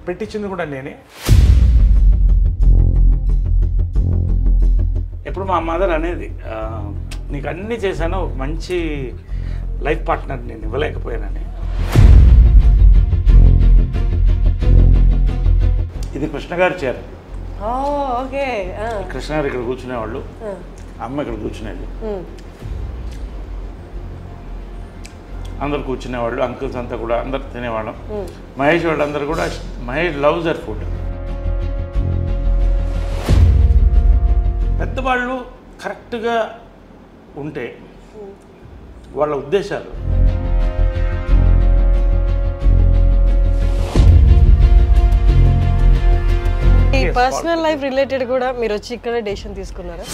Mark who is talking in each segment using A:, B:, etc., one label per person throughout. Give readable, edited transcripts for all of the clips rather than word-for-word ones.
A: పెట్టించింది కూడా నేనే. ఎప్పుడు మా మదర్ అనేది నీకు అన్నీ చేశాను, ఒక మంచి లైఫ్ పార్ట్నర్ నేను ఇవ్వలేకపోయానని. ఇది కృష్ణ గారి చీర. కృష్ణ గారు ఇక్కడ కూర్చునేవాళ్ళు, అమ్మ ఇక్కడ కూర్చునేది, అందరు కూర్చునేవాళ్ళు, అంకుల్స్ అంతా కూడా అందరు తినేవాళ్ళం. మహేష్ వాళ్ళందరూ కూడా, మహేష్ లవ్స్ దర్ ఫుడ్. పెద్దవాళ్ళు కరెక్ట్గా ఉంటే వాళ్ళ ఉద్దేశాలు
B: పర్సనల్ లైఫ్ రిలేటెడ్ కూడా మీరు వచ్చి ఇక్కడ డెసిషన్ తీసుకున్నారా?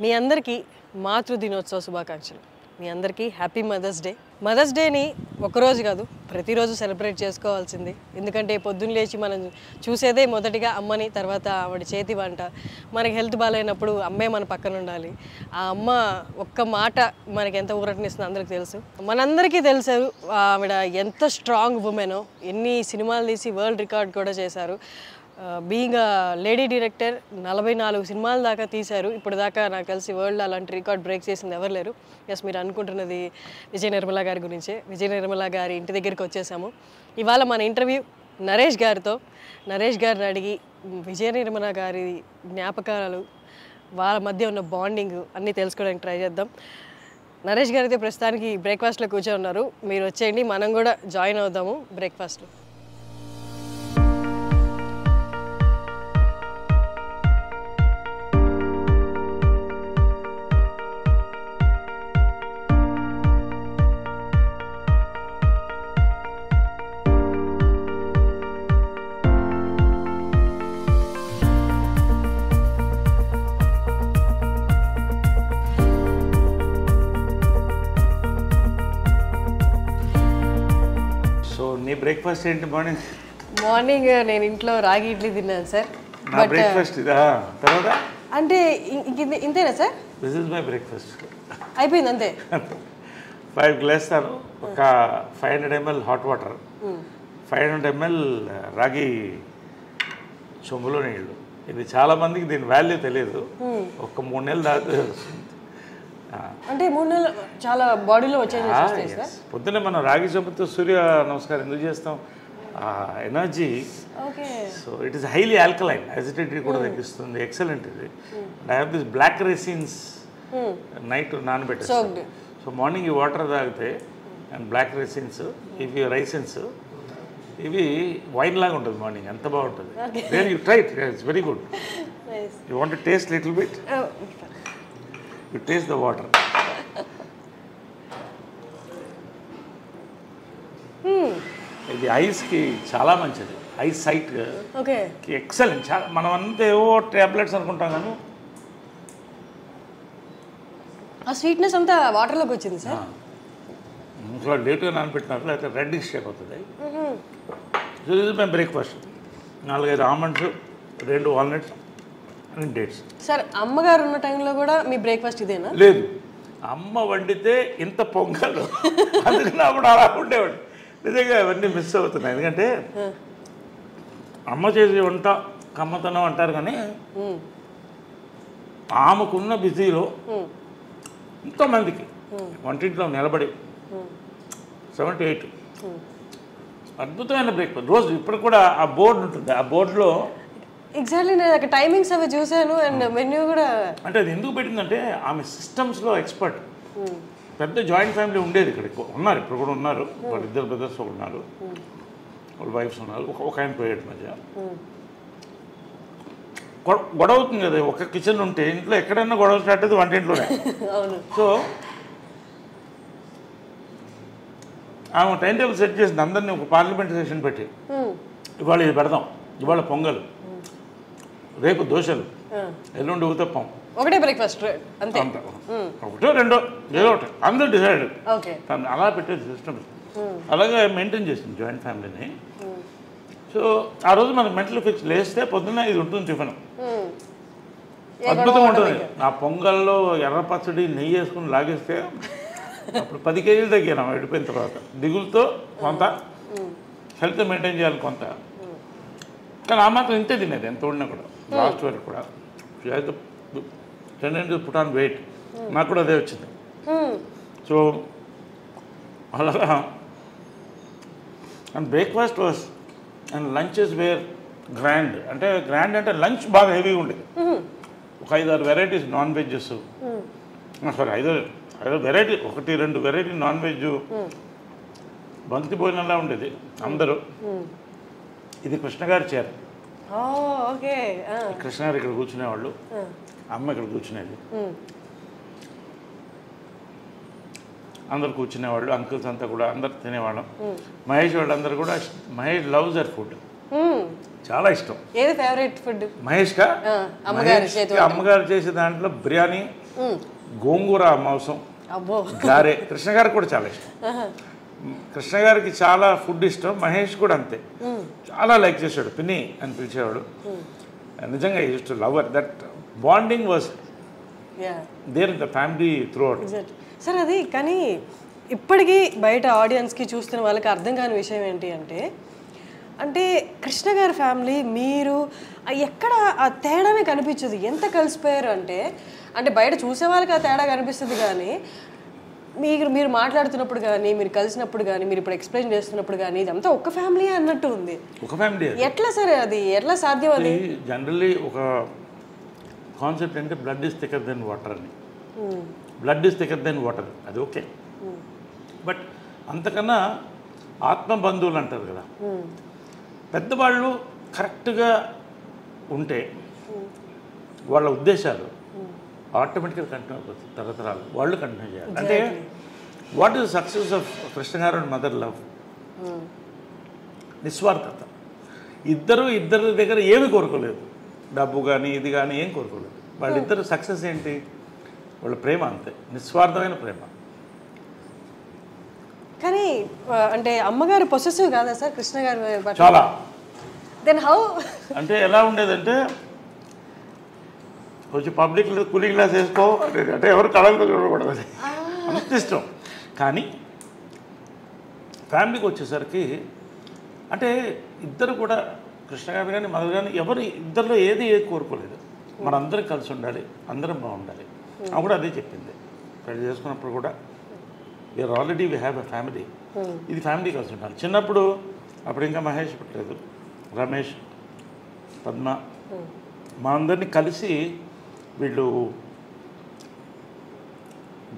B: మీ అందరికీ మాతృ దినోత్సవ శుభాకాంక్షలు. మీ అందరికీ హ్యాపీ మదర్స్ డే. మదర్స్ డేని ఒకరోజు కాదు, ప్రతిరోజు సెలబ్రేట్ చేసుకోవాల్సింది. ఎందుకంటే పొద్దున్న లేచి మనం చూసేదే మొదటిగా అమ్మని, తర్వాత ఆవిడ చేతి వంట. మనకి హెల్త్ బాగాలేనప్పుడు అమ్మే మన పక్కన ఉండాలి. ఆ అమ్మ ఒక్క మాట మనకి ఎంత ఊరటనిస్తుందో అందరికీ తెలుసు. మనందరికీ తెలుసు ఆవిడ ఎంత స్ట్రాంగ్ ఉమెనో. ఎన్ని సినిమాలు తీసి వరల్డ్ రికార్డ్ కూడా చేశారు. బీయింగ్ లేడీ డైరెక్టర్ 44 సినిమాల దాకా తీశారు. ఇప్పుడు దాకా నాకు తెలిసి వరల్డ్ అలాంటి రికార్డ్ బ్రేక్ చేసింది ఎవరు లేరు. ఎస్, మీరు అనుకుంటున్నది విజయ నిర్మల గారి గురించే. విజయ నిర్మల గారి ఇంటి దగ్గరికి వచ్చేసాము. ఇవాళ మన ఇంటర్వ్యూ నరేష్ గారితో. నరేష్ గారిని అడిగి విజయ నిర్మల గారి జ్ఞాపకాలు, వాళ్ళ మధ్య ఉన్న బాండింగ్ అన్నీ తెలుసుకోవడానికి ట్రై చేద్దాం. నరేష్ గారు అయితే ప్రస్తుతానికి బ్రేక్ఫాస్ట్లో కూర్చొని ఉన్నారు. మీరు వచ్చేయండి, మనం కూడా జాయిన్ అవుదాము బ్రేక్ఫాస్ట్లో.
A: బ్రేక్ఫాస్ట్ ఏంటి?
B: మార్నింగ్ నేను ఇంట్లో రాగి ఇడ్లీ తిన్నాను సార్.
A: బ్రేక్ఫాస్ట్ తర్వాత
B: అంటే ఇంతేనా sir?
A: This is my breakfast.
B: అయిపోయింది అంతే.
A: 5 గ్లాసులు, ఒక 500 ml హాట్ వాటర్, 500 ml రాగి చెంబులో నీళ్ళు. ఇది చాలా మందికి దీని వాల్యూ తెలియదు. ఒక 3 నెలలు దాకా
B: అంటే 3 నెలలు చాలా బాడీలో వచ్చేది.
A: పొద్దున్నే మనం రాగి చెంబుతో సూర్య నమస్కారం ఎందుకు చేస్తాం? Energy. So it is highly alkaline, acidity కూడా తగ్గిస్తుంది. ఎక్సలెంట్ ఇది. I have this black raisins night నానబెట్టేస్తాను. సో మార్నింగ్ ఈ వాటర్ తాగితే అండ్ బ్లాక్ రైసిన్స్, ఇవి రైసిన్స్, ఇవి వైన్ లాగా ఉంటుంది మార్నింగ్. ఎంత బాగుంటుంది. Then you try it, it's very good. You want to taste little bit? You taste the water. ఇది ఐస్కి చాలా మంచిది. Eyes sight excellent. చాలా మనం అంతా ఏవో టాబ్లెట్స్ అనుకుంటాం కానీ
B: ఆ స్వీట్నెస్ అంతా వాటర్లోకి వచ్చింది సార్.
A: సో లేట్గా నానబెట్టినారు, లేకపోతే రెడ్డిష్ షేప్ అవుతుంది. సో ఇది మేము breakfast. 4-5 almonds, 2 walnuts and dates.
B: Sir అమ్మగారు ఉన్న టైంలో కూడా మీ బ్రేక్ఫాస్ట్ ఇదేనా?
A: లేదు, అమ్మ వండితే ఇంత పొంగలు, అందుకని అప్పుడు అలా ఉండేవాడు. నిజంగా అవన్నీ మిస్ అవుతున్నాయి. ఎందుకంటే అమ్మ చేసే వంట కమ్మతనం అంటారు కానీ ఆమెకున్న బిజీలో ఎంతోమందికి వంటింట్లో నిలబడి 7 to 8 అద్భుతమైన బ్రేక్ఫాస్ట్ రోజు. ఇప్పుడు కూడా ఆ బోర్డు ఉంటుంది, ఆ బోర్డులో
B: ఎగ్జాక్ట్లీ నేను టైమింగ్స్ అవి చూశాను అండ్ మెన్యూ కూడా. అంటే
A: అది ఎందుకు పెట్టిందంటే ఆమె సిస్టమ్స్లో ఎక్స్పర్ట్. పెద్ద జాయింట్ ఫ్యామిలీ ఉండేది ఇక్కడ, ఉన్నారు ఇప్పుడు కూడా ఉన్నారు. వాళ్ళ 2 బ్రదర్స్ ఉన్నారు, వాళ్ళ వైఫ్స్ ఉన్నారు, ఒక ఆయన పోయాడు మధ్య. గొడవ అవుతుంది కదా ఒక కిచెన్ ఉంటే. ఇంట్లో ఎక్కడైనా గొడవ స్టార్ట్ అయితే వంటింట్లోనే. సో ఆమె టైం టేబుల్ సెట్ చేసింది, అందరినీ ఒక పార్లమెంట్ సెషన్ పెట్టి ఇవాళ ఇది పెడదాం, ఇవాళ పొంగల్, రేపు దోశలు, ఎల్లుండి ఊతప్పం,
B: ఒకటే బ్రేక్ఫాస్ట్ అంతే.
A: ఒకటో రెండో ఏదో ఒకటి అందరూ డిసైడ్. అలా పెట్టేది సిస్టమ్. అలాగే మెయింటైన్ చేసింది జాయింట్ ఫ్యామిలీని. సో ఆ రోజు మనకు మెంటల్ ఫిక్స్ లేస్తే పొద్దున్న ఇది ఉంటుంది టిఫిన్. అద్భుతంగా ఉంటుంది. ఆ పొంగల్లో ఎర్ర పచ్చడి నెయ్యి వేసుకుని లాగేస్తే అప్పుడు 10 కేజీలు తగ్గాను వెళ్ళిపోయిన తర్వాత. దిగులతో కొంత హెల్త్ మెయింటైన్ చేయాలి కొంత, కానీ ఆ మాత్రం ఇంతే తినేది ఎంత ఉడినా కూడా లాస్ట్ వరకు కూడా. టెండెంట్ పుట్ ఆన్ వెయిట్, నాకు కూడా అదే వచ్చింది. సో అలాగా and breakfast was and lunches were grand. అంటే గ్రాండ్ అంటే లంచ్ బాగా హెవీగా ఉండేది. ఒక 5-6 వెరైటీస్ నాన్ వెజ్జెస్, sorry 5 variety, 1-2 variety non veg, బంతి భోజనంలా ఉండేది అందరూ. ఇది కృష్ణ గారి చీర. కృష్ణ గారు ఇక్కడ కూర్చునేవాళ్ళు, అమ్మ ఇక్కడ కూర్చునేది, అందరు కూర్చునేవాళ్ళు, అంకుల్స్ అంతా కూడా అందరు తినేవాళ్ళం. మహేష్ వాళ్ళందరూ కూడా, మహేష్ లవ్స్ దర్ ఫుడ్, చాలా ఇష్టం.
B: ఏది ఫేవరెట్ ఫుడ్
A: మహేష్గా? అమ్మగారు చేసే దాంట్లో బిర్యానీ, గోంగూర మాంసం, గారే. కృష్ణ గారికి కూడా చాలా ఇష్టం. కృష్ణ గారికి చాలా ఫుడ్ ఇష్టం, మహేష్ కూడా అంతే, చాలా లైక్ చేశాడు. పిన్ని అని పిలిచేవాడు. నిజంగా used to love that bonding was there in the family throughout.
B: Sir అది కానీ ఇప్పటికీ బయట ఆడియన్స్కి చూస్తున్న వాళ్ళకి అర్థం కాని విషయం ఏంటి అంటే కృష్ణ గారి ఫ్యామిలీ మీరు ఎక్కడ ఆ తేడానే కనిపించదు. ఎంత కలిసిపోయారు అంటే బయట చూసే వాళ్ళకి ఆ తేడా కనిపిస్తుంది, కానీ మీరు మాట్లాడుతున్నప్పుడు కానీ, మీరు కలిసినప్పుడు కానీ, మీరు ఇప్పుడు ఎక్స్ప్లెయిన్ చేస్తున్నప్పుడు కానీ ఇదంతా ఒక ఫ్యామిలీ అన్నట్టు ఉంది.
A: ఒక ఫ్యామిలీ
B: ఎట్లా సరే అది ఎట్లా సాధ్యం? అది
A: జనరల్లీ ఒక కాన్సెప్ట్ అంటే blood is thicker than water అని. Blood is thicker than water, అది ఓకే. బట్ అంతకన్నా ఆత్మబంధువులు అంటారు కదా, పెద్దవాళ్ళు కరెక్ట్గా ఉంటే వాళ్ళ ఉద్దేశాలు ఆటోమేటిక్గా కంటిన్యూ అయిపోతుంది. తరతరాలు వాళ్ళు కంటిన్యూ చేయాలి. అంటే what is success of Krishna గారు అండ్ మదర్ లవ్? నిస్వార్థత. ఇద్దరి దగ్గర ఏమి కోరుకోలేదు, డబ్బు కానీ ఇది కానీ ఏం కోరుకోలేదు. వాళ్ళిద్దరు సక్సెస్ ఏంటి? వాళ్ళ ప్రేమ, అంతే, నిస్వార్థమైన ప్రేమ.
B: కానీ అంటే అమ్మగారు పొసెసివ్ కాదా సార్ కృష్ణ గారు?
A: చాలా.
B: Then how? అంటే
A: ఎలా ఉండేదంటే కొంచెం పబ్లిక్లో కూలింగ్ గ్లాస్ వేసుకో అంటే ఎవరు కళలతో చూడకూడదు, అంత ఇష్టం. కానీ ఫ్యామిలీకి వచ్చేసరికి అంటే ఇద్దరు కూడా, కృష్ణ గారు కానీ మదర్ కానీ, ఇద్దరిలో ఏది కోరుకోలేదు. మనందరం కలిసి ఉండాలి, అందరం బాగుండాలి. ఆమె కూడా అదే చెప్పింది పెళ్లి చేసుకున్నప్పుడు కూడా. We're already we have a family, ఇది ఫ్యామిలీ కలిసి ఉండాలి. చిన్నప్పుడు అప్పుడు ఇంకా మహేష్ పుట్టలేదు, రమేష్, పద్మ, మా అందరినీ కలిసి వీళ్ళు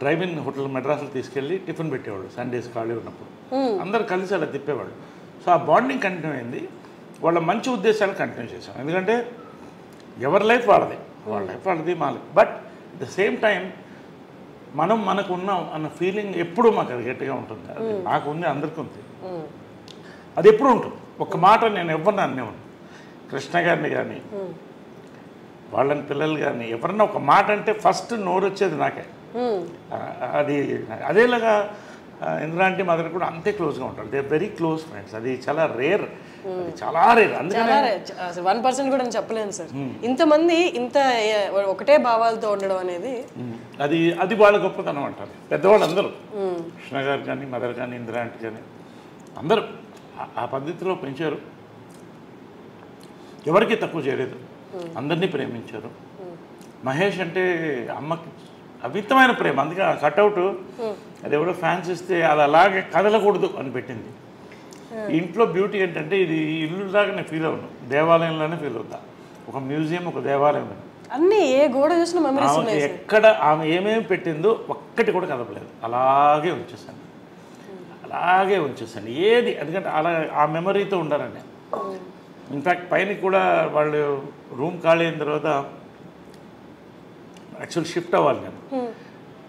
A: డ్రైవింగ్ హోటల్ మెడ్రాస్లో తీసుకెళ్ళి టిఫిన్ పెట్టేవాళ్ళు సండేస్ ఖాళీ ఉన్నప్పుడు. అందరు కలిసి అలా తిప్పేవాళ్ళు. సో ఆ బాండింగ్ కంటిన్యూ అయింది. వాళ్ళ మంచి ఉద్దేశాలు కంటిన్యూ చేశాం. ఎందుకంటే ఎవరి లైఫ్ వాళ్ళది, వాళ్ళ లైఫ్ వాళ్ళది, మా life. But at the same time మనకు ఉన్నాం అన్న ఫీలింగ్ ఎప్పుడూ మాకు అది గట్టిగా ఉంటుంది. అది నాకు ఉంది, అందరికీ ఉంది, అది ఎప్పుడు ఉంటుంది. ఒక మాట నేను ఎవరిని అనేవాడు, కృష్ణ గారిని కానీ వాళ్ళని పిల్లలు కానీ ఎవరన్నా ఒక మాట అంటే ఫస్ట్ నోరు వచ్చేది నాకే. అది అదేలాగా ఇంద్రాంటి మదర్ కూడా అంతే క్లోజ్గా ఉంటారు. They very close friends. అది చాలా రేర్, చాలా రేర్. అందుకని
B: 1% కూడా నేను చెప్పలేను సార్. ఇంతమంది ఇంత ఒకటే భావాలతో ఉండడం అనేది
A: అది వాళ్ళ గొప్పతనం అంటారు పెద్దవాళ్ళు అందరూ. కృష్ణ గారు కానీ మదర్ కానీ ఇంద్రాంటి కానీ అందరూ ఆ పద్ధతిలో పెంచారు. ఎవరికి తక్కువ చేయలేదు, అందరినీ ప్రేమించారు. మహేష్ అంటే అమ్మకి అమితమైన ప్రేమ. అందుకే ఆ కట్అవుట్ అది ఎవడో ఫ్యాన్స్ ఇస్తే అది అలాగే కదలకూడదు అని పెట్టింది. ఇంట్లో బ్యూటీ ఏంటంటే ఇది ఇల్లులాగా నేను ఫీల్ అవును, దేవాలయంలోనే ఫీల్ అవుతా. ఒక మ్యూజియం, ఒక దేవాలయం
B: అన్నీ ఏ గోడ చూసిన మెమరీస్ ఉన్నాయి.
A: ఎక్కడ ఆమె ఏమేమి పెట్టిందో ఒక్కటి కూడా కదపలేదు, అలాగే ఉంచేసాను, అలాగే ఉంచేసాను ఏది. ఎందుకంటే అలా ఆ మెమరీతో ఉండాలని. ఇన్ఫ్యాక్ట్ పైన కూడా వాళ్ళు రూమ్ ఖాళీ అయిన తర్వాత యాక్చువల్ షిఫ్ట్ అవ్వాలి, నేను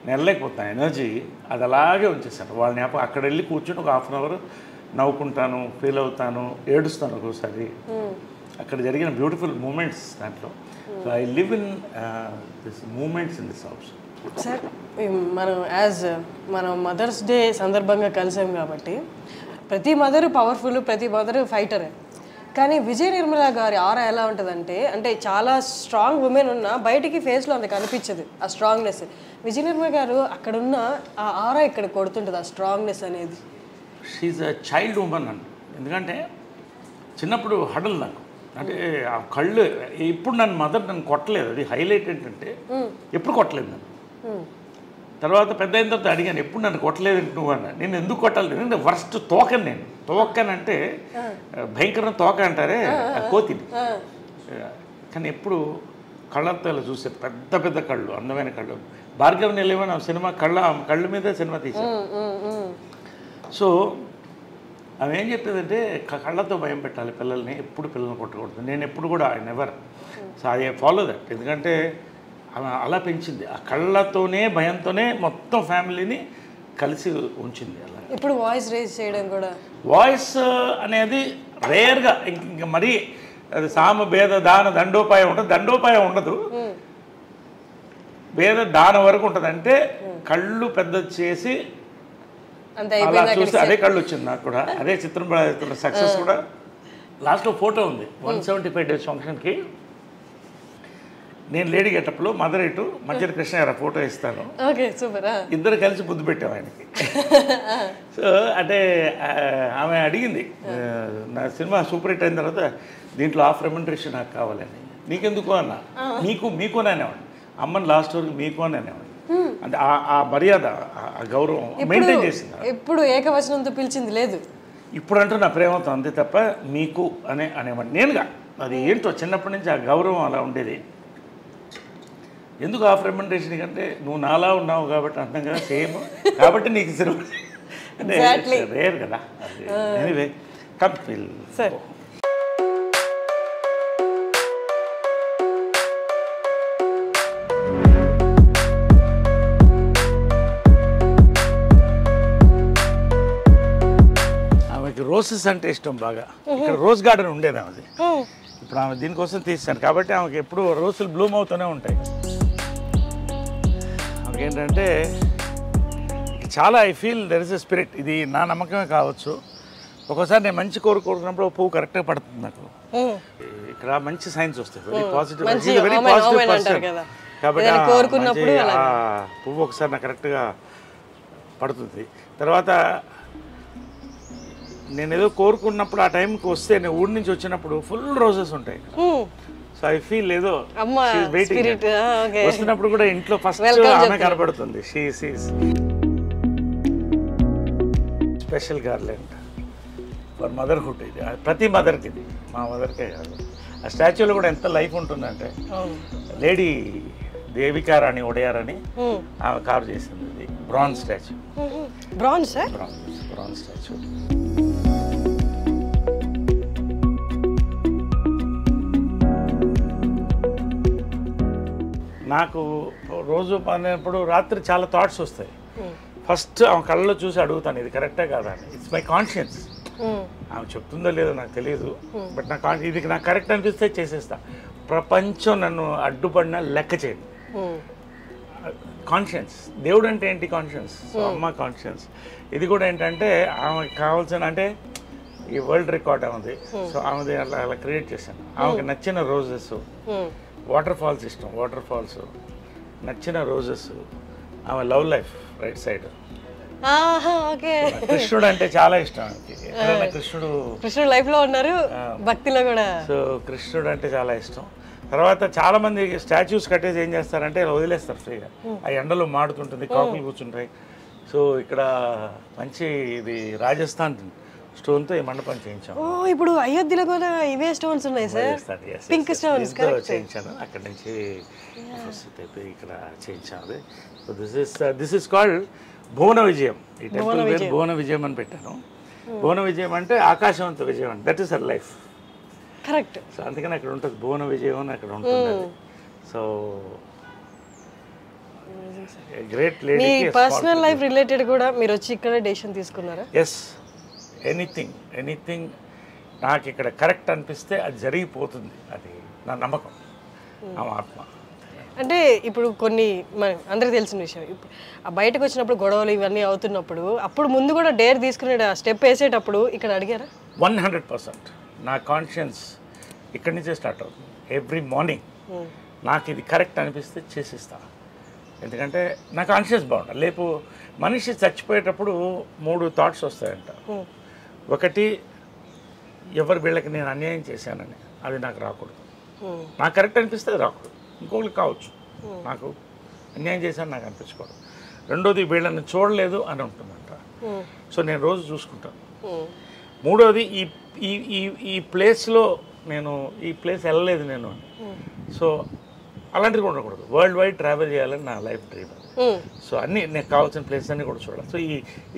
A: వెళ్ళలేకపోతాను, ఎనర్జీ అది అలాగే ఉంచేసాను. వాళ్ళని అక్కడ వెళ్ళి కూర్చొని ఒక 1/2 అవర్ నవ్వుకుంటాను, ఫీల్ అవుతాను, ఏడుస్తాను ఒక్కోసారి. అక్కడ జరిగిన బ్యూటిఫుల్ మూమెంట్స్ దాంట్లో. So I live in this moments in this house.
B: Sir మనం మదర్స్ డే సందర్భంగా కలిసాం కాబట్టి ప్రతి మదర్ పవర్ఫుల్, ప్రతి మదర్ ఫైటరే. కానీ విజయ నిర్మల గారి ఆరా ఎలా ఉంటుందంటే, అంటే చాలా స్ట్రాంగ్ ఉమెన్ ఉన్నా బయటికి ఫేస్లో అంత కనిపించదు ఆ స్ట్రాంగ్నెస్. విజయ నిర్మల గారు అక్కడ ఉన్న ఆ ఆరా ఇక్కడ కొడుతుంటుంది, ఆ స్ట్రాంగ్నెస్ అనేది.
A: షీఈ్ అ చైల్డ్ ఉమెన్ అండి. ఎందుకంటే చిన్నప్పుడు హడల్ నాకు, అంటే ఆ కళ్ళు ఇప్పుడు నన్ను కొట్టలేదు. అది హైలైట్ ఏంటంటే ఎప్పుడు కొట్టలేదు నన్ను. తర్వాత పెద్ద అయిన తర్వాత అడిగాను, ఎప్పుడు నన్ను కొట్టలేదు నువ్వు అన్న. నేను ఎందుకు కొట్టాలి, నేను వర్స్ట్ తోకను. నేను తోకనంటే భయంకరమైన తోక అంటారే, కోతిని. కానీ ఎప్పుడు కళ్ళతో ఇలా చూసేది, పెద్ద పెద్ద కళ్ళు, అందమైన కళ్ళు. భార్గవ్ నిలయమని సినిమా కళ్ళు మీద సినిమా తీశాను. సో ఆమె ఏం చెప్పేదంటే కళ్ళతో భయం పెట్టాలి పిల్లల్ని, ఎప్పుడు పిల్లల్ని కొట్టకూడదు. నేను ఎప్పుడు కూడా I never. So I follow that. ఎందుకంటే ఆమె అలా పెంచింది, ఆ కళ్ళతోనే భయంతోనే మొత్తం ఫ్యామిలీని కలిసి ఉంచింది. అలా
B: ఇప్పుడు వాయిస్ రేజ్ చేయడం కూడా,
A: వాయిస్ అనేది రేర్గా, ఇంకా మరీ అది సామ భేద దాన దండోపాయం ఉంటుంది. దండోపాయం ఉండదు, భేద దాన వరకు ఉంటుంది. అంటే కళ్ళు పెద్ద చేసి అలా చూస్తే అదే కళ్ళు వచ్చింది నాకు కూడా. అదే చిత్రం సక్సెస్ కూడా. లాస్ట్లో ఫోటో ఉంది 175 days ఫంక్షన్కి. నేను లేడీ గెటప్లో మదర్ ఇటు మధ్య కృష్ణ గారు ఫోటో ఇస్తాను. ఇద్దరు కలిసి బుద్ధి పెట్టాం ఆయనకి. సో అంటే ఆమె అడిగింది, నా సినిమా సూపర్ హిట్ అయిన తర్వాత దీంట్లో ఆఫ్ రెమ్యునరేషన్ నాకు కావాలని. నీకెందుకు అన్న, మీకు అని అనేవాడిని. అమ్మని లాస్ట్ వరకు మీకు అని అనేవాడిని. అంటే ఆ మర్యాద, ఆ గౌరవం మెయింటైన్ చేసింది.
B: ఎప్పుడు ఏకవచనంతో పిలిచింది లేదు.
A: ఇప్పుడు అంటూ నా ప్రేమతో అంతే తప్ప మీకు అనేవాడిని నేనుగా. అది ఏంటో చిన్నప్పటి నుంచి ఆ గౌరవం అలా ఉండేది. ఎందుకు ఆఫ్ రెమ్యునరేషన్ కంటే నువ్వు నాలా ఉన్నావు కాబట్టి అంటాం కదా, సేమ్ కాబట్టి నీకు సినిమా అంటే రేర్ కదా. Anyway come feel. ఆమెకి రోసెస్ అంటే ఇష్టం బాగా. ఇక్కడ రోజ్ గార్డెన్ ఉండేది ఆమెది. ఇప్పుడు ఆమె దీనికోసం తీస్తాను కాబట్టి ఆమెకి ఎప్పుడు రోజులు బ్లూమ్ అవుతూనే ఉంటాయి. ఆమెకేంటంటే చాలా I feel there is a spirit. ఇది నా నమ్మకమే కావచ్చు. ఒక్కోసారి నేను మంచి కోరుకున్నప్పుడు పువ్వు కరెక్ట్గా పడుతుంది నాకు. ఇక్కడ మంచి సైన్స్ వస్తాయి, very positive, very positive person. కాబట్టి పువ్వు ఒకసారి నాకు కరెక్ట్గా పడుతుంది. తర్వాత నేను ఏదో కోరుకున్నప్పుడు ఆ టైంకి వస్తే, నేను ఊరి నుంచి వచ్చినప్పుడు ఫుల్ రోజెస్ ఉంటాయి. సో ఐ ఫీల్ ఏదో వెయిటింగ్. వస్తున్నప్పుడు కూడా ఇంట్లో ఫస్ట్ ఆమె కనపడుతుంది. Special garland for motherhood. ఇది ప్రతి మదర్కి, ఇది మా మదర్కే కాదు. ఆ స్టాచ్యూలో కూడా ఎంత లైఫ్ ఉంటుందంటే, లేడీ దేవికారాణి ఒడయార్ అని ఆమె కార్ చేసింది. ఇది బ్రాంజ్ స్టాచ్యూ. Bronze statue. నాకు రోజు పడినప్పుడు రాత్రి చాలా థాట్స్ వస్తాయి. ఫస్ట్ ఆమె కళ్ళలో చూసి అడుగుతాను, ఇది కరెక్టే కాదా అని. It's my conscience. ఆమె చెప్తుందో లేదో నాకు తెలియదు, బట్ ఇది నాకు కరెక్ట్ అనిపిస్తే చేసేస్తా. ప్రపంచం నన్ను అడ్డుపడినా లెక్క చేయదు. కాన్షియన్స్. దేవుడు అంటే ఏంటి? కాన్షియన్స్. సో అమ్మ కాన్షియన్స్. ఇది కూడా ఏంటంటే ఆమెకి కావాల్సిన, అంటే ఈ వరల్డ్ రికార్డ్ ఆమెది. సో ఆమెది అలా క్రియేట్ చేశాను. ఆమెకి నచ్చిన రోజెస్, వాటర్ ఫాల్స్ ఇష్టం, వాటర్ ఫాల్స్, నచ్చిన రోజెస్, ఆమె లవ్ లైఫ్ రైట్ సైడ్. కృష్ణుడు అంటే చాలా ఇష్టం.
B: కృష్ణుడు లైఫ్ లో ఉన్నారు, భక్తిలో కూడా.
A: సో కృష్ణుడు అంటే చాలా ఇష్టం. తర్వాత చాలా మంది స్టాచ్యూస్ కట్టేసి ఏం చేస్తారంటే వదిలేస్తారు ఫ్రీగా. ఆ ఎండలో మాడుతుంటుంది, కాకులు కూర్చుంటాయి. సో ఇక్కడ మంచి ఇది రాజస్థాన్ స్టోన్ తో ఈ మండపం చేయించాం.
B: ఇప్పుడు అయోధ్యలో కూడా ఇవే స్టోన్స్ ఉన్నాయి సార్, పింక్ స్టోన్స్
A: చేయించాను. అక్కడ నుంచి ఇక్కడ చేయించాను. సో దిస్ ఇస్ కాల్డ్ భువన విజయం. ఈ టెంపుల్ పేరు భువన విజయం అని పెట్టాను. భువన విజయం అంటే ఆకాశవంత విజయం అంటే, that is her life.
B: Correct.
A: So అందుకని అక్కడ ఉంటుంది భువన విజయం అని అక్కడ ఉంటుంది. So great lady.
B: మీ పర్సనల్ లైఫ్ రిలేటెడ్ కూడా మీరు వచ్చి ఇక్కడ డెసిషన్ తీసుకున్నారా?
A: ఎస్. ఎనీథింగ్ నాకు ఇక్కడ కరెక్ట్ అనిపిస్తే అది జరిగిపోతుంది. అది నా నమ్మకం, నా ఆత్మ.
B: అంటే ఇప్పుడు కొన్ని అందరికి తెలిసిన విషయం, బయటకు వచ్చినప్పుడు గొడవలు ఇవన్నీ అవుతున్నప్పుడు, అప్పుడు ముందు కూడా డేర్ తీసుకునే స్టెప్ వేసేటప్పుడు ఇక్కడ అడిగారా?
A: 100%. నా కాన్షియన్స్ ఇక్కడి నుంచే స్టార్ట్ అవుతుంది. ఎవ్రీ మార్నింగ్ నాకు ఇది కరెక్ట్ అనిపిస్తే చేసిస్తాను. ఎందుకంటే నా కాన్షియస్ బాగుండాలి. లేపు మనిషి చచ్చిపోయేటప్పుడు 3 థాట్స్ వస్తాయంట. ఒకటి, ఎవరు వీళ్ళకి నేను అన్యాయం చేశానని, అది నాకు రాకూడదు. నాకు కరెక్ట్ అనిపిస్తే అది రాకూడదు. ఇంకొకరికి కావచ్చు, నాకు అన్యాయం చేశాను నాకు అనిపించకూడదు. రెండోది, వీళ్ళని చూడలేదు అని ఉంటుందంట. సో నేను రోజు చూసుకుంటాను. మూడోది, ఈ ప్లేస్లో నేను ఈ ప్లేస్ వెళ్ళలేదు నేను అని. సో అలాంటివి కూడా ఉండకూడదు. వరల్డ్ వైడ్ ట్రావెల్ చేయాలని నా లైఫ్ డ్రీమ్. సో అన్నీ నేను కావాల్సిన ప్లేస్ అన్నీ కూడా చూడాలి. సో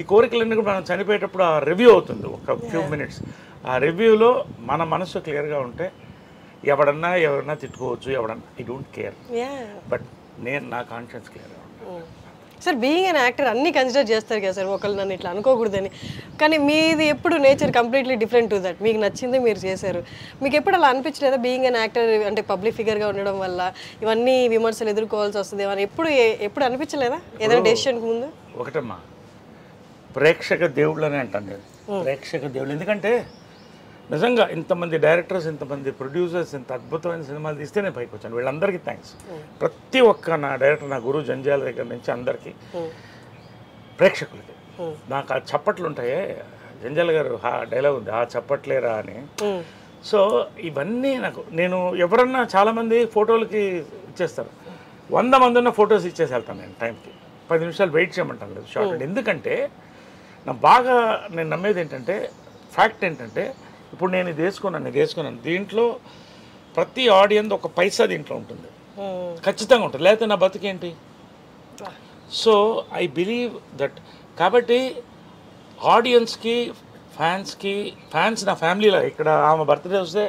A: ఈ కోరికలన్నీ కూడా మనం చనిపోయేటప్పుడు ఆ రివ్యూ అవుతుంది ఒక ఫ్యూ మినిట్స్. ఆ రివ్యూలో మన మనసు క్లియర్గా ఉంటే ఎవరన్నా తిట్టుకోవచ్చు, ఎవడన్నా, ఐ డోంట్ కేర్. బట్ నేను నా కాన్షియన్స్ క్లియర్గా ఉంటాను.
B: సార్ బీయింగ్ అన్ యాక్టర్ అన్నీ కన్సిడర్ చేస్తారు కదా సార్, ఒకళ్ళు నన్ను ఇట్లా అనుకోకూడదని. కానీ మీది ఎప్పుడు nature completely different to that. మీకు నచ్చింది మీరు చేశారు. మీకు ఎప్పుడు అలా అనిపించలేదా బీయింగ్ అన్ యాక్టర్ అంటే పబ్లిక్ ఫిగర్గా ఉండడం వల్ల ఇవన్నీ విమర్శలు ఎదుర్కోవాల్సి వస్తుంది అని ఎప్పుడు అనిపించలేదా ఏదైనా డెసిషన్కి ముందు?
A: ఒకటమ్మా, ప్రేక్షక దేవుళ్ళు అని అంటాను నేను. ప్రేక్షక దేవుళ్ళు ఎందుకంటే నిజంగా ఇంతమంది డైరెక్టర్స్, ఇంతమంది ప్రొడ్యూసర్స్, ఇంత అద్భుతమైన సినిమాలు తీస్తే నేను పైకి వచ్చాను. వీళ్ళందరికీ థ్యాంక్స్. ప్రతి ఒక్క నా డైరెక్టర్, నా గురువు జంజాల దగ్గర నుంచి అందరికీ, ప్రేక్షకులకి. నాకు ఆ చప్పట్లు ఉంటాయే, జంజాల గారు డైలాగ్ ఉంది, ఆ చప్పట్లేరా అని. సో ఇవన్నీ నేను ఎవరన్నా చాలామంది ఫోటోలకి ఇచ్చేస్తారు. 100 మంది ఉన్న ఫొటోస్ ఇచ్చేసి వెళ్తాను నేను టైంకి. 10 నిమిషాలు వెయిట్ చేయమంటాను లేదు షార్ట్. ఎందుకంటే నేను నమ్మేది ఏంటంటే, ఫ్యాక్ట్ ఏంటంటే, ఇప్పుడు నేను ఇది వేసుకున్నాను, దీంట్లో ప్రతి ఆడియన్స్ ఒక పైసా దీంట్లో ఉంటుంది, ఖచ్చితంగా ఉంటుంది. లేకపోతే నా బతుకేంటి? So I believe that. కాబట్టి ఆడియన్స్కి, ఫ్యాన్స్ నా ఫ్యామిలీలో, ఇక్కడ ఆమె బర్త్డే వస్తే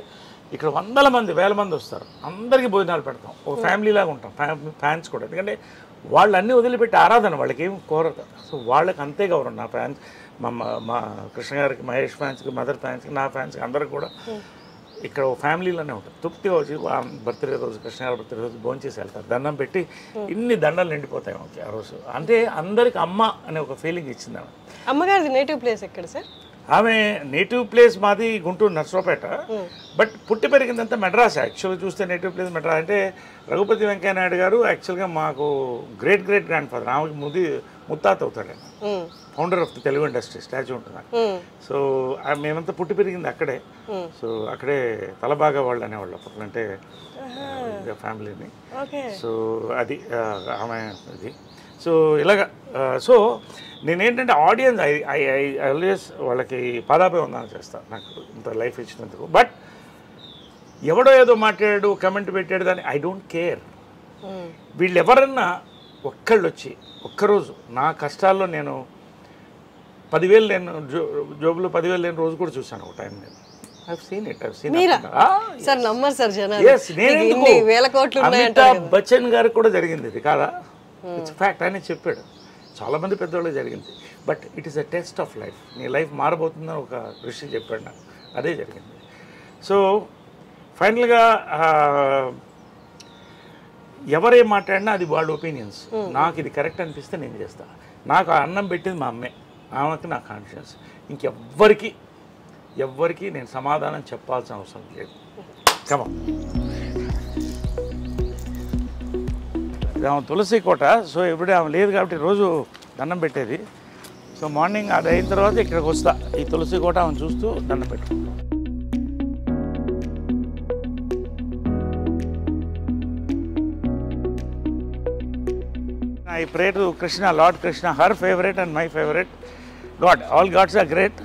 A: ఇక్కడ 100 మంది 1000 మంది వస్తారు, అందరికీ భోజనాలు పెడతాం, ఒక ఫ్యామిలీలాగా ఉంటాం. ఫ్యాన్స్ కూడా, ఎందుకంటే వాళ్ళు అన్నీ వదిలిపెట్టి ఆరాధన, వాళ్ళకి ఏం కోరదు. సో వాళ్ళకి అంతే గౌరవం. నా ఫ్యాన్స్, మా కృష్ణ గారికి, మహేష్ ఫ్యాన్స్కి, మదర్ ఫ్యాన్స్కి, నా ఫ్యాన్స్కి అందరికి కూడా ఇక్కడ ఒక ఫ్యామిలీలోనే ఉంటుంది. తృప్తిగా వచ్చి బర్త్డే రోజు, కృష్ణ గారి బర్త్డే రోజు భోంచేసి వెళ్తారు, దండం పెట్టి. ఇన్ని దండలు నిండిపోతాయి ఓకే ఆ రోజు. అంటే అందరికి అమ్మ అనే ఒక ఫీలింగ్ ఇచ్చింది ఆమె.
B: అమ్మగారిది నేటివ్ ప్లేస్ ఎక్కడ సార్?
A: ఆమె నేటివ్ ప్లేస్ మాది గుంటూరు నర్సరావుపేట, బట్ పుట్టి పెరిగిందంతా మెడ్రాస్. యాక్చువల్గా చూస్తే నేటివ్ ప్లేస్ మెడ్రాస్. అంటే రఘుపతి వెంకయ్య నాయుడు గారు యాక్చువల్గా మాకు గ్రేట్ గ్రాండ్ ఫాదర్. ఆమెకి ముత్తాత అవుతాడు ఆయన, founder of the Telugu industry. Statue ఉంటుంది. సో మేమంతా పుట్టి పెరిగింది అక్కడే. సో అక్కడే తలబాగా వాళ్ళు అనేవాళ్ళు అప్పట్లో, అంటే ఫ్యామిలీని. సో అది ఆమె ఇది. సో ఇలాగా. సో నేనేంటంటే ఆడియన్స్ ఐ ఆల్వేస్ వాళ్ళకి పాదాభివందనం చేస్తాను, నాకు ఇంత లైఫ్ ఇచ్చినందుకు. బట్ ఎవడో ఏదో మాట్లాడాడు, కమెంట్ పెట్టాడు, దాన్ని ఐ డోంట్ కేర్. వీళ్ళు ఎవరన్నా ఒక్కళ్ళు వచ్చి ఒక్కరోజు నా కష్టాల్లో, నేను 10,000 లేని జోబులో 10,000 లేని రోజు కూడా చూశాను ఒక టైం. నేను అమితాబ్ బచ్చన్ గారికి కూడా జరిగింది ఇది కాదా? It's fact. ఆయన చెప్పాడు, చాలామంది పెద్దవాళ్ళకి జరిగింది. But it is a test of life. నీ లైఫ్ మారబోతుందని ఒక ఋషి చెప్పాడు నాకు, అదే జరిగింది. సో ఫైనల్గా ఎవరేం మాట్లాడినా అది వాళ్ళ ఒపీనియన్స్. నాకు ఇది కరెక్ట్ అనిపిస్తే నేను చేస్తాను. నాకు ఆ అన్నం పెట్టింది మా అమ్మే, ఆమెకి నా కాన్షియన్స్. ఎవ్వరికి నేను సమాధానం చెప్పాల్సిన అవసరం లేదు. కమా ఆమె తులసి కోట. సో ఎప్పుడే ఆమె లేదు కాబట్టి రోజు దండం పెట్టేది. సో మార్నింగ్ అది అయిన తర్వాత ఇక్కడికి వస్తా, ఈ తులసి కోట ఆమె చూస్తూ దండం పెట్టుకుంటాం. I pray to Krishna, Lord Krishna, her favorite and my favorite God. All gods are great.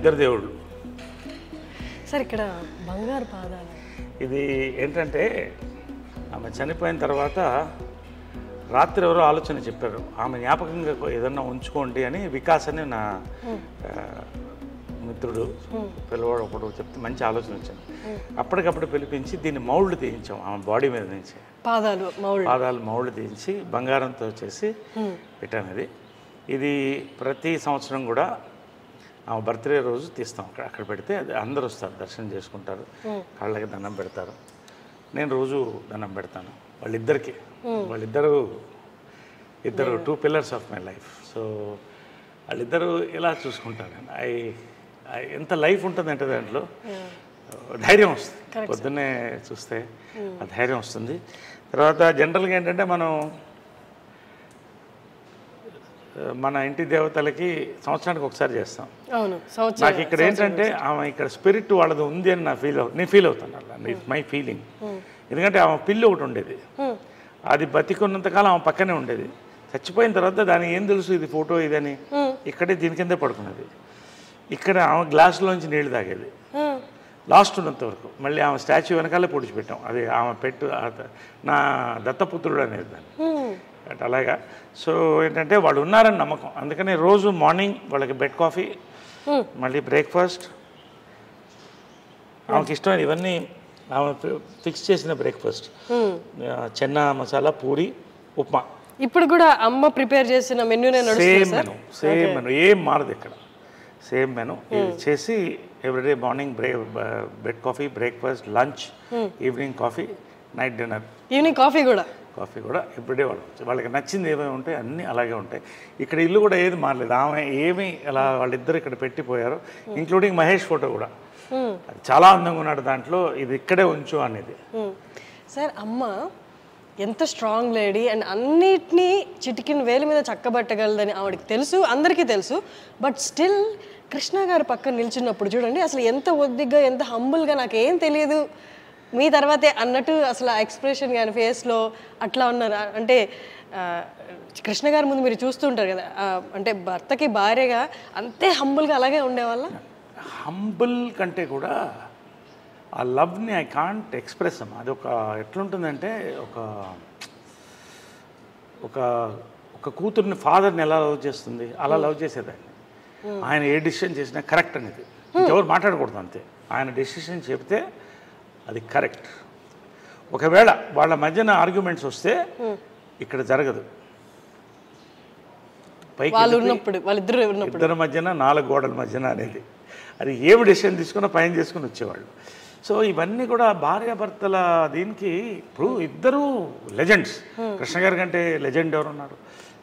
A: ఇద్దరు దేవుళ్ళు.
B: సార్ ఇక్కడ బంగారు పాదాలు
A: ఇది ఏంటంటే ఆమె చనిపోయిన తర్వాత రాత్రి ఎవరో ఆలోచన చెప్పారు, ఆమె జ్ఞాపకంగా ఏదన్నా ఉంచుకోండి అని. వికాస్ అని నా మిత్రుడు పిల్లవాడు ఒకడు చెప్తే మంచి ఆలోచన వచ్చింది. అప్పటికప్పుడు పిలిపించి దీన్ని మౌల్డ్ తీయించాం ఆమె బాడీ మీద నుంచి. పాదాలు మౌల్డ్ తీయించి బంగారంతో చేసి పెట్టాను. ఇది ప్రతి సంవత్సరం కూడా ఆమె బర్త్డే రోజు తీస్తాం. అక్కడ పెడితే అది అందరూ వస్తారు, దర్శనం చేసుకుంటారు, కాళ్ళకి దండం పెడతారు. నేను రోజు దండం పెడతాను వాళ్ళిద్దరు 2 pillars of my life. So వాళ్ళిద్దరూ ఇలా చూసుకుంటాను. ఎంత లైఫ్ ఉంటుందంటే దాంట్లో ధైర్యం వస్తుంది. పొద్దున్నే చూస్తే ఆ ధైర్యం వస్తుంది. తర్వాత జనరల్గా ఏంటంటే మన ఇంటి దేవతలకి సంవత్సరానికి ఒకసారి చేస్తాం. నాకు ఇక్కడ ఏంటంటే ఆమె ఇక్కడ స్పిరిట్ వాళ్ళది ఉంది అని నేను ఫీల్ అవుతాను. అలా ఇట్స్ మై ఫీలింగ్. ఎందుకంటే ఆమె పిల్లి ఒకటి ఉండేది, అది బతికున్నంతకాలం ఆమె పక్కనే ఉండేది. చచ్చిపోయిన తర్వాత దానికి ఏం తెలుసు ఇది ఫోటో ఇదని, ఇక్కడే దీని కిందే పడుకున్నది. ఇక్కడ ఆమె గ్లాసులోంచి నీళ్ళు తాగేది లాస్ట్ ఉన్నంత వరకు. మళ్ళీ ఆమె స్టాచ్యూ వెనకాలే పొడిచిపెట్టాం. అది ఆమె నా దత్తపుత్రుడు అనేది దాన్ని. అలాగా. సో ఏంటంటే వాళ్ళు ఉన్నారని నమ్మకం. అందుకని రోజు మార్నింగ్ వాళ్ళకి బెడ్ కాఫీ, మళ్ళీ బ్రేక్ఫాస్ట్, ఆమెకి ఇష్టమైన ఇవన్నీ ఆమె ఫిక్స్ చేసిన బ్రేక్ఫాస్ట్, చెన్నా మసాలా, పూరి, ఉప్మా.
B: ఇప్పుడు కూడా అమ్మ ప్రిపేర్ చేసిన మెనూ
A: సేమ్ మెనూ ఏం మారదు ఇక్కడ. సేమ్ మెనూ చేసి everyday morning bed coffee, breakfast, lunch, evening coffee, night dinner.
B: Evening coffee కూడా
A: ఎవ్రీడే వాళ్ళకి నచ్చింది ఏమేమి ఉంటాయి అన్నీ అలాగే ఉంటాయి. ఇక్కడ ఇల్లు కూడా ఏది మారలేదు. ఆమె ఏమి అలా వాళ్ళిద్దరు ఇక్కడ పెట్టిపోయారు, ఇంక్లూడింగ్ మహేష్ ఫోటో కూడా. చాలా అందంగా ఉన్నాడు దాంట్లో, ఇది ఇక్కడే ఉంచు అనేది.
B: సార్ అమ్మ ఎంత స్ట్రాంగ్ లేడీ అండ్ అన్నిటినీ చిటికిన వేలు మీద చక్కబట్టగలదని ఆవిడకి తెలుసు, అందరికీ తెలుసు. బట్ స్టిల్ కృష్ణ గారు పక్కన నిల్చున్నప్పుడు చూడండి అసలు ఎంత ఒద్దిగ్గా, ఎంత హంబుల్గా, నాకేం తెలియదు మీ తర్వాతే అన్నట్టు అసలు ఆ ఎక్స్ప్రెషన్ కానీ ఫేస్లో అట్లా ఉన్నారు. అంటే కృష్ణ గారి ముందు మీరు చూస్తుంటారు కదా, అంటే భర్తకి భార్యగా అంతే హంబుల్గా అలాగే ఉండేవాళ్ళ.
A: హంబుల్ కంటే కూడా ఆ లవ్ని ఐ కాంట్ ఎక్స్ప్రెస్ అమ్మా. అది ఎట్లుంటుందంటే ఒక కూతుర్ని ఫాదర్ని ఎలా లవ్ చేస్తుంది అలా లవ్ చేసేదాన్ని. ఆయన ఏ డెసిషన్ చేసినా కరెక్ట్ అనేది, ఇంకెవరు మాట్లాడకూడదు అంతే. ఆయన డెసిషన్ చెప్తే అది కరెక్ట్. ఒకవేళ వాళ్ళ మధ్యన ఆర్గ్యుమెంట్స్ వస్తే ఇక్కడ జరగదు. పైకి ఇద్దరి మధ్యన 4 గోడల మధ్యన అనేది, అది ఏమి డెసిషన్ తీసుకున్నా పైన చేసుకుని వచ్చేవాళ్ళు. సో ఇవన్నీ కూడా భార్యాభర్తల దీనికి. ఇప్పుడు ఇద్దరు లెజెండ్స్. కృష్ణ గారి కంటే లెజెండ్ ఎవరు ఉన్నారు?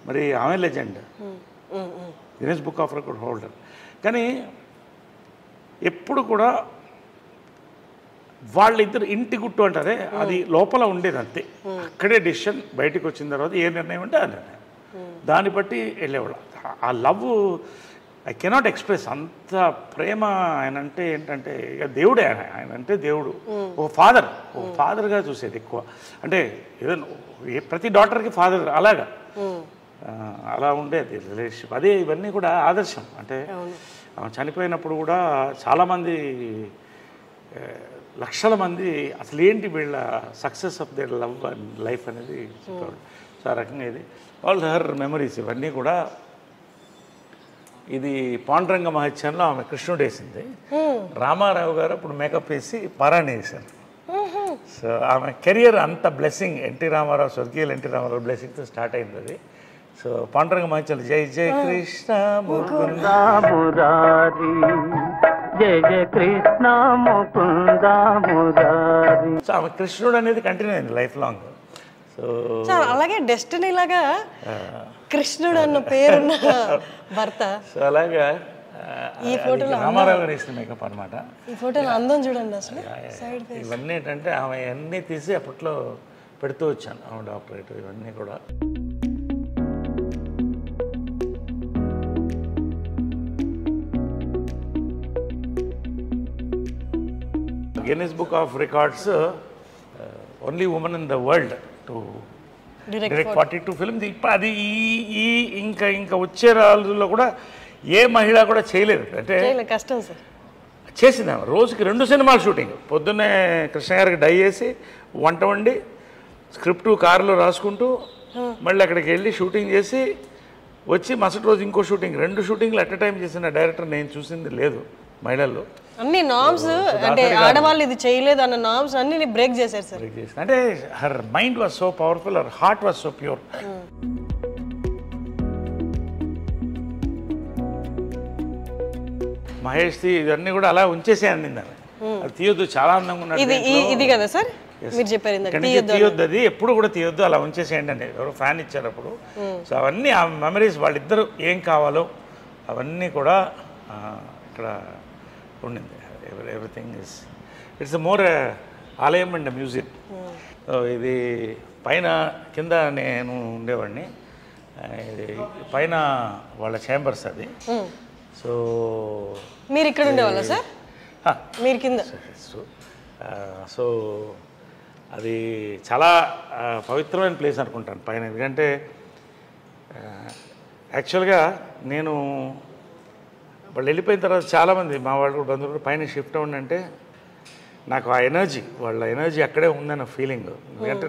A: మరి ఆమె legend, Guinness book of record holder. కానీ ఎప్పుడు కూడా వాళ్ళిద్దరు ఇంటి గుట్టు అంటారే, అది లోపల ఉండేది అంతే. అక్కడే డెసిషన్, బయటకు వచ్చిన తర్వాత ఏ నిర్ణయం అంటే ఆ నిర్ణయం, దాన్ని బట్టి వెళ్ళేవాళ్ళు. ఆ లవ్ ఐ కెనాట్ ఎక్స్ప్రెస్. అంత ప్రేమ ఆయన అంటే ఏంటంటే ఇక దేవుడే. ఆయన అంటే దేవుడు, ఒక ఫాదర్గా చూసేది ఎక్కువ. అంటే ఏదైనా ప్రతి డాటర్కి ఫాదర్ అలాగా అలా ఉండేది రిలేషన్షిప్. అదే ఇవన్నీ కూడా ఆదర్శం. అంటే చనిపోయినప్పుడు కూడా చాలామంది, లక్షల మంది అసలు ఏంటి వీళ్ళ success of their love and life అనేది చెప్పేవాడు. సో ఆ రకంగా ఇది ఆల్ హర్ మెమరీస్ ఇవన్నీ కూడా. ఇది పాండురంగ మహత్యంలో ఆమె కృష్ణుడు వేసింది. రామారావు గారు అప్పుడు మేకప్ వేసి పారాయణ వేశారు. సో ఆమె కెరియర్ అంత బ్లెస్సింగ్, స్వర్గీయులు ఎన్టీ రామారావు బ్లెస్సింగ్తో స్టార్ట్ అయింది అది. సో పాండురంగ మహత్యంలో జై జై కృష్ణ ముకుంద మురారి, జయ జయ కృష్ణ ముకుంద మురారి. సో ఆమె కృష్ణుడు అనేది కంటిన్యూ అయింది లైఫ్ లాంగ్. సో
B: అలాగే డెస్టినీ లాగా కృష్ణుడు అన్న పేరున్న భర్త.
A: సో అలాగా ఈ ఫోటోలో రామారావు గారు వేసిన మేకప్ అనమాట.
B: ఈ ఫోటోలో అందం చూడండి అసలు.
A: ఇవన్నీ ఏంటంటే ఆమె అన్నీ తీసి అప్పట్లో పెడుతూ వచ్చాను, ఆమె డాక్టరేట్ ఇవన్నీ కూడా. Guinness book of records only women in the world to direct 42 films. ఇప్పుడు అది ఇంకా వచ్చే రోజుల్లో కూడా ఏ మహిళ కూడా చేయలేదు. అంటే
B: కష్టం సార్.
A: చేసింది రోజుకి 2 సినిమాలు షూటింగ్. పొద్దున్నే కృష్ణ గారికి డై చేసి వంట వండి స్క్రిప్ట్ కారులో రాసుకుంటూ మళ్ళీ అక్కడికి వెళ్ళి షూటింగ్ చేసి వచ్చి మరుసటి రోజు ఇంకో షూటింగ్, 2 షూటింగ్లు అట్ ఎ టైం చేసిన డైరెక్టర్ నేను చూసింది లేదు మహిళల్లో.
B: అన్ని నామ్స్ అంటే ఆడవాళ్ళు ఇది చేయలేదు అన్న నామ్స్ అన్ని బ్రేక్ చేశారు సార్.
A: అంటే her mind was so powerful, her heart was so pure. మహేష్ది ఇవన్నీ కూడా అలా ఉంచేసే అందింది. అది తీయొద్దు, చాలా అందంగా ఉన్నది.
B: ఇది కదా సార్ మీరు చెప్పారు
A: తీయొద్దు, అది ఎప్పుడు కూడా తీయొద్దు, అలా ఉంచేసేయండి అండి. ఎవరో ఫ్యాన్ ఇచ్చారు అప్పుడు. సో అవన్నీ ఆ మెమరీస్, వాళ్ళిద్దరు ఏం కావాలో అవన్నీ కూడా ఇక్కడ ఉండింది. ఎవ్రీథింగ్ ఇస్ ఇట్స్ మోర్ ఆలయం అండ్ మ్యూజియం. సో ఇది పైన కింద నేను ఉండేవాడిని, ఇది పైన వాళ్ళ ఛాంబర్స్ అది. సో
B: మీరు ఇక్కడ ఉండేవాళ్ళ సార్? మీరు కింద.
A: సో అది చాలా పవిత్రమైన ప్లేస్ అనుకుంటాను పైన. ఎందుకంటే యాక్చువల్గా నేను వాళ్ళు వెళ్ళిపోయిన తర్వాత చాలామంది మా వాళ్ళు కూడా బంధువులు పైన షిఫ్ట్ అవ్వండి అంటే నాకు ఆ ఎనర్జీ, వాళ్ళ ఎనర్జీ అక్కడే ఉందన్న ఫీలింగ్. ఎందుకంటే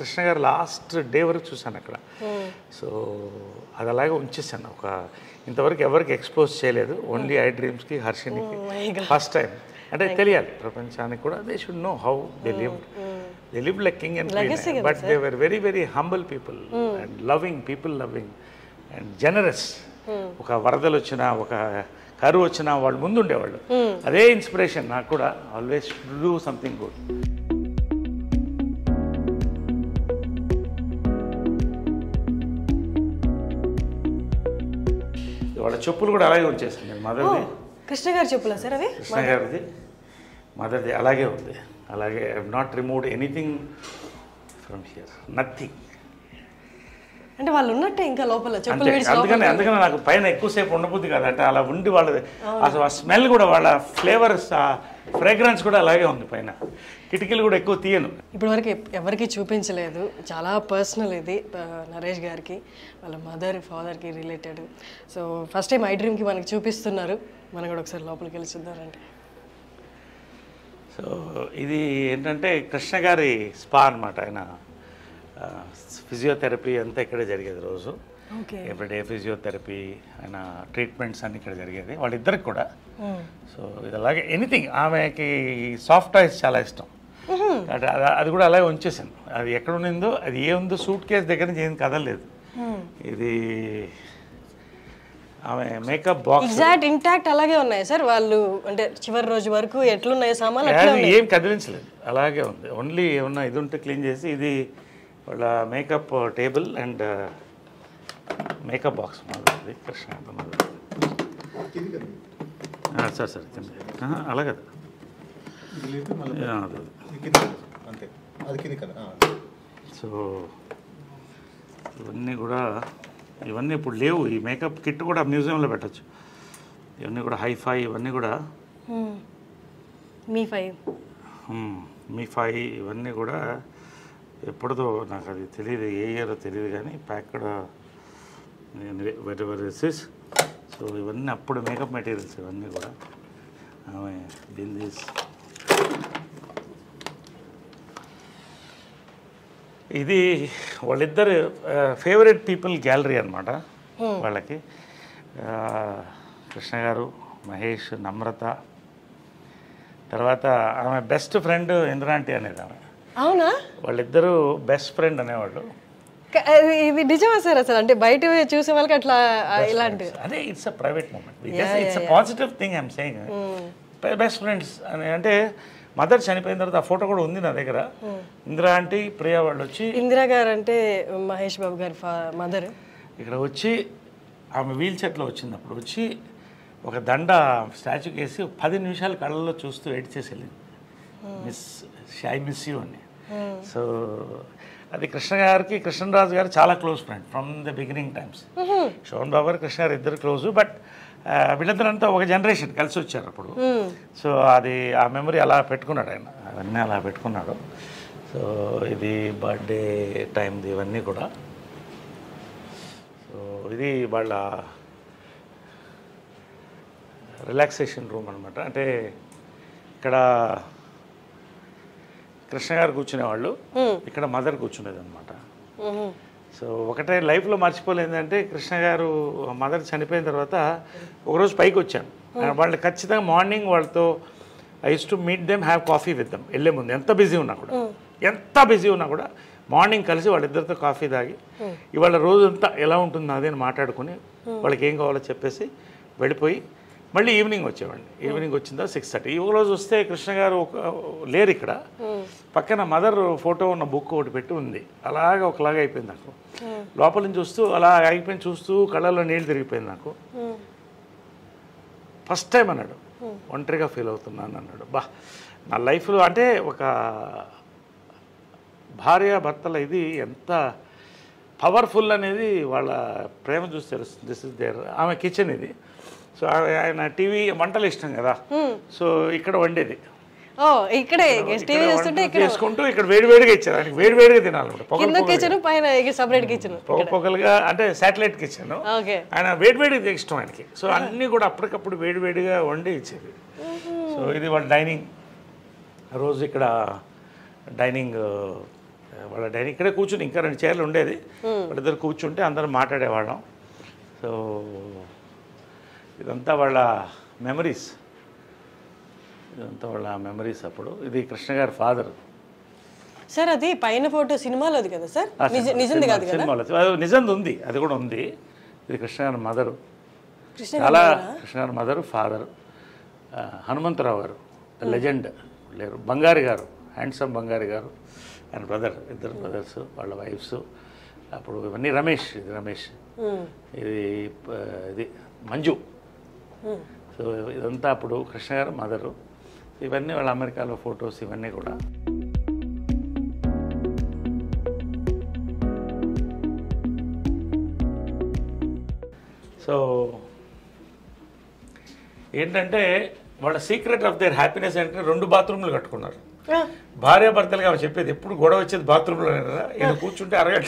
A: కృష్ణ గారు లాస్ట్ డే వరకు చూశాను అక్కడ. సో అది అలాగే ఉంచేసాను. ఇంతవరకు ఎవరికి ఎక్స్పోజ్ చేయలేదు, ఓన్లీ ఐ డ్రీమ్స్కి, హర్షినికి ఫస్ట్ టైం. అంటే తెలియాలి ప్రపంచానికి కూడా, they should know how they live like king and queen, but they were very very humble people and loving people, loving and generous. ఒక వరదలు వచ్చినా, ఒక కరువు వచ్చినా వాళ్ళు ముందు ఉండేవాళ్ళు. అదే ఇన్స్పిరేషన్ నాకు కూడా, ఆల్వేస్ డూ సంథింగ్ గుడ్. వాళ్ళ చెప్పులు కూడా అలాగే ఉంచేసాను నేను. మదర్ది
B: కృష్ణ గారి చెప్పులా సార్ అవి?
A: కృష్ణ గారిది మదర్ది అలాగే ఉంది. అలాగే I have not removed anything from here, nothing.
B: అంటే వాళ్ళు ఉన్నట్టే ఇంకా లోపల చెప్పులు.
A: అందుకని నాకు పైన ఎక్కువసేపు ఉండబుద్ది కాదు. అంటే అలా ఉండి వాళ్ళది అసలు ఆ స్మెల్ కూడా, వాళ్ళ ఫ్లేవర్స్, ఆ ఫ్రేగ్రెన్స్ కూడా అలాగే ఉంది పైన. కిటికీలు కూడా ఎక్కువ తీయను.
B: ఇప్పటివరకు ఎవరికి చూపించలేదు, చాలా పర్సనల్ ఇది నరేష్ గారికి, వాళ్ళ మదర్ ఫాదర్కి రిలేటెడ్. సో ఫస్ట్ టైం ఐ డ్రీమ్కి మనకి చూపిస్తున్నారు, మనం కూడా ఒకసారి లోపలికి వెళ్ళి చూద్దామంటే.
A: సో ఇది ఏంటంటే కృష్ణ గారి స్పా అనమాట. ఆయన ఫిజియోథెరపీ అంతా ఇక్కడే జరిగేది రోజు. ఎవ్రీడే ఫిజియోథెరపీ, ఆయన ట్రీట్మెంట్స్ అన్నీ ఇక్కడ జరిగేది వాళ్ళిద్దరికి కూడా. సో ఇది అలాగే ఎనీథింగ్, ఆమెకి సాఫ్ట్ టాయ్స్ చాలా ఇష్టం. అది కూడా అలాగే ఉంచేసాను. అది ఎక్కడ ఉండిందో, అది ఏముందో సూట్ కేసు దగ్గర నుంచి ఏం కదలలేదు. ఇది ఆమె మేకప్ బాక్స్
B: ఎగ్జాక్ట్ ఇంటాక్ట్ అలాగే ఉన్నాయి సార్. వాళ్ళు అంటే చివరి రోజు వరకు ఎట్లున్నాయి సామాన్లు
A: ఏం కదిలించలేదు, అలాగే ఉంది. ఓన్లీ ఏమన్నా ఇది ఉంటే క్లీన్ చేసి, ఇది వాళ్ళ makeup table and makeup box మాది కృష్ణ సార్ కింద అలా కదా. సో ఇవన్నీ ఇప్పుడు లేవు. ఈ మేకప్ కిట్ కూడా మ్యూజియంలో పెట్టచ్చు. ఇవన్నీ కూడా హైఫై, ఇవన్నీ కూడా మీ ఫై ఇవన్నీ కూడా ఎప్పుడుదో నాకు అది తెలియదు, ఏ ఇయర్ తెలియదు, కానీ ప్యాక్డ్ వెరెవర్ ఇస్. సో ఇవన్నీ అప్పుడు మేకప్ మెటీరియల్స్ ఇవన్నీ కూడా. ఆమె బిందీస్, ఇది వాళ్ళిద్దరు ఫేవరెట్ పీపుల్ గ్యాలరీ అనమాట వాళ్ళకి. కృష్ణ గారు, మహేష్, నమ్రత, తర్వాత ఆమె బెస్ట్ ఫ్రెండ్ ఇంద్రాంటి అనేది ఆమె.
B: అవునా?
A: వాళ్ళిద్దరూ బెస్ట్ ఫ్రెండ్ అనేవాళ్ళు.
B: ఇది నిజమా సార్? అసలు అంటే బయట చూసే వాళ్ళకి అట్లా ఇలాంటి
A: అదే it's a private moment, it's a positive thing I'm saying. Best friends అని అంటే మదర్ చనిపోయిన తర్వాత ఆ ఫోటో కూడా ఉంది నా దగ్గర. ఇందిరా ఆంటీ, ప్రియా వాళ్ళు వచ్చి,
B: ఇందిరా గారు అంటే మహేష్ బాబు గారి మదర్, ఇక్కడ
A: వచ్చి ఆమె వీల్ చైర్లో వచ్చింది. అప్పుడు వచ్చి ఒక దండ స్టాచ్యూకి వేసి 10 నిమిషాలు కళ్ళల్లో చూస్తూ ఏడ్చేసి వెళ్ళింది, ఐ మిస్ యూ అని. సో అది కృష్ణ గారికి, కృష్ణరాజు గారు చాలా close friend from the beginning times. Sobhan Babu గారు, కృష్ణ గారు ఇద్దరు క్లోజు. బట్ వీళ్ళందరంతా ఒక జనరేషన్ కలిసి వచ్చారు అప్పుడు. సో అది ఆ మెమరీ అలా పెట్టుకున్నాడు ఆయన, అవన్నీ అలా పెట్టుకున్నాడు. సో ఇది బర్త్డే టైంది ఇవన్నీ కూడా. సో ఇది వాళ్ళ రిలాక్సేషన్ రూమ్ అనమాట. అంటే ఇక్కడ కృష్ణ గారు కూర్చునేవాళ్ళు, ఇక్కడ మదర్ కూర్చునేది అనమాట. సో ఒకటే లైఫ్లో మర్చిపోలేదంటే కృష్ణ గారు మదర్ చనిపోయిన తర్వాత ఒకరోజు పైకి వచ్చాను. వాళ్ళు ఖచ్చితంగా మార్నింగ్ వాళ్ళతో I use to meet them, have coffee with them. వెళ్ళే ముందు ఎంత బిజీ ఉన్నా కూడా మార్నింగ్ కలిసి వాళ్ళిద్దరితో కాఫీ తాగి ఇవాళ రోజంతా ఎలా ఉంటుందో అదే మాట్లాడుకుని వాళ్ళకి ఏం కావాలో చెప్పేసి వెళ్ళిపోయి మళ్ళీ ఈవినింగ్ వచ్చేవాడిని. ఈవినింగ్ వచ్చిందా 6:30. ఈ రోజు వస్తే కృష్ణ గారు లేరు ఇక్కడ. పక్కన మదర్ ఫోటో ఉన్న బుక్ ఒకటి పెట్టి ఉంది. అలాగా ఒకలాగా అయిపోయింది నాకు. లోపల నుంచి చూస్తూ అలా అయిపోయింది, చూస్తూ కళ్ళల్లో నీళ్ళు తిరిగిపోయింది నాకు. ఫస్ట్ టైం అన్నాడు ఒంటరిగా ఫీల్ అవుతున్నాను అన్నాడు. నా లైఫ్లో అంటే ఒక భార్య భర్తల ఇది ఎంత పవర్ఫుల్ అనేది వాళ్ళ ప్రేమ చూసి తెలుస్తుంది. This is there. ఆమె కిచెన్ ఇది. సో ఆయన టీవీ వంటలు ఇష్టం కదా, సో ఇక్కడ వండేది.
B: ఇక్కడే
A: చేసుకుంటూ ఇక్కడ వేడివేడిగా ఇచ్చారు. ఆయనకి వేడివేడిగా తినాలి. పొగలుగా అంటే శాటిలైట్ కిచెన్. ఆయన వేడివేడిగా ఇష్టం ఆయనకి. సో అన్నీ కూడా అప్పటికప్పుడు వేడివేడిగా వండి ఇచ్చేది. సో ఇది వాళ్ళ డైనింగ్. రోజు ఇక్కడ డైనింగ్, వాళ్ళ డైనింగ్ ఇక్కడే కూర్చుని ఇంకా 2 చైర్లు ఉండేది. వాళ్ళిద్దరు కూర్చుంటే అందరం మాట్లాడేవాళ్ళం. సో ఇదంతా వాళ్ళ మెమరీస్. అప్పుడు ఇది కృష్ణ గారి ఫాదర్.
B: సార్ అది పైన ఫోటో సినిమాలోది కదా సార్? నిజంది కాదు కదా?
A: సినిమాలో నిజంది ఉంది, అది కూడా ఉంది. ఇది కృష్ణ గారి మదరు. చాలా కృష్ణ గారి మదరు, ఫాదర్. హనుమంతరావు గారు లెజెండ్ లేరు. బంగారి గారు, హ్యాండ్సమ్ బంగారి గారు, ఆయన బ్రదర్, ఇద్దరు బ్రదర్స్, వాళ్ళ వైఫ్స్. అప్పుడు ఇవన్నీ రమేష్, ఇది రమేష్, ఇది మంజు. సో ఇదంతా అప్పుడు కృష్ణ గారు మదరు. ఇవన్నీ వాళ్ళ అమెరికాలో ఫొటోస్ ఇవన్నీ కూడా. సో ఏంటంటే వాళ్ళ సీక్రెట్ ఆఫ్ దేర్ హ్యాపీనెస్ అంటే 2 బాత్రూమ్లు కట్టుకున్నారు. భార్యాభర్తలుగా ఆమె చెప్పేది ఎప్పుడు గొడవ వచ్చేది బాత్రూంలోనే కదా. ఈయన కూర్చుంటే అరగంట.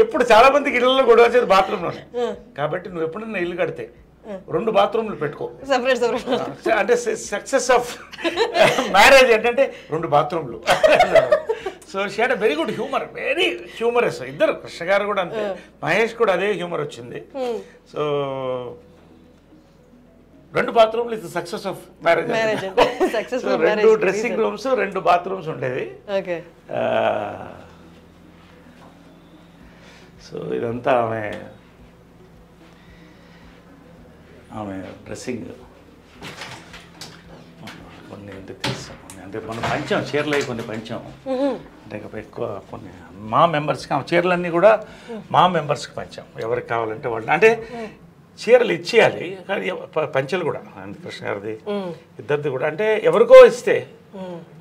A: ఎప్పుడు చాలా మందికి ఇళ్లలో గొడవ వచ్చేది బాత్రూంలోనే. కాబట్టి నువ్వు ఎప్పుడన్నా ఇల్లు కడితే 2 బాత్రూమ్లు పెట్టుకో. అంటే సక్సెస్ ఆఫ్ మ్యారేజ్ ఏంటంటే 2 బాత్రూమ్లు. So she had a very good humour, very humorous. ఇద్దరు కృష్ణ గారు కూడా అంతే, మహేష్ కూడా అదే హ్యూమర్ వచ్చింది. సో 2 బాత్రూమ్లు ఇది success of marriage. 2 dressing rooms, 2 bathrooms ఉండేవి. సో ఇదంతా ఆమె డ్రెస్సింగ్. కొన్ని ఎందుకు తీసాం అంటే మనం పంచాం, చీరలు అవి కొన్ని పంచాం. అంటే ఎక్కువ కొన్ని మా మెంబర్స్కి ఆ చీరలన్నీ కూడా మా మెంబర్స్కి పంచాం. ఎవరికి కావాలంటే వాళ్ళు, అంటే చీరలు ఇచ్చేయాలి కానీ పంచలు కూడా కృష్ణ గారిది ఇద్దరిది కూడా. అంటే ఎవరికో ఇస్తే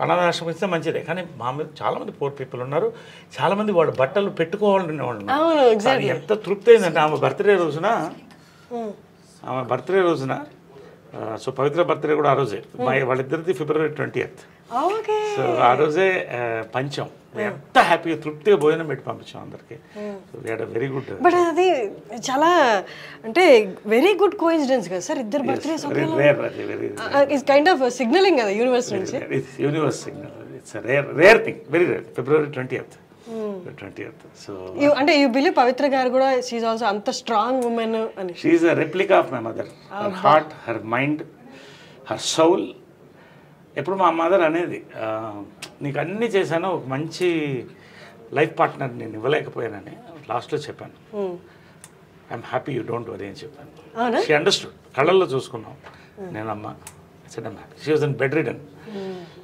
A: అనాథాశ్రమం ఇస్తే మంచిదే, కానీ మా మీద చాలామంది పూర్ పీపుల్ ఉన్నారు. చాలామంది వాళ్ళు బట్టలు పెట్టుకోవాలనే వాళ్ళు. ఎంత తృప్తి అయిందంటే ఆమె బర్త్డే రోజున, సో పవిత్ర బర్త్డే కూడా ఆ రోజే. వాళ్ళిద్దరిది February 20th. సో ఆ రోజే పంచాం. ఎంత హ్యాపీగా తృప్తిగా భోజనం పెట్టి పంపించాం అందరికి. So we had a very good.
B: But అది చాలా అంటే వెరీ గుడ్ కోఇన్సిడెన్స్ కదా సార్, ఇద్దరు birthdays it's kind of signalling కదా యూనివర్స్ నుంచి.
A: Universe signal. It's rare thing, very rare. February 20th. So
B: అంటే యు బిలీవ్ పవిత్ర గారు కూడా షీ ఇస్ ఆల్సో అంత స్ట్రాంగ్ వుమెన్ అని?
A: She is a replica of my mother. Her heart, her mind, her soul. ఎప్పుడు మా mother అనేది, నీకు అన్నీ చేశాను, ఒక మంచి లైఫ్ పార్ట్నర్ నేను ఇవ్వలేకపోయానని లాస్ట్లో చెప్పాను. I'm happy, you don't worry అని చెప్పాను. She understood. కళ్ళల్లో చూసుకున్నాం నేను. అమ్మ said I'm happy. She was in bedridden.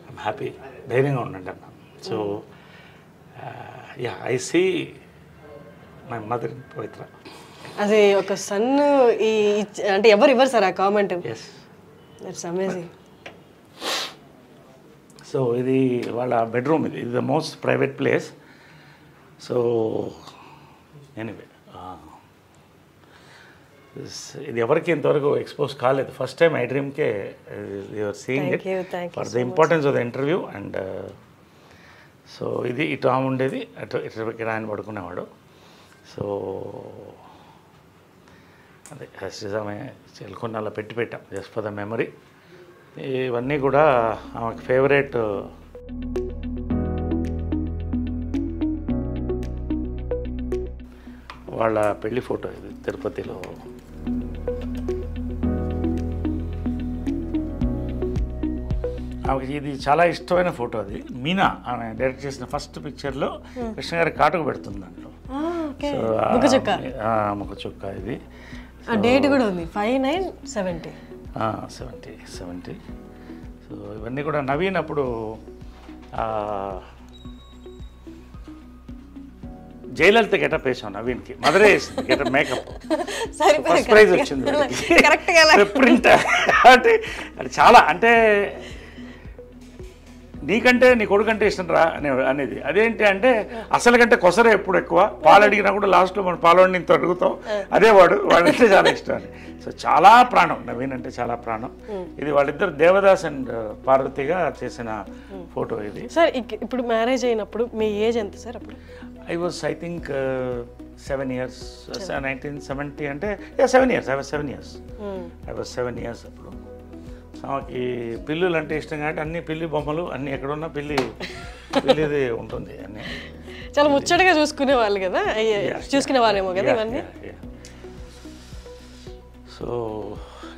A: I'm happy, ధైర్యంగా ఉండండి అన్న. So I see my mother in Pavitra.
B: అది ఒక సన్ అంటే ఎవరు ఇవ్వరు సార్ ఆ కామెంట్. That's amazing.
A: సో ఇది వాళ్ళ బెడ్రూమ్. ఇది the most private place. So anyway ఇది ఎవరికి ఇంతవరకు ఎక్స్పోజ్ కాలేదు. ఫస్ట్ టైం ఐ డ్రీమ్కే you're seeing it for the importance of the interview. And so ఇది ఇటు ఆమె ఉండేది, అటు ఇటు ఆయన పడుకునేవాడు. సో అదే శ్రీజామే చెల్కొండలో పెట్టాం జస్ట్ ఫర్ ద మెమరీ. ఇవన్నీ కూడా ఆమెకు ఫేవరెట్. వాళ్ళ పెళ్లి ఫోటో ఇది తిరుపతిలో. ఆమెకి ఇది చాలా ఇష్టమైన ఫోటో. అది మీనా ఆమె డైరెక్ట్ చేసిన ఫస్ట్ పిక్చర్లో కృష్ణ గారి కాటుకు పెడుతుంది దాంట్లో. ముఖ చుక్క. ఇది
B: డేట్ కూడా ఉంది 5970.
A: 70. సో ఇవన్నీ కూడా నవీన్ అప్పుడు జయలలిత గెటప్ వేసాం నవీన్కి. మదరే వేసింది గెటప్, మేకప్. ఫస్ట్ ప్రైజ్ వచ్చింది ప్రింట్. అంటే అది చాలా, అంటే నీకంటే నీ కొడుకంటే ఇష్టం రా అనేది. అదేంటి అంటే అసలు కంటే కొసరే ఎప్పుడు ఎక్కువ. పాలు అడిగినా కూడా లాస్ట్లో మనం పాలోడిని ఇంత అడుగుతాం. అదే వాడంటే చాలా ఇష్టం అని. సో చాలా ప్రాణం నవీన్ అంటే, చాలా ప్రాణం. ఇది వాళ్ళిద్దరు దేవదాస్ అండ్ పార్వతిగా చేసిన ఫోటో ఇది.
B: సార్ ఇప్పుడు మ్యారేజ్ అయినప్పుడు మీ ఏజ్ ఎంత సార్ అప్పుడు?
A: I was, I think, 7 years, 1970 అంటే 7 years. I was 7 years. I was 7 years అప్పుడు. ఆమెకి పిల్లులు అంటే ఇష్టం కాబట్టి అన్ని పిల్లి బొమ్మలు అన్ని ఎక్కడున్నా పిల్లిది ఉంటుంది అన్నీ.
B: చాలా ముచ్చటగా చూసుకునే వాళ్ళు కదా, చూసుకునే వాళ్ళేమో కదా ఇవన్నీ.
A: సో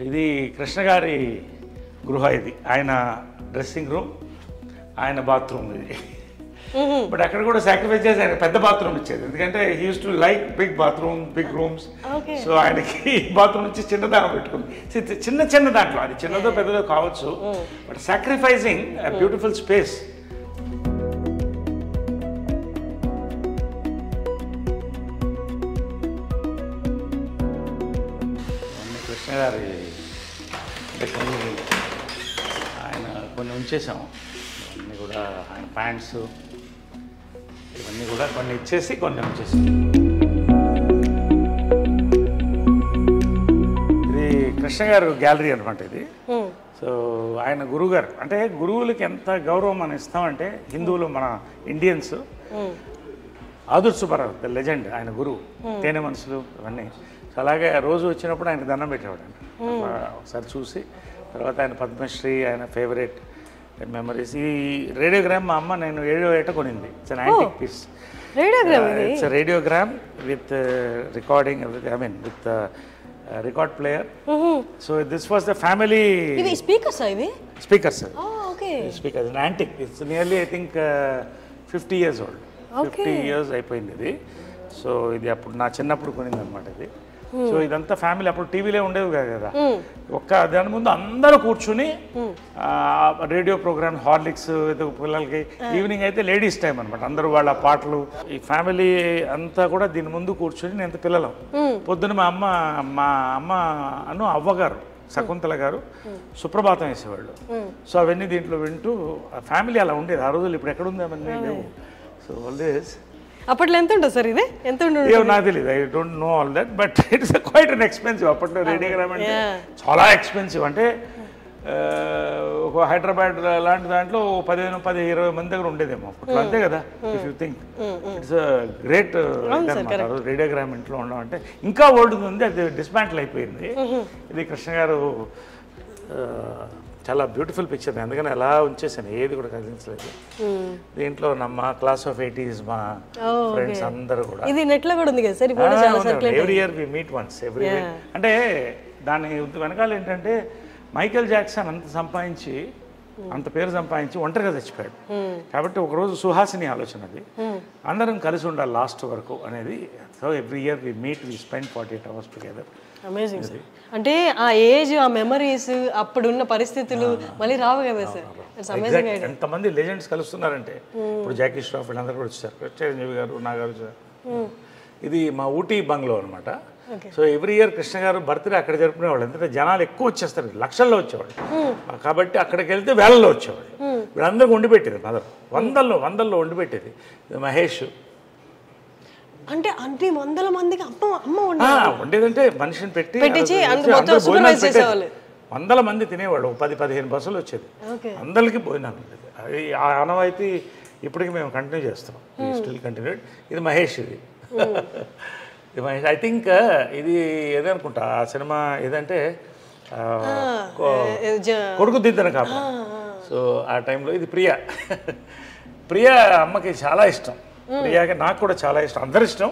A: ఇది కృష్ణ గారి గృహ. ఇది ఆయన డ్రెస్సింగ్ రూమ్, ఆయన బాత్రూమ్ ఇది. బట్ అక్కడ కూడా సాక్రిఫైస్ చేసి ఆయన పెద్ద బాత్రూమ్ ఇచ్చేది. ఎందుకంటే he used to like big bathroom, big rooms. So ఆయనకి బాత్రూమ్ నుంచి చిన్న దానం పెట్టుకుంది. చిన్న దాంట్లో, అది చిన్నదో పెద్దదో కావచ్చు, but sacrificing beautiful space. Krishna గారి ఆయన కొన్ని ఉంచేసాము. ఇవన్నీ కూడా ఆయన ప్యాంట్స్ ఇవన్నీ కూడా కొన్ని ఇచ్చేసి కొన్ని ఉంచేసి. ఇది కృష్ణ గారు గ్యాలరీ అనమాట ఇది. సో ఆయన గురువు గారు, అంటే గురువులకి ఎంత గౌరవం మనం ఇస్తామంటే, హిందువులు మన ఇండియన్స్, ఆదుర్ సుబ్బారావు ద లెజెండ్, ఆయన గురువు, తేనె మనసులు ఇవన్నీ. సో అలాగే రోజు వచ్చినప్పుడు ఆయనకు దండం పెట్టేవాడు. ఒకసారి చూసి తర్వాత ఆయన పద్మశ్రీ, ఆయన ఫేవరెట్ మెమరీస్. ఈ రేడియోగ్రామ్ మా అమ్మ నేను 7వ ఏట కొనింది. It's an antique piece. It's radiogram with recording, I mean with record player. So this was the family speakers. Speakers antique. It's nearly I think 50 years old. 50 years అయిపోయింది ఇది. So ఇది అప్పుడు నా చిన్నప్పుడు కొనింది అనమాట ఇది. సో ఇదంతా ఫ్యామిలీ. అప్పుడు టీవీలే ఉండేవి కదా, ఒక్క దాని ముందు అందరూ కూర్చుని రేడియో ప్రోగ్రామ్, హార్లిక్స్ పిల్లలకి. ఈవినింగ్ అయితే లేడీస్ టైం అనమాట, అందరూ వాళ్ళ పాటలు. ఈ ఫ్యామిలీ అంతా కూడా దీని ముందు కూర్చుని నేను పిల్లలం. పొద్దున మా అమ్మ అవ్వగారు శకుంతల గారు సుప్రభాతం వేసేవాళ్ళు. సో అవన్నీ దీంట్లో వింటూ ఫ్యామిలీ అలా ఉండేది ఆ రోజులు. ఇప్పుడు ఎక్కడుంది అవన్నీ లేవు. So always.
B: అప్పట్లో ఎంత ఉంటుంది సార్ ఇది? ఎంత
A: నాకు తెలియదు, I don't know all that, but it's quite an expensive. అప్పట్లో రేడియోగ్రామ్ అంటే చాలా ఎక్స్పెన్సివ్. అంటే ఒక హైదరాబాద్ లాంటి దాంట్లో 15-20 మంది దగ్గర ఉండేదేమో అప్పట్లో, అంతే కదా. If you think it's great radiogram ఇంట్లో ఉండడం అంటే. ఇంకా ఓల్డ్ ఉంది, అది డిస్మాంటిల్ అయిపోయింది. ఇది కృష్ణ గారు చాలా బ్యూటిఫుల్ పిక్చర్. అందుకని అలా ఉంచేసాను, ఏది కూడా కదిలించలేదు. దీంట్లో మా క్లాస్ ఆఫ్ 80s మా ఫ్రెండ్స్ అందరూ కూడా.
B: ఇది నెట్లో కూడా ఉంది కదా sir?
A: Every year we meet once every year. అంటే దాని వెనకాల ఏంటంటే మైకేల్ జాక్సన్ అంత పేరు సంపాదించి ఒంటరిగా చచ్చిపోయాడు. కాబట్టి ఒకరోజు సుహాసిని ఆలోచన అది, అందరం కలిసి ఉండాలి లాస్ట్ వరకు అనేది. So every year we meet, we spend 48 hours together.
B: Amazing sir. అంటే ఆ ఏజ్, ఆ మెమరీస్, అప్పుడున్న పరిస్థితులు మళ్ళీ రావు కదా సార్.
A: ఎంతమంది లెజెండ్స్ కలుస్తున్నారంటే, ఇప్పుడు జాకీ ష్రాఫ్ వీళ్ళందరూ కూడా వచ్చారు, చిరంజీవి గారు, నా గారు. ఇది మా ఊటీ బంగ్లో అనమాట. సో ఎవ్రీ ఇయర్ కృష్ణ గారు బర్త్డే అక్కడ జరుపుకునేవాళ్ళు. ఎందుకంటే జనాలు ఎక్కువ వచ్చేస్తారు, లక్షల్లో వచ్చేవాళ్ళు. కాబట్టి అక్కడికి వెళ్తే వేలల్లో వచ్చేవాళ్ళు. వీళ్ళందరికీ వండి పెట్టేది మదర్, వందల్లో వండి పెట్టేది. మహేష్
B: అంటే అన్ని వందల మందికి అమ్మ
A: వండేదంటే మనిషిని పెట్టి వందల మంది తినేవాళ్ళు. 10-15 బస్సులు వచ్చేది, అందరికీ భోజనాలు ఉండేది. అది ఆ ఆనవాయితీ ఇప్పటికి మేము కంటిన్యూ చేస్తాం. Still continued. ఇది మహేష్. ఇది ఐ థింక్ ఇది ఏదనుకుంటా ఆ సినిమా ఏదంటే కొడుకు దిద్దన కాపు. సో ఆ టైంలో ఇది ప్రియా. ప్రియా అమ్మకి చాలా ఇష్టం, ప్రియాకి నాకు కూడా చాలా ఇష్టం, అందరు ఇష్టం.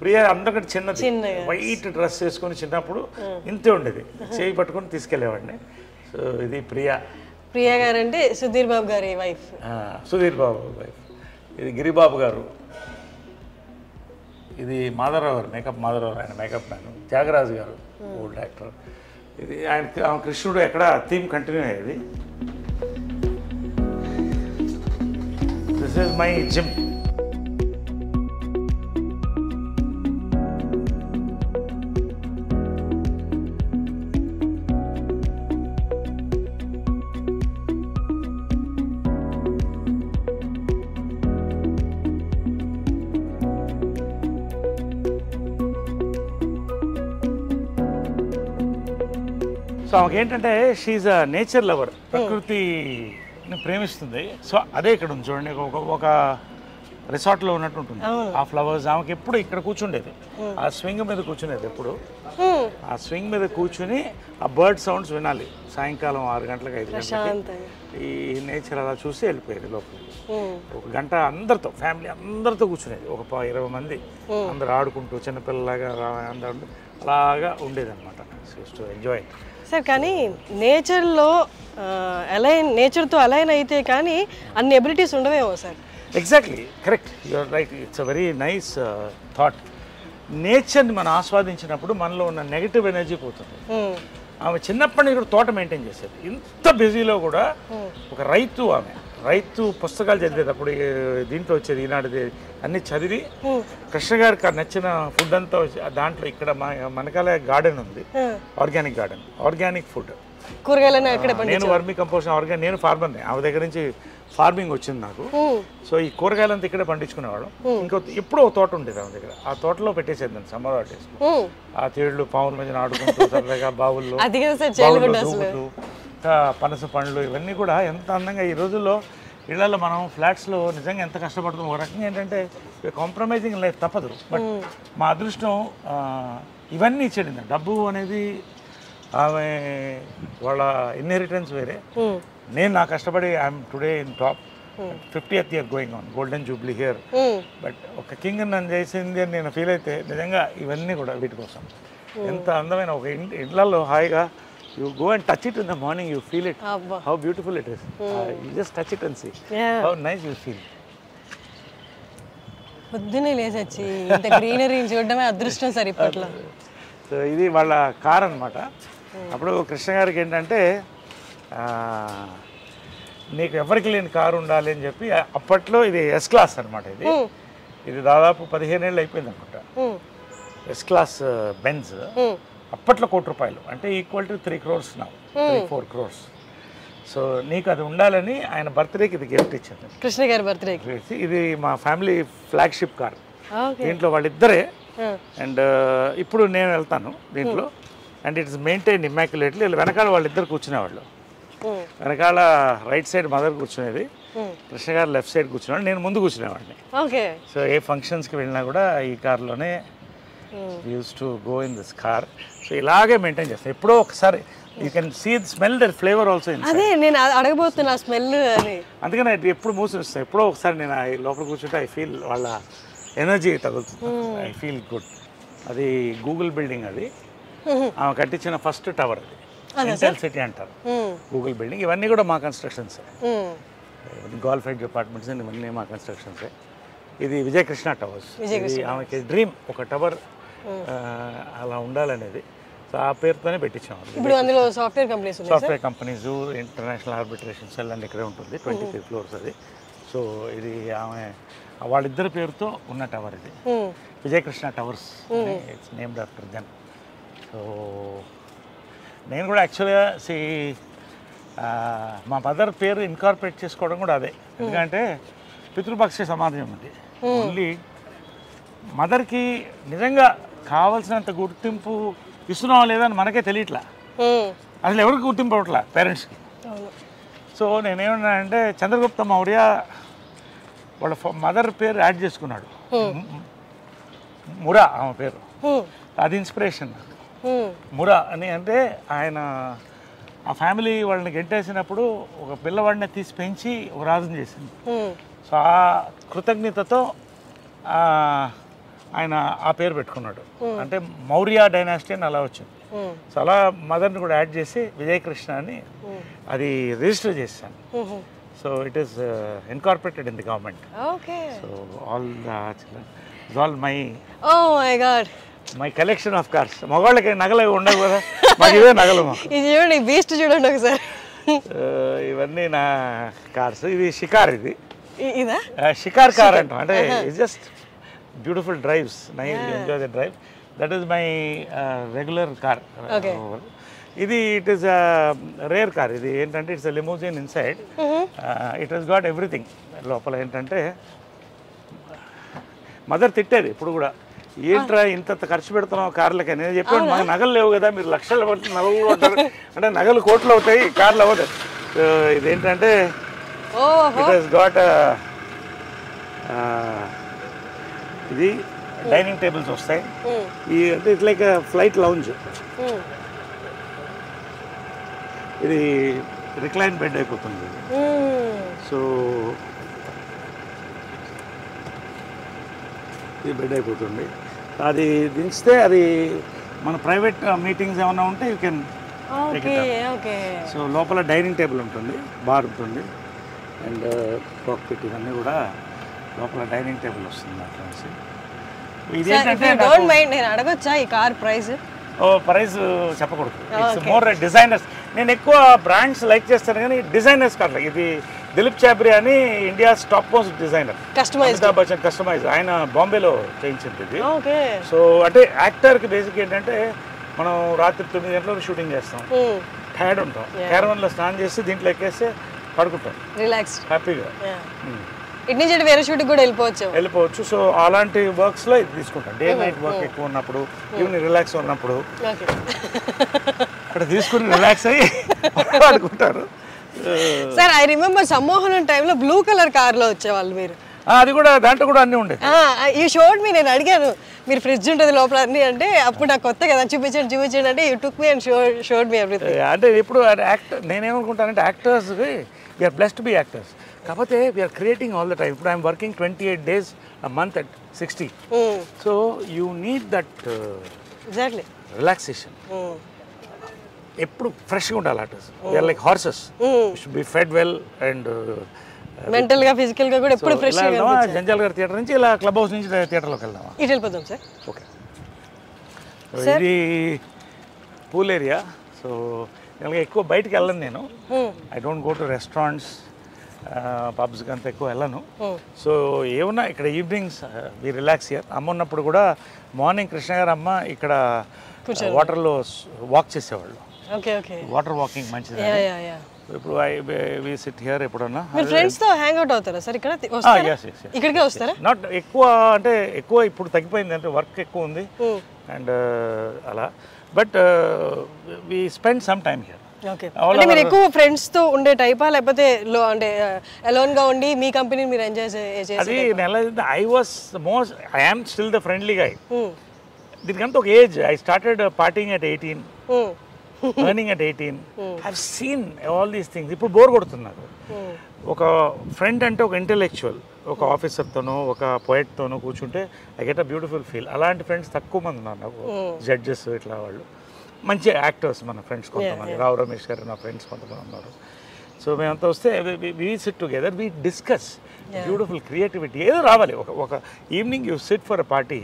A: ప్రియా అందరికంటే చిన్నది, వైట్ డ్రెస్ వేసుకొని చిన్నప్పుడు ఇంతే ఉండేది, చేయి పట్టుకొని తీసుకెళ్ళేవాడిని. సో ఇది ప్రియా.
B: ప్రియా గారు అంటే సుధీర్ బాబు గారి వైఫ్.
A: సుధీర్ బాబు వైఫ్. ఇది గిరిబాబు గారు. ఇది మాధవరావు గారు, మేకప్ మాధవరావు, ఆయన మేకప్ మ్యాన్. త్యాగరాజు గారు ఓల్డ్ యాక్టర్. ఇది ఆయన కృష్ణుడు ఎక్కడ థీమ్ కంటిన్యూ అయ్యేది. This is my gym. So ఆమెకి ఏంటంటే షీఈ్ అ నేచర్ లవర్, ప్రకృతిని ప్రేమిస్తుంది. సో అదే ఇక్కడ ఉంది చూడండి, ఒక రిసార్ట్లో ఉన్నట్టు ఉంటుంది ఆ ఫ్లవర్స్. ఆమెకి ఎప్పుడు ఇక్కడ కూర్చుండేది, ఆ స్వింగ్ మీద కూర్చునేది ఎప్పుడు. ఆ స్వింగ్ మీద కూర్చుని ఆ బర్డ్ సౌండ్స్ వినాలి సాయంకాలం 6 గంటలకు 5 గంటలకి. ఈ నేచర్ అలా చూసి వెళ్ళిపోయేది లోపలికి. 1 గంట అందరితో, ఫ్యామిలీ అందరితో కూర్చునేది, ఒక 20 మంది అందరు ఆడుకుంటూ చిన్నపిల్లలాగా అందరూ అలాగా ఉండేది అనమాట. To enjoy
B: sir. కానీ నేచర్తో అలైన్ అయితే కానీ అన్ని ఎబిలిటీస్ ఉండవేమో sir.
A: Exactly correct, you're right. It's a very nice thought. నేచర్ని మనం ఆస్వాదించినప్పుడు మనలో ఉన్న నెగిటివ్ ఎనర్జీ పోతుంది. ఆమె చిన్నప్పటి నుంచి కూడా తోట మెయింటైన్ చేసేది. ఇంత బిజీలో కూడా ఒక రైతు, ఆమె రైతు పుస్తకాలు చదివేది. అప్పుడు దీంట్లో వచ్చేది ఈనాడుది, అన్ని చదివి కృష్ణ గారికి నచ్చిన ఫుడ్ అంతా దాంట్లో. ఇక్కడ మనకాల గార్డెన్ ఉంది, ఆర్గానిక్ గార్డెన్, ఆర్గానిక్ ఫుడ్,
B: కూరగాయలు. నేను
A: వర్మీ కంపోస్ట్ ఆర్గానిక్, నేను ఫార్మర్ని, ఆమె దగ్గర నుంచి ఫార్మింగ్ వచ్చింది నాకు. సో ఈ కూరగాయలంతా ఇక్కడే పండించుకునేవాళ్ళం. ఎప్పుడో ఒక తోట ఉండేది ఆమె దగ్గర, ఆ తోటలో పెట్టేసేది సమ్మర్ హాలిడేస్. ఆ తేళ్లు పావుల మధ్యన ఆడుకుంటూ సరదాగా బావుల్లో దూకుతూ, పనస పండ్లు ఇవన్నీ కూడా ఎంత అందంగా. ఈ రోజుల్లో ఇళ్లలో మనం ఫ్లాట్స్లో నిజంగా ఎంత కష్టపడుతాం. ఒక రకంగా ఏంటంటే కాంప్రమైజింగ్ లైఫ్ తప్పదు. బట్ మా అదృష్టం ఇవన్నీ ఇచ్చేది. డబ్బు అనేది ఆమె వాళ్ళ ఇన్హెరిటెన్స్ వేరే. నేను నా కష్టపడి I'm today in top, 50th year going on, golden Jubilee here. But ఒక కింగ్ నన్ను చేసింది అని నేను ఫీల్ అయితే నిజంగా ఇవన్నీ కూడా వీటి కోసం. ఎంత అందమైన ఒక ఇళ్లలో హాయిగా you go and touch it in the morning, you feel it, how beautiful it is. You just touch it and see how nice you feel.
B: పొద్దునే లేచొచ్చి ఇంత గ్రీనరీని చూడడమే అదృష్టం సార్ ఇప్పట్లో.
A: సో ఇది వాళ్ళ కార్ అనమాట. అప్పుడు కృష్ణ గారికి ఏంటంటే నీకు ఎవరికి లేని కారు ఉండాలి అని చెప్పి, అప్పట్లో ఇది S క్లాస్ అనమాట. ఇది దాదాపు 15 ఏళ్ళు అయిపోయింది అనుకుంటా. S క్లాస్ బెంజ్ అప్పట్లో ₹1,00,00,000, అంటే equal to 3 crores now, 3-4 crores. So నీకు అది ఉండాలని ఆయన బర్త్డేకి ఇది గిఫ్ట్ ఇచ్చింది,
B: కృష్ణ గారి బర్త్డేకి.
A: ఇది మా ఫ్యామిలీ ఫ్లాగ్షిప్ కార్. దీంట్లో వాళ్ళిద్దరే. అండ్ ఇప్పుడు నేను వెళ్తాను దీంట్లో. And it's maintain immaculately. వెనకాల వాళ్ళిద్దరు కూర్చునేవాళ్ళు. వెనకాల రైట్ సైడ్ మదర్ కూర్చునేది, కృష్ణ గారు లెఫ్ట్ సైడ్ కూర్చునేవాడు, నేను ముందు కూర్చునేవాడిని. సో ఏ ఫంక్షన్స్కి వెళ్ళినా కూడా ఈ కార్లోనే use to go in this car. So ఇలాగే మెయింటైన్ చేస్తాను. ఎప్పుడో ఒకసారి you can see smell that flavour also.
B: అదే నేను అడగబోతున్నా స్మెల్ అని.
A: అందుకని ఎప్పుడు మూసిస్తాను. ఎప్పుడో ఒకసారి నేను లోపల కూర్చుంటే ఐ ఫీల్ వాళ్ళ ఎనర్జీ తగులుతుంది, ఐ ఫీల్ గుడ్. అది గూగుల్ బిల్డింగ్, అది ఆమె కట్టించిన ఫస్ట్ టవర్, అది ఇంటెల్ సిటీ అంటారు గూగుల్ బిల్డింగ్. ఇవన్నీ కూడా మా కన్స్ట్రక్షన్స్, గోల్ఫైడ్ అపార్ట్మెంట్స్ ఇవన్నీ మా కన్స్ట్రక్షన్సే. ఇది విజయకృష్ణ టవర్స్. ఇది ఆమెకి డ్రీమ్, ఒక టవర్ అలా ఉండాలనేది. సో ఆ పేరుతోనే పెట్టించాము.
B: ఇప్పుడు అందులో software
A: companies, international arbitration cell అని ఇక్కడే ఉంటుంది, 23 floors అది. సో ఇది ఆమె వాళ్ళిద్దరి పేరుతో ఉన్న టవర్, ఇది Vijayakrishna towers, it's named after them. So నేను కూడా యాక్చువల్గా మా మదర్ పేరు ఇన్కార్పొరేట్ చేసుకోవడం కూడా అదే. ఎందుకంటే పితృపక్ష సమాజం అది. ఓన్లీ మదర్కి నిజంగా కావాల్సినంత గుర్తింపు ఇస్తున్నావా లేదని మనకే తెలియట్లా, అసలు ఎవరికి గుర్తింపు అవ్వట్లా పేరెంట్స్కి. సో నేనేమన్నానంటే చంద్రగుప్త మౌర్య వాళ్ళ మదర్ పేరు యాడ్ చేసుకున్నాడు. మురా ఆమె పేరు. అది ఇన్స్పిరేషన్ నాకు. మురా అని అంటే ఆయన ఆ ఫ్యామిలీ వాళ్ళని గెంటేసినప్పుడు ఒక పిల్లవాడిని తీసి పెంచి ఒక రాజుని చేసింది. సో ఆ కృతజ్ఞతతో ఆయన ఆ పేరు పెట్టుకున్నాడు. అంటే మౌర్య డైనాసిటీ అని అలా వచ్చింది. సో అలా మదర్ని కూడా యాడ్ చేసి విజయకృష్ణ అని అది రిజిస్టర్ చేశాను. So it is incorporated in the government. So all my collection of cars. మగవాళ్ళకి నగలు ఉండవు కదా, మాకు ఇవే నగలు.
B: ఇది చూడండి, బీస్ట్ చూడండి ఒకసారి.
A: ఇవన్నీ నా కార్స్. ఇది షికార్. ఇది
B: ఇదా
A: షికార్ కార్ అంటాం. అంటే it's just beautiful drives. Nice enjoy the drive. That is my regular car. ఇది ఇట్ ఈస్ రేర్ కార్. ఇది ఏంటంటే it's limousine inside. It has got everything. లోపల ఏంటంటే మదర్ తిట్టేది ఇప్పుడు కూడా, ఏంట్రా ఇంత ఖర్చు పెడుతున్నావు కార్లకి. నేను చెప్పాను మాకు నగలు లేవు కదా, మీరు లక్షలు పట్టి నగలు కూడా ఉంటారు అంటే నగలు కోట్లు అవుతాయి, కార్లు అవ్వదు. ఇదేంటంటే ఇట్ హస్ గాట్ ఇది డైనింగ్ టేబుల్స్ వస్తాయి. ఈ అంటే ఇట్స్ లైక్ ఫ్లైట్ లౌంజ్. ఇది రిక్లైన్ బెడ్ అయిపోతుంది. సో ఇది బెడ్ అయిపోతుంది. అది దించితే అది మన ప్రైవేట్ మీటింగ్స్ ఏమైనా ఉంటే యూ కెన్. సో లోపల డైనింగ్ టేబుల్ ఉంటుంది, బార్ ఉంటుంది, అండ్ కాక్పిట్ ఇవన్నీ కూడా లోపల డైనింగ్ టేబుల్ వస్తుంది. అట్లా ఇది ఏంటంటే
B: నేను అడగొచ్చా ఈ కార్ ప్రైస్?
A: ప్రైస్ చెప్పకూడదు. It's more designers. నేను ఎక్కువ బ్రాండ్స్ లైక్ చేస్తాను కానీ డిజైనర్స్ కాదు. ఇది దిలీప్ చాబ్రి అని India's top most designer, Amitabh Bachchan customise. ఆయన బాంబేలో చేయించింది ఇది. సో అంటే యాక్టర్కి బేసిక్ ఏంటంటే మనం రాత్రి 9 గంటలకు షూటింగ్ చేస్తాం, టైర్డ్ ఉంటాం, క్యారవన్లో స్నానం చేసి దీంట్లో ఎక్కేస్తే పడుకుంటాం రిలాక్స్ హ్యాపీగా.
B: ఇటు నుంచి వేరే షూటింగ్ కూడా వెళ్ళిపోవచ్చు. సో అలాంటి వర్క్స్లో ఇది తీసుకుంటాం. డే నైట్ వర్క్ ఎక్కువ ఉన్నప్పుడు, ఈవినింగ్ రిలాక్స్ ఉన్నప్పుడు
A: అక్కడ తీసుకుని రిలాక్స్ అయ్యి పడుకుంటారు.
B: సార్ ఐ రిమెంబర్ సమ్మోహనం టైంలో బ్లూ కలర్ కార్లో వచ్చేవాళ్ళు మీరు.
A: అది కూడా దాంట్లో కూడా అన్నీ ఉండేది.
B: ఈ షోడ్ మీ నేను అడిగాను మీరు ఫ్రిడ్జ్ ఉంటుంది లోపల అన్నీ అంటే, అప్పుడు నాకు కొత్త కదా చూపించండి అంటే you took me and showed me everything.
A: అంటే ఇప్పుడు యాక్టర్ నేనేమనుకుంటానంటే actors we're blessed to be actors. కాకపోతే we're creating all the time. ఇప్పుడు I'm working 28 days a month at 60. So you need that
B: exactly
A: relaxation. ఎప్పుడు ఫ్రెష్గా ఉండాలి artist. We're like horses, should be fed well and
B: mental గా physical గా కూడా ఎప్పుడు fresh గా.
A: జంజాల్ గారి థియేటర్ నుంచి ఇలా క్లబ్ హౌస్ నుంచి థియేటర్లోకి వెళ్దామా?
B: ఇటు వెళ్ళిపోదాం సార్.
A: ఓకే. ఇది పూల్ ఏరియా. సో ఇలా ఎక్కువ బయటకు వెళ్ళను నేను. I don't go to restaurants, పబ్స్కి అంత ఎక్కువ వెళ్ళను. సో ఏమన్నా ఇక్కడ ఈవినింగ్స్ వి రిలాక్స్ హియర్. అమ్మ ఉన్నప్పుడు కూడా మార్నింగ్ కృష్ణ గారు అమ్మ ఇక్కడ వాటర్లో వాక్ చేసేవాళ్ళు. వాటర్ వాకింగ్ మంచిది. ఇప్పుడు వి సిట్ హియర్. ఎప్పుడన్నా
B: ఫ్రెండ్స్ తో హ్యాంగ్ అవుట్ అవుతారా సార్ ఇక్కడ? ఇక్కడికే వస్తారా?
A: నాట్ ఎక్కువ, అంటే ఎక్కువ ఇప్పుడు తగ్గిపోయింది, అంటే వర్క్ ఎక్కువ ఉంది అండ్ అలా. But we spend some time here.
B: అంటే మీరు ఎక్కువ ఫ్రెండ్స్ తో ఉండే టైపా, లేకపోతే అంటే అలోన్ గా ఉండి మీ కంపెనీ మీరు ఎంజాయ్ చేసే?
A: అది I was most, I am still the friendly guy. దీనికంటే ఒక age. I started partying at 18, earning at 18. I have seen all these things. ఇప్పుడు బోర్ కొడుతున్నారు. ఒక ఫ్రెండ్ అంటే ఒక ఇంటెలెక్చువల్, ఒక ఆఫీసర్తోనో ఒక పోయెట్తోనో కూర్చుంటే I get a beautiful feel. అలాంటి ఫ్రెండ్స్ తక్కువ మంది ఉన్నారు నాకు. జడ్జెస్ ఇట్లా వాళ్ళు మంచి యాక్టర్స్ మన ఫ్రెండ్స్ కొంతమంది. రావు రమేష్ గారు నా ఫ్రెండ్స్ కొంతమంది ఉన్నారు. సో మేమంతా వస్తే we sit together, we discuss beautiful creativity. ఏదో రావాలి. ఒక evening you sit for a party,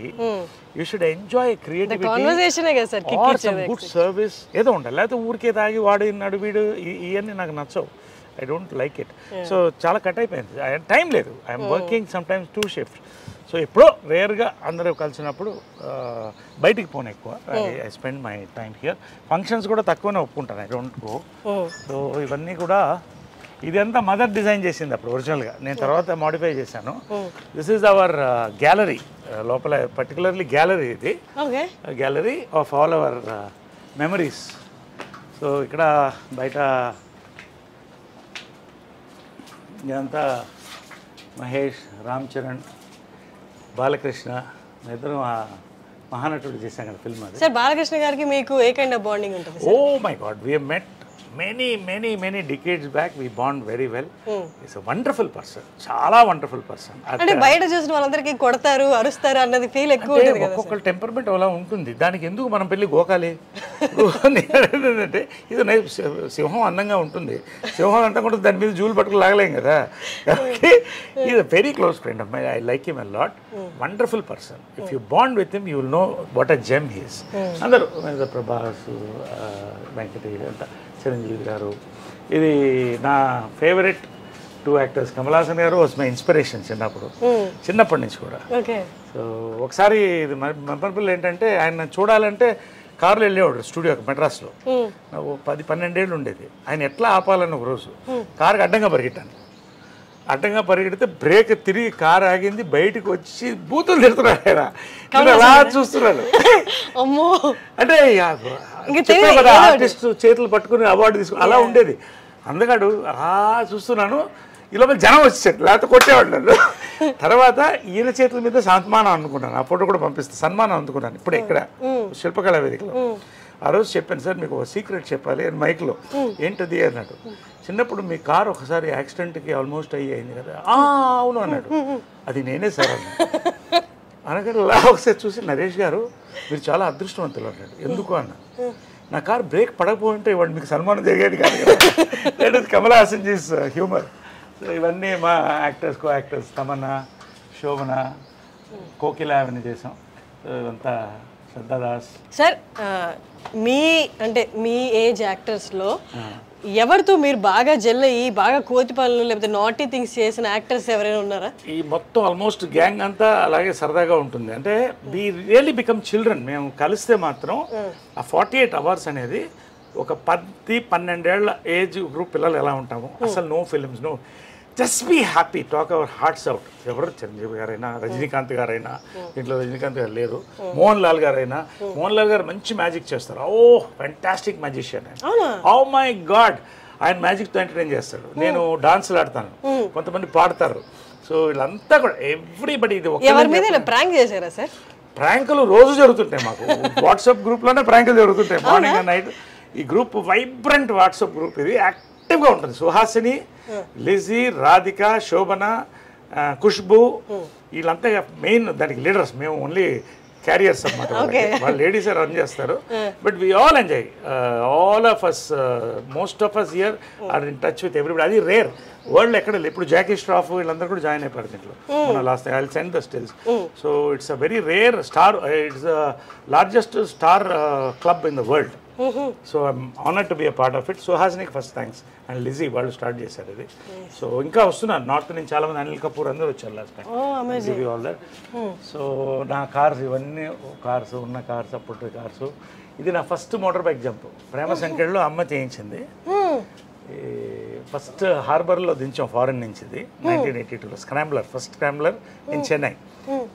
A: you should enjoy creativity or some good service ఏదో ఉండాలి. లేకపోతే ఊరికే తాగి వాడు ఇన్నాడు వీడు ఇవన్నీ నాకు నచ్చవు. I don't like it. So చాలా కట్ అయిపోయింది. టైం లేదు. I'm working some times 2 shifts. So ఎప్పుడో రేర్గా అందరూ కలిసినప్పుడు బయటికి పోను ఎక్కువ. I spend my time here. Functions కూడా తక్కువనే ఒప్పుకుంటాను. I don't go. సో ఇవన్నీ కూడా ఇదంతా మదర్ డిజైన్ చేసింది అప్పుడు ఒరిజినల్గా. నేను తర్వాత మాడిఫై చేశాను. This is our gallery. లోపల పర్టికులర్లీ గ్యాలరీ ఇది. Gallery of all our memories. So ఇక్కడ బయట ఇదంతా మహేష్, రామ్ చరణ్, బాలకృష్ణ, ఇద్దరం మహానటుడు చేశాం కదా ఫిల్మ్ అది.
B: సార్ బాలకృష్ణ గారికి మీకు ఏ కైండ్ ఆఫ్ బాండింగ్ ఉంటుంది?
A: Oh my God, we have met many decades back. We bond very well. He's a wonderful person, చాలా వండర్ఫుల్ పర్సన్.
B: అంటే బయట చూసిన వాళ్ళందరికీ కొడతారు అరుస్తారు అన్నది ఫీల్ ఎక్కువ ఉంటుంది కదా.
A: ఒక్కొక్క టెంపర్మెంట్ అలా ఉంటుంది, దానికి ఎందుకు మనం పెళ్ళి గోకాలి? ఏంటంటే ఇది సింహం అందంగా ఉంటుంది, సింహం అంతా కూడా దాని మీద జూలు పట్టుకుని లాగలేం కదా. Is a very close friend of my. I like him a lot. Wonderful person. If you bond with him you will know what a gem he is. అందరూ ప్రభాస్, వెంకటి అంతా, చిరంజీవి గారు. ఇది నా ఫేవరెట్ 2 యాక్టర్స్. కమల్ హాసన్ గారు వాజ్ మై ఇన్స్పిరేషన్ చిన్నప్పటి నుంచి కూడా. So ఒకసారి ఇది మెమరబుల్ ఏంటంటే, ఆయన చూడాలంటే కారులో వెళ్ళేవాడు స్టూడియోకి మెడ్రాస్లో. నాకు 10-12 ఏళ్ళు ఉండేది. ఆయన ఎట్లా ఆపాలని ఒక రోజు కారుకి అడ్డంగా పరిగెట్టాను. అడ్డంగా పరిగెడితే బ్రేక్ తిరిగి కారు ఆగింది, బయటకు వచ్చి బూతులు తిడుతున్నాడు ఆయన. అలా చూస్తున్నాడు. అంటే ఆర్టిస్ట్ చేతులు పట్టుకుని అవార్డు తీసుకుని అలా ఉండేది. అందగాడు అలా చూస్తున్నాను. ఈ లోపల జనం వచ్చేసాడు, లేకపోతే కొట్టేవాడు నన్ను. తర్వాత ఈయన చేతుల మీద సన్మానం అనుకున్నాను. ఆ ఫోటో కూడా పంపిస్తాను. సన్మానం అందుకున్నాను ఇప్పుడు ఇక్కడ శిల్పకళా వేదికలో. ఆ రోజు చెప్పాను, సార్ మీకు ఒక సీక్రెట్ చెప్పాలి అని మైక్లో. ఏంటది అన్నాడు. చిన్నప్పుడు మీ కారు ఒకసారి యాక్సిడెంట్కి ఆల్మోస్ట్ అయింది కదా. అవును అన్నాడు. అది నేనే సార్ అన్నాడు. అనగానే అలా ఒకసారి చూసి, నరేష్ గారు మీరు చాలా అదృష్టవంతులు అన్నాడు. ఎందుకు అన్నా. నా కారు బ్రేక్ పడకపోయింటే ఇవాడు మీకు సన్మానం జరిగేది కాదు కదా. కమల్ హాసన్ జీస్ హ్యూమర్. సో ఇవన్నీ మా actors, co actors Tamannaah, Shobana, Kokila అవన్నీ చేసాం. సో ఇవంతా శ్రద్ధాదాస్.
B: సార్ మీ ఏజ్ యాక్టర్స్లో ఎవరితో మీరు బాగా జెల్ అయ్యి బాగా కోతి పనులు లేకపోతే నాటీ థింగ్స్ చేసిన యాక్టర్స్ ఎవరైనా ఉన్నారా?
A: ఈ మొత్తం ఆల్మోస్ట్ గ్యాంగ్ అంతా అలాగే సరదాగా ఉంటుంది. అంటే వి రియల్లీ బికమ్ చిల్డ్రన్. మేము కలిస్తే మాత్రం ఆ 48 అవర్స్ అనేది ఒక 10-12 ఏళ్ల ఏజ్ గ్రూప్ పిల్లలు ఎలా ఉంటాము, అసలు no films, no, just be happy, talk our hearts out. ఎవరు చిరంజీవి గారైనా, రజనీకాంత్ గారైనా, దీంట్లో రజనీకాంత్ గారు లేరు, మోహన్ లాల్ గారైనా. మోహన్ లాల్ గారు మంచి మ్యాజిక్ చేస్తారు. ఓ ఫ్యాంటాస్టిక్ మ్యాజిషియన్ ఆయన. ఓ మై గాడ్, ఆయన మ్యాజిక్తో ఎంటర్టైన్ చేస్తాడు. నేను డాన్సులు ఆడతాను, కొంతమంది పాడతారు. సో వీళ్ళంతా కూడా ఎవ్రీబడి. ఇది
B: ప్రాంక్ చేశారా సార్?
A: ప్రాంకులు రోజు జరుగుతుంటాయి మాకు. వాట్సాప్ గ్రూప్లోనే ప్రాంకులు జరుగుతుంటాయి మార్నింగ్ అండ్ నైట్. ఈ గ్రూప్ వైబ్రెంట్ వాట్సాప్ గ్రూప్. ఇది యాక్టివ్గా ఉంటుంది. సుహాసిని, లిజీ, రాధిక, శోభన, ఖుష్బు, వీళ్ళంతా మెయిన్ దానికి లీడర్స్. మేము ఓన్లీ క్యారియర్స్ అన్నమాట. వాళ్ళు లేడీసే రన్ చేస్తారు. But we all enjoy. All of us, most of us here are in touch with everybody. అది రేర్ వరల్డ్ ఎక్కడ లేదు. ఇప్పుడు జాకీ ష్రాఫ్ వీళ్ళందరూ కూడా జాయిన్ అయిపోయారు దీంట్లో. మన last I will send the stills. So it's a very rare star. It's largest star club in the world. So I'm honoured to be a part of it. సుహాసినికి first thanks. And Lizzie వాళ్ళు start చేశారు ఇది. So ఇంకా వస్తున్నారు north నుంచి చాలా మంది. అనిల్ కపూర్ అందరూ వచ్చారు last time. All that. So నా కార్స్ ఇవన్నీ కార్స్ ఉన్న కార్స్, అప్పుడు కార్స్. ఇది నా ఫస్ట్ మోటార్ బైక్ జంప్. ప్రేమ సంఖ్యలో అమ్మ చేయించింది. ఫస్ట్ హార్బర్లో దించాం ఫారెన్ నుంచి. ఇది 1982లో scrambler, first scrambler in Chennai.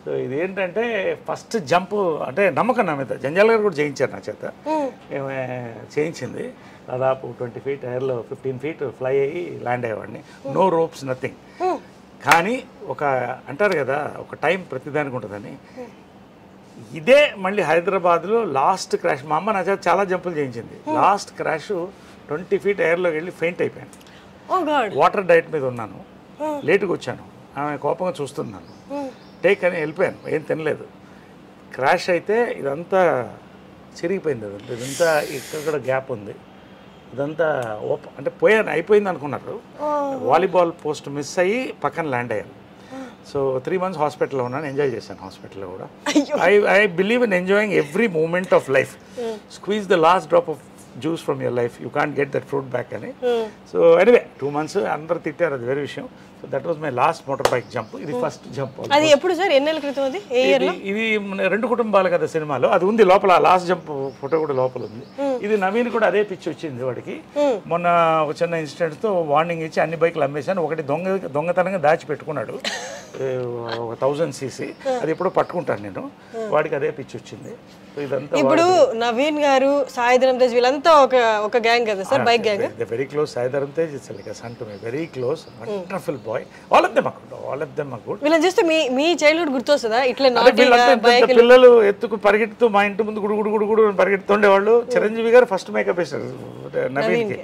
A: So ఇది ఏంటంటే ఫస్ట్ జంప్ అంటే నమ్మకం నా మీద. జంజాల్ గారు కూడా చేయించారు నా చేత. చేయించింది. దాదాపు 20 feet ఎయిర్లో 15 feet ఫ్లై అయ్యి ల్యాండ్ అయ్యేవాడిని. No ropes, nothing. కానీ ఒక అంటారు కదా, ఒక టైం ప్రతిదానికి ఉంటుందని. ఇదే మళ్ళీ హైదరాబాద్లో లాస్ట్ క్రాష్. మా అమ్మ నా చేత చాలా జంపులు చేయించింది. లాస్ట్ క్రాష్ 20 feet ఎయిర్లోకి వెళ్ళి ఫెయింట్ అయిపోయాను. వాటర్ డైట్ మీద ఉన్నాను, లేటుగా వచ్చాను. ఆమె కోపంగా చూస్తున్నాను. టేక్ అని వెళ్ళిపోయాను, ఏం తినలేదు. క్రాష్ అయితే ఇదంతా చిరిగిపోయింది. అదంతా ఇదంతా ఇక్కడ గ్యాప్ ఉంది. ఇదంతా అంటే అయిపోయింది అనుకున్నారు. వాలీబాల్ పోస్ట్ మిస్ అయ్యి పక్కన ల్యాండ్ అయ్యాను. సో 3 months హాస్పిటల్లో ఉన్నాను. ఎంజాయ్ చేశాను హాస్పిటల్లో కూడా. I believe in enjoying every moment of life. Squeeze the last drop of juice from your life. You can't get that fruit back అని. సో ఎనీవే 2 months అందరూ తిట్టారు, అది వేరే విషయం. So that was my last motor bike jump. ఇది first jump.
B: అది ఎప్పుడు sir? ఎన్ని నెలల క్రితం? అది
A: ఇది 2 కుటుంబాలు కదా సినిమాలో. అది ఉంది లోపల, లాస్ట్ జంప్ ఫోటో కూడా లోపల ఉంది. ఇది నవీన్ కూడా అదే పిచ్చి వచ్చింది వాడికి. మొన్న ఒక చిన్న ఇన్సిడెంట్తో వార్నింగ్ ఇచ్చి అన్ని బైకులు అమ్మేశాను. ఒకటి దొంగతనంగా దాచిపెట్టుకున్నాడు, 1000cc. అది ఎప్పుడో పట్టుకుంటాను నేను. వాడికి అదే పిచ్చి వచ్చింది.
B: ఇప్పుడు నవీన్ గారు, సాయి ధరమ్ తేజ్ వీళ్ళంతా అంతా ఒక గ్యాంగ్ కదా sir, bike gang.
A: Very close. Sai Dharam Tej it's like son to me, very close, wonderful boy. All of them are good.
B: వీళ్ళని చూస్తే మీ చైల్డ్హుడ్ గుర్తొస్తుందా? ఇట్లా
A: పిల్లలు ఎత్తుకు పరిగెడుతూ మా ఇంటి ముందు గుడు గుడు గుడు గుడు పరిగెడుతుండేవాళ్ళు. చిరంజీవి గారు ఫస్ట్ మేకప్ వేశారు నవీన్కి.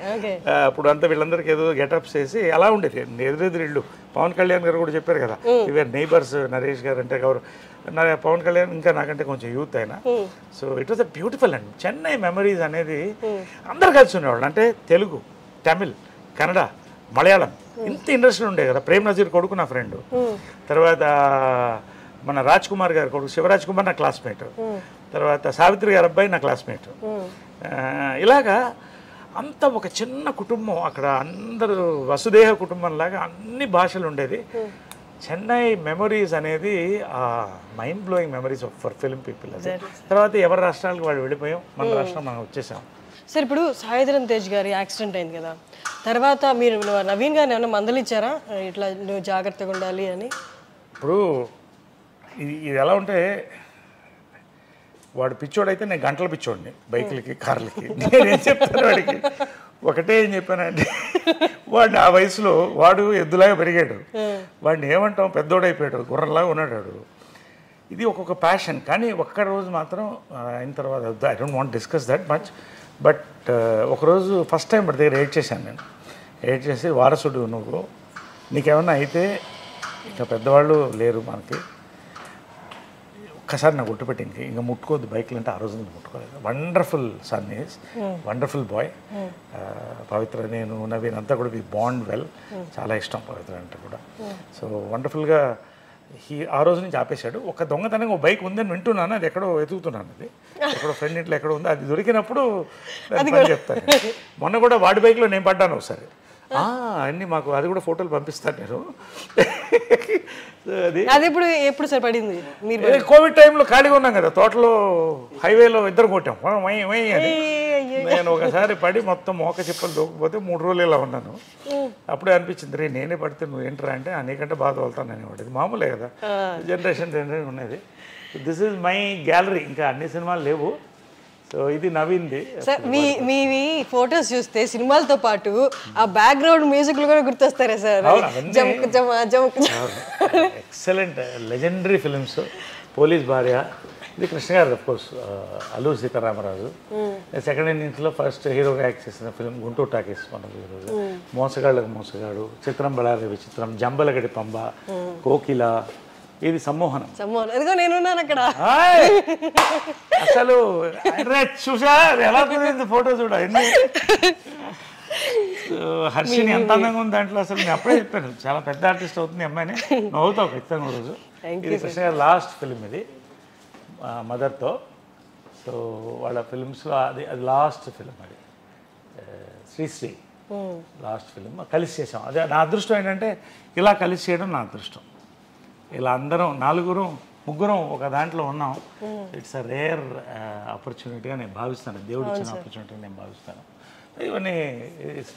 A: అప్పుడు అంతా వీళ్ళందరికీ ఏదో గెటప్స్ వేసి అలా ఉండేది. ఎదురెదురు ఇళ్ళు. పవన్ కళ్యాణ్ గారు కూడా చెప్పారు కదా, ఇవే నైబర్స్. నరేష్ గారు అంటే ఎవరు, పవన్ కళ్యాణ్ ఇంకా నాకంటే కొంచెం యూత్ అయినా. So it was a beautiful and Chennai memories అనేది అందరు కలిసి ఉండేవాళ్ళు. అంటే తెలుగు, తమిళ్, కన్నడ, మలయాళం ఇంత ఇండస్ట్రీ ఉండే కదా. ప్రేమ్ నజీర్ కొడుకు నా ఫ్రెండ్, తర్వాత మన రాజ్ కుమార్ గారి కొడుకు శివరాజ్ కుమార్ నా క్లాస్మేట్, తర్వాత సావిత్రి గారి అబ్బాయి నా క్లాస్మేట్. ఇలాగా అంత ఒక చిన్న కుటుంబం అక్కడ, అందరూ వసుదేహ కుటుంబంలాగా అన్ని భాషలు ఉండేది. చెన్నై మెమరీస్ అనేది mind blowing memories for film people. అది తర్వాత ఎవరి రాష్ట్రాలకు వాళ్ళు వెళ్ళిపోయాం, మన రాష్ట్రం మనం వచ్చేసాం.
B: సార్ ఇప్పుడు సాయి ధరమ్ తేజ్ గారి యాక్సిడెంట్ అయింది కదా, తర్వాత మీరు నవీన్ గారిని ఏమైనా మందలిచ్చారా ఇట్లా నువ్వు జాగ్రత్తగా ఉండాలి అని?
A: ఇప్పుడు ఇది ఎలా ఉంటే, వాడు పిచ్చోడైతే నేను గంటల పిచ్చోడిని బైకులకి కార్లకి. నేనేం చెప్తాను వాడికి, ఒకటే ఏం చెప్పానంటే, వాడిని ఆ వయసులో వాడు ఎద్దులాగా పెరిగాడు, వాడిని ఏమంటాం పెద్దోడైపోయాడు, గుర్రంలాగా ఉన్నాడు. ఇది ఒక్కొక్క ప్యాషన్. కానీ ఒక్క రోజు మాత్రం అయిన తర్వాత I don't want discuss that much, but ఒకరోజు ఫస్ట్ టైం వాడి దగ్గర ఎయిట్ చేశాను నేను. ఎయిట్ చేసి, వారసుడు నువ్వు, నీకేమన్నా అయితే ఇంకా పెద్దవాళ్ళు లేరు మనకి, ఒక్కసారి నాకు గుర్తుపెట్టింది, ఇంకా ముట్టుకోవద్దు బైక్లు అంటే. ఆ రోజు నేను ముట్టుకోలేదు. Wonderful son is, wonderful boy. Pavitra, నేను, నవీన్ అంతా కూడా వి బాండ్ వెల్. చాలా ఇష్టం పవిత్ర అంటే కూడా. సో వండర్ఫుల్గా ఆ రోజు నుంచి ఆపేశాడు. ఒక దొంగతనంగా ఒక బైక్ ఉందని వింటున్నాను, అది ఎక్కడో వెతుకుతున్నాను. అది ఎక్కడో ఫ్రెండ్ ఇంట్లో ఎక్కడో ఉంది, అది దొరికినప్పుడు చెప్తాను. మొన్న కూడా వాడి బైక్లో నేను పడ్డాను ఒకసారి. అన్నీ మాకు అది కూడా ఫోటోలు పంపిస్తాను నేను.
B: అది ఎప్పుడు సార్ పడింది?
A: కోవిడ్ టైంలో ఖాళీగా ఉన్నాం కదా, తోటలో హైవేలో ఇద్దరు కొట్టాం అని. నేను ఒకసారి పడి మొత్తం మోక చిప్పలు దూకపోతే 3 రోజులు ఇలా ఉన్నాను. అప్పుడే అనిపించింది, రే నేనే పడితే నువ్వు ఏంట్రా అంటే, నీకంటే బాగా తోలుతాను అనేవాడు. ఇది మామూలే కదా, జనరేషన్ ఉన్నది. This is my gallery. ఇంకా అన్ని సినిమాలు లేవు. సో ఇది నవీన్ది.
B: సార్ మీ ఫొటోస్ చూస్తే సినిమాలతో పాటు ఆ బ్యాక్గ్రౌండ్ మ్యూజిక్లు కూడా గుర్తొస్తారా sir?
A: Excellent legendary films. Police Bharya, ఇది Krishna garu of course, Alluri Sitaramaraju. Second ఇన్నింగ్స్లో ఫస్ట్ హీరోగా యాక్ట్ చేసిన ఫిల్మ్ గుంటూరు టాకీస్ మనకు ఈరోజు. మోసగాళ్ళకు మోసగాడు, చిత్రం బళారి విచిత్రం, జంబలగడి పంబ, కోకిల, ఇది సమ్మోహనం.
B: ఇదిగో నేనున్నాను అక్కడ.
A: అసలు చూసా ఎలా కుదిరింది ఫోటో చూడ. హర్షిని ఎంత అందంగా ఉంది దాంట్లో. అసలు నేను అప్పుడే చెప్పాను, చాలా పెద్ద ఆర్టిస్ట్ అవుతుంది అమ్మాయిని. నువ్వు అవుతావు ఖచ్చితంగా రోజు. ఇది కృష్ణ గారు లాస్ట్ ఫిల్మ్, ఇది మదర్తో. సో వాళ్ళ ఫిల్మ్స్లో అది లాస్ట్ ఫిల్మ్. అది శ్రీశ్రీ లాస్ట్ ఫిల్మ్ కలిసి చేసాం. అదే నా అదృష్టం ఏంటంటే, ఇలా కలిసి చేయడం నా అదృష్టం. ఇలా అందరం ముగ్గురం ఒక దాంట్లో ఉన్నాం. ఇట్స్ అ రేర్ ఆపర్చునిటీగా నేను భావిస్తాను, దేవుడు ఇచ్చిన ఆపర్చునిటీగా నేను భావిస్తాను. ఇవన్నీ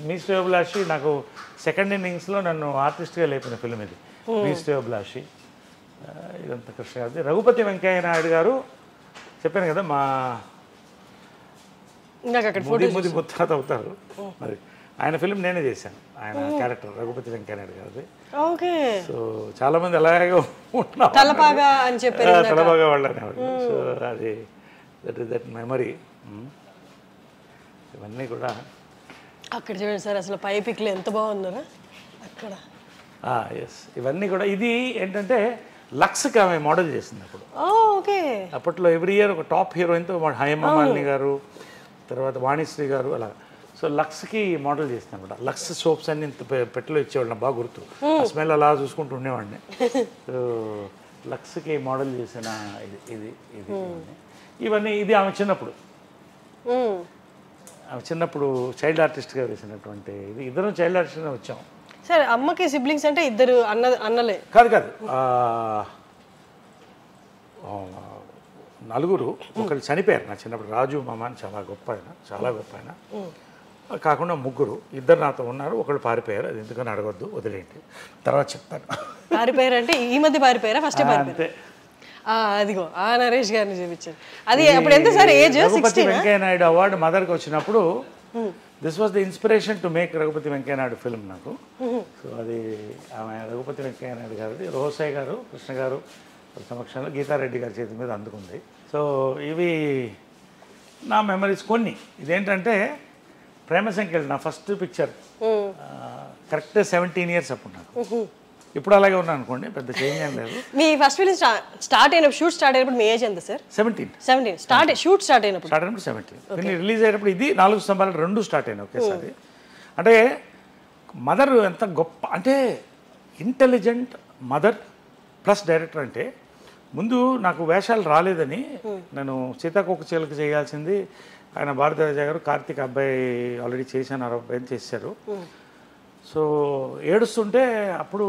A: మీ శ్రేయోభిలాషి నాకు సెకండ్ ఇన్నింగ్స్లో నన్ను ఆర్టిస్ట్గా లేపిన ఫిల్మ్ ఇది, మీ శ్రేయోభిలాషి. ఇదంతా కృష్ణ గారిది. రఘుపతి వెంకయ్య నాయుడు గారు చెప్పాను కదా, మా ముది ముత్తాత అవుతారు. మరి ఆయన ఫిల్మ్ నేనే చేశాను, ఆయన క్యారెక్టర్ రఘుపతి వెంకయ్య నాయుడు గారిది. సో చాలా మంది అలాగే ఉంటున్నారు,
B: తలపాగా అని చెప్పారు,
A: తలపాగా వాళ్ళు అనేవాడు. సో అది దట్ మెమరీ. ఇవన్నీ కూడా
B: అక్కడ చూడండి సార్, అసలు పై పిక్లు ఎంత బాగున్నారా అక్కడ.
A: ఎస్, ఇవన్నీ కూడా. ఇది ఏంటంటే లక్స్కి ఆమె మోడల్ చేసింది అప్పుడు.
B: ఓకే.
A: అప్పట్లో ఎవ్రీ ఇయర్ ఒక టాప్ హీరోయిన్తో, హేమమాలిని గారు, తర్వాత వాణిశ్రీ గారు, అలా. సో లక్స్కి మోడల్ చేసింది అనమాట. లక్స్ సోప్స్ అన్ని ఇంత పెట్టెలో ఇచ్చేవాళ్ళు, నాకు బాగా గుర్తు. స్మెల్ అలా చూసుకుంటూ ఉండేవాడిని. సో లక్స్కి మోడల్ చేసిన ఇది ఇవన్నీ. ఇది ఆమె చిన్నప్పుడు, ఆమె చిన్నప్పుడు చైల్డ్ ఆర్టిస్ట్గా వేసినటువంటి ఇది. ఇద్దరం చైల్డ్ ఆర్టిస్ట్గా వచ్చాం.
B: సార్ అమ్మకి సిబ్లింగ్స్ అంటే ఇద్దరు అన్నలే?
A: కాదు, నలుగురు. ఒకరు చనిపోయారు నా చిన్నప్పుడు. రాజు మామ అని చాలా గొప్ప ఆయన. కాకుండా ముగ్గురు, ఇద్దరు నాతో ఉన్నారు, ఒకళ్ళు పారిపోయారు. అది ఎందుకని అడగొద్దు, వదిలేంటి, తర్వాత చెప్తాను.
B: పారిపోయారు అంటే ఈ మధ్య పారిపోయారా? ఫస్ట్
A: అంతే.
B: అదిగో ఆ నరేష్ గారిని చూపించారు. అది అప్పుడు ఎంత sir age?
A: Raghupathi Venkaiah Naidu award మదర్కి వచ్చినప్పుడు this was the inspiration to make Raghupathi Venkaiah Naidu film నాకు. సో అది ఆమె రఘుపతి వెంకయ్య నాయుడు గారిది, రోసయ్య గారు, కృష్ణ గారు సమక్షంలో గీతారెడ్డి గారి చేతి మీద అందుకుంది. సో ఇవి నా మెమరీస్ కొన్ని. ఇదేంటంటే ప్రేమ సంఖ్యలు నా ఫస్ట్ పిక్చర్ కరెక్ట్ 17 years అప్పుడు నాకు. ఇప్పుడు అలాగే ఉన్నాను అనుకోండి, పెద్ద చేంజ్ ఏం లేదు.
B: మీ ఫస్ట్ ఫిల్మ్ స్టార్ట్ అయినప్పుడు, షూట్ స్టార్ట్ అయినప్పుడు మీ ఏజ్ ఎంత సార్?
A: 17
B: షూట్ స్టార్ట్ అయినప్పుడు
A: 17. రిలీజ్ అయ్యేటప్పుడు ఇది 4 స్తంభాలు 2 స్టార్ట్ అయినాయి ఒకేసారి. అంటే మదర్ ఎంత గొప్ప అంటే ఇంటెలిజెంట్ మదర్ ప్లస్ డైరెక్టర్. అంటే ముందు నాకు వేషాలు రాలేదని నేను సీతాకోక చిలుక చేయాల్సింది, ఆయన భారతరాజ గారు కార్తీక్ అబ్బాయి ఆల్రెడీ చేశాను, అబ్బాయి చేశారు. సో ఏడుస్తుంటే అప్పుడు